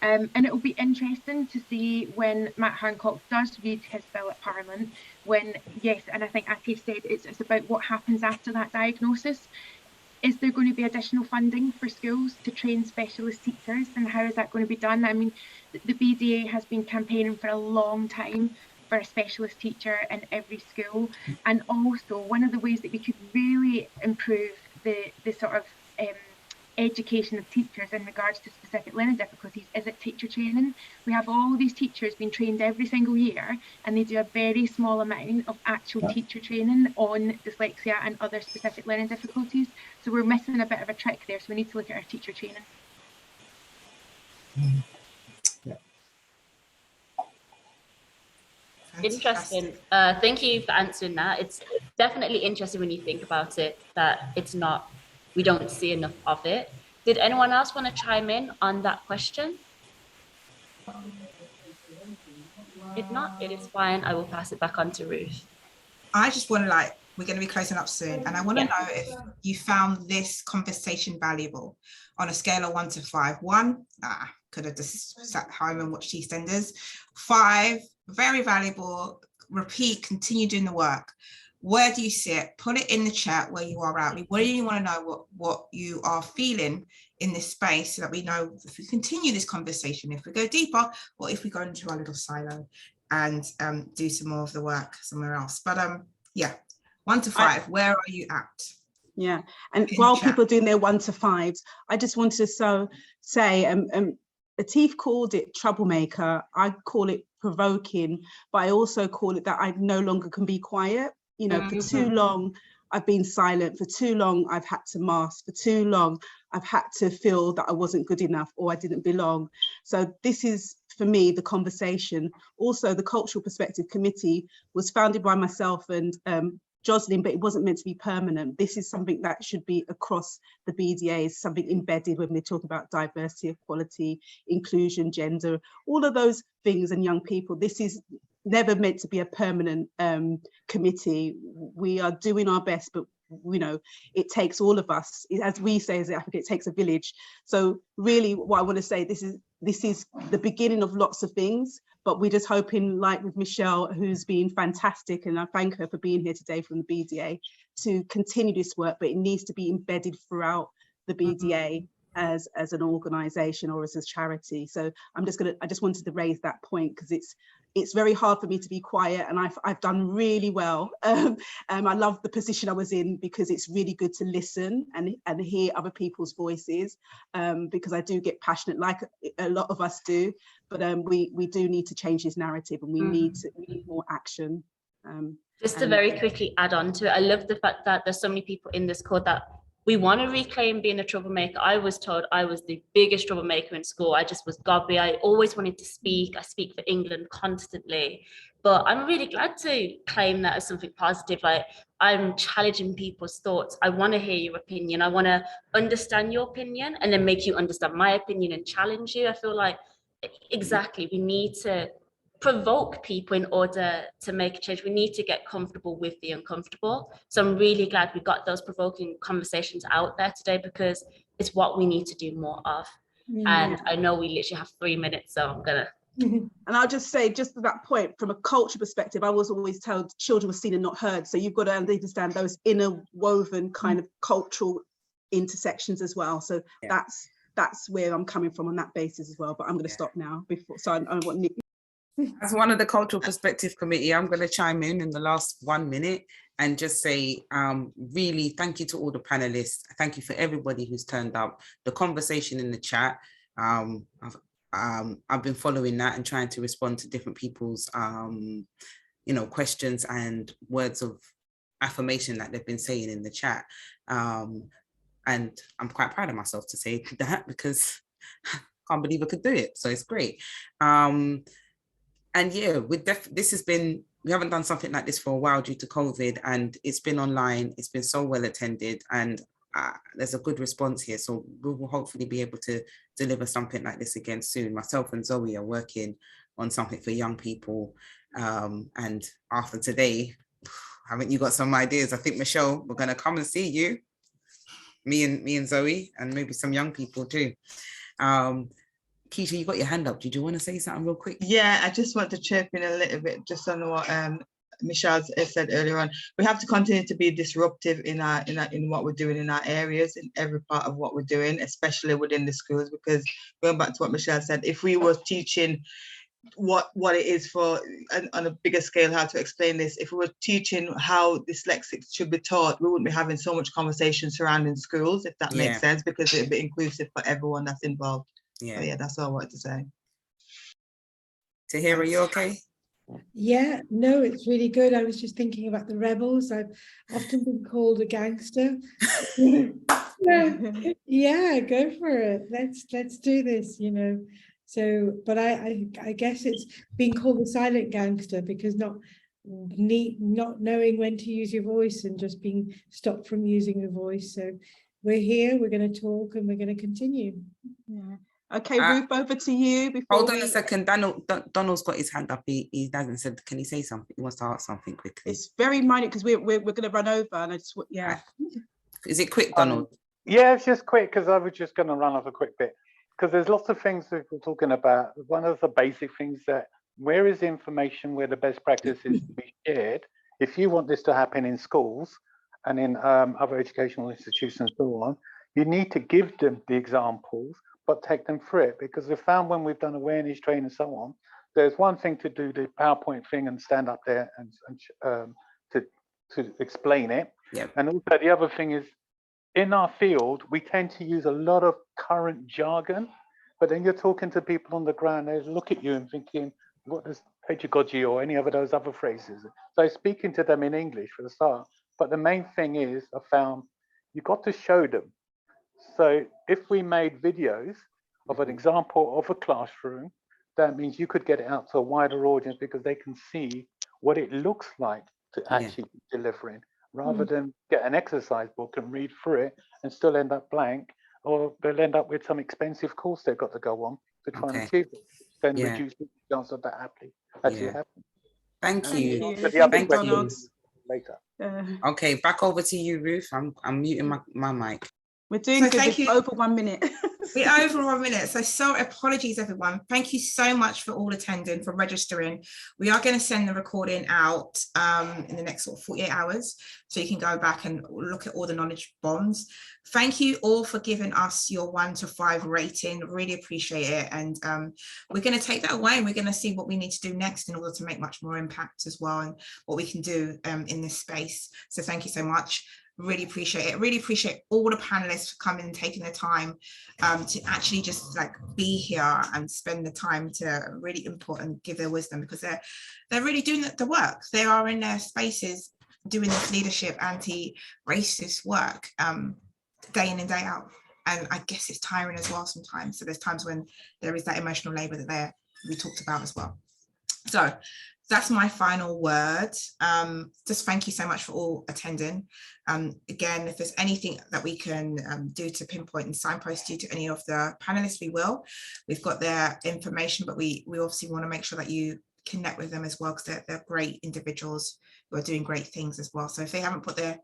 Speaker 6: And it will be interesting to see when Matt Hancock does read his bill at Parliament, when, yes, and I think Atif said it's about what happens after that diagnosis. Is there going to be additional funding for schools to train specialist teachers, and how is that going to be done? I mean, the BDA has been campaigning for a long time for a specialist teacher in every school, and also one of the ways that we could really improve the sort of education of teachers in regards to specific learning difficulties is at teacher training. We have all these teachers being trained every single year, and they do a very small amount of actual teacher training on dyslexia and other specific learning difficulties. So we're missing a bit of a trick there. So we need to look at our teacher training.
Speaker 1: Interesting. Thank you for answering that. It's definitely interesting when you think about it, that we don't see enough of it. Did anyone else want to chime in on that question? If not, it is fine. I will pass it back on to Ruth.
Speaker 2: I just want to we're going to be closing up soon, and I want to know if you found this conversation valuable on a scale of 1 to 5. 1, could have just sat home and watched EastEnders. 5, very valuable. Repeat, continue doing the work. Where do you sit? Put it in the chat where you are at. We really want to know what you are feeling in this space, so that we know if we continue this conversation, if we go deeper, or if we go into our little silo and do some more of the work somewhere else. But yeah, 1 to 5, where are you at?
Speaker 3: Yeah, and while people are doing their 1 to 5s, I just wanted to say, Atif called it troublemaker. I call it provoking, but I also call it that I no longer can be quiet. You know, for too long, I've been silent. For too long, I've had to mask. For too long, I've had to feel that I wasn't good enough or I didn't belong. So this is, for me, the conversation. Also, the Cultural Perspective Committee was founded by myself and Jocelyn, but it wasn't meant to be permanent. This is something that should be across the BDA, is something embedded when they talk about diversity, equality, inclusion, gender, all of those things, and young people. This is never meant to be a permanent committee. We are doing our best, but you know, it takes all of us. As we say as Africa, it takes a village. So really what I want to say, this is the beginning of lots of things, but we're just hoping, like with Michelle, who's been fantastic, and I thank her for being here today from the BDA, to continue this work, but it needs to be embedded throughout the BDA as an organisation or as a charity. So I just wanted to raise that point, because it's very hard for me to be quiet, and I've done really well. I love the position I was in, because it's really good to listen and hear other people's voices, because I do get passionate, like a lot of us do, but we do need to change this narrative, and we need more action.
Speaker 1: Just to very quickly add on to it, I love the fact that there's so many people in this call that we want to reclaim being a troublemaker. I was told I was the biggest troublemaker in school. I just was gobby. I always wanted to speak. I speak for England constantly. But I'm really glad to claim that as something positive. Like, I'm challenging people's thoughts. I want to hear your opinion. I want to understand your opinion and then make you understand my opinion and challenge you. I feel like, exactly, we need to provoke people in order to make a change. We need to get comfortable with the uncomfortable. So I'm really glad we got those provoking conversations out there today, because it's what we need to do more of. And I know we literally have 3 minutes, so I'm gonna.
Speaker 3: And I'll just say, just to that point, from a culture perspective, I was always told children were seen and not heard. So you've got to understand those interwoven kind of cultural intersections as well. So that's where I'm coming from on that basis as well. But I'm going to stop now before. So I want Nick.
Speaker 4: As one of the Cultural Perspective Committee, I'm going to chime in the last 1 minute and just say, really, thank you to all the panelists. Thank you for everybody who's turned up. The conversation in the chat, I've been following that and trying to respond to different people's, questions and words of affirmation that they've been saying in the chat. And I'm quite proud of myself to say that, because I can't believe I could do it. So it's great. And yeah, we haven't done something like this for a while due to COVID, and it's been online. It's been so well attended, and there's a good response here. So we will hopefully be able to deliver something like this again soon. Myself and Zoe are working on something for young people. And after today, haven't you got some ideas? I think, Michelle, we're going to come and see you, me and Zoe, and maybe some young people too. Keisha, you got your hand up. Did you want to say something real quick?
Speaker 7: Yeah, I just want to chirp in a little bit just on what Michelle said earlier on. We have to continue to be disruptive in what we're doing in our areas, in every part of what we're doing, especially within the schools, because going back to what Michelle said, if we were teaching what it is for on a bigger scale, how to explain this, if we were teaching how dyslexics should be taught, we wouldn't be having so much conversation surrounding schools, if that makes sense, because it'd be inclusive for everyone that's involved. Yeah, that's all I wanted to say.
Speaker 4: Tahirah, you okay?
Speaker 8: Yeah, no, it's really good. I was just thinking about the rebels. I've often been called a gangster. Yeah, go for it. Let's do this, So, but I guess it's being called a silent gangster, because not knowing when to use your voice and just being stopped from using your voice. So we're here, we're going to talk, and we're going to continue.
Speaker 3: Yeah. Okay, Ruth, over to you.
Speaker 4: Hold on a second. Donald's got his hand up. He hasn't said, can he say something? He wants to ask something quickly.
Speaker 3: It's very minor, because we're going to run over, and I just, yeah.
Speaker 4: Is it quick, Donald?
Speaker 9: Yeah, it's just quick, because I was just going to run off a quick bit, because there's lots of things that we're talking about. One of the basic things that, where is the information where the best practice is to be shared? If you want this to happen in schools and in other educational institutions and so on, you need to give them the examples, but take them through it, because we found when we've done awareness training and so on, there's one thing to do the PowerPoint thing and stand up there and to explain it.
Speaker 4: Yep.
Speaker 9: And also the other thing is, in our field, we tend to use a lot of current jargon, but then you're talking to people on the ground, they look at you and thinking, what does pedagogy or any of those other phrases? So speaking to them in English for the start, but the main thing is, I found, you got to show them. So if we made videos of an example of a classroom, that means you could get it out to a wider audience, because they can see what it looks like to actually be delivering, rather than get an exercise book and read through it and still end up blank, or they'll end up with some expensive course they've got to go on to try and achieve it, then reduce the chance of that actually happening.
Speaker 4: Thank you.
Speaker 9: Thank you. Later.
Speaker 4: Okay, back over to you, Ruth. I'm muting my mic.
Speaker 3: We're doing good. Thank you. Over 1 minute.
Speaker 2: We're over 1 minute. So apologies, everyone. Thank you so much for all attending, for registering. We are going to send the recording out in the next sort of 48 hours. So you can go back and look at all the knowledge bombs. Thank you all for giving us your 1 to 5 rating. Really appreciate it. And we're going to take that away, and we're going to see what we need to do next in order to make much more impact as well, and what we can do in this space. So thank you so much. Really appreciate it. Really appreciate all the panelists for coming and taking the time to actually just like be here and spend the time to really input and give their wisdom, because they're really doing the work. They are in their spaces doing this leadership, anti-racist work day in and day out. And I guess it's tiring as well sometimes. So there's times when there is that emotional labor that we talked about as well. So that's my final word. Just thank you so much for all attending. Again, if there's anything that we can do to pinpoint and signpost you to any of the panelists, we will. We've got their information, but we obviously want to make sure that you connect with them as well, because they're great individuals who are doing great things as well. So if they haven't put their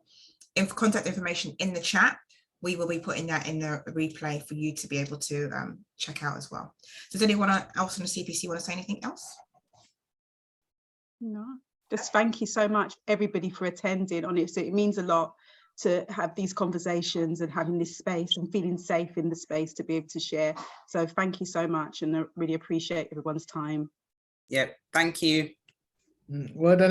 Speaker 2: contact information in the chat, we will be putting that in the replay for you to be able to check out as well. Does anyone else on the CPC want to say anything else?
Speaker 3: No, just thank you so much, everybody, for attending. Honestly, it means a lot to have these conversations and having this space and feeling safe in the space to be able to share. So thank you so much, and I really appreciate everyone's time.
Speaker 4: Yep, thank you.
Speaker 5: Well done.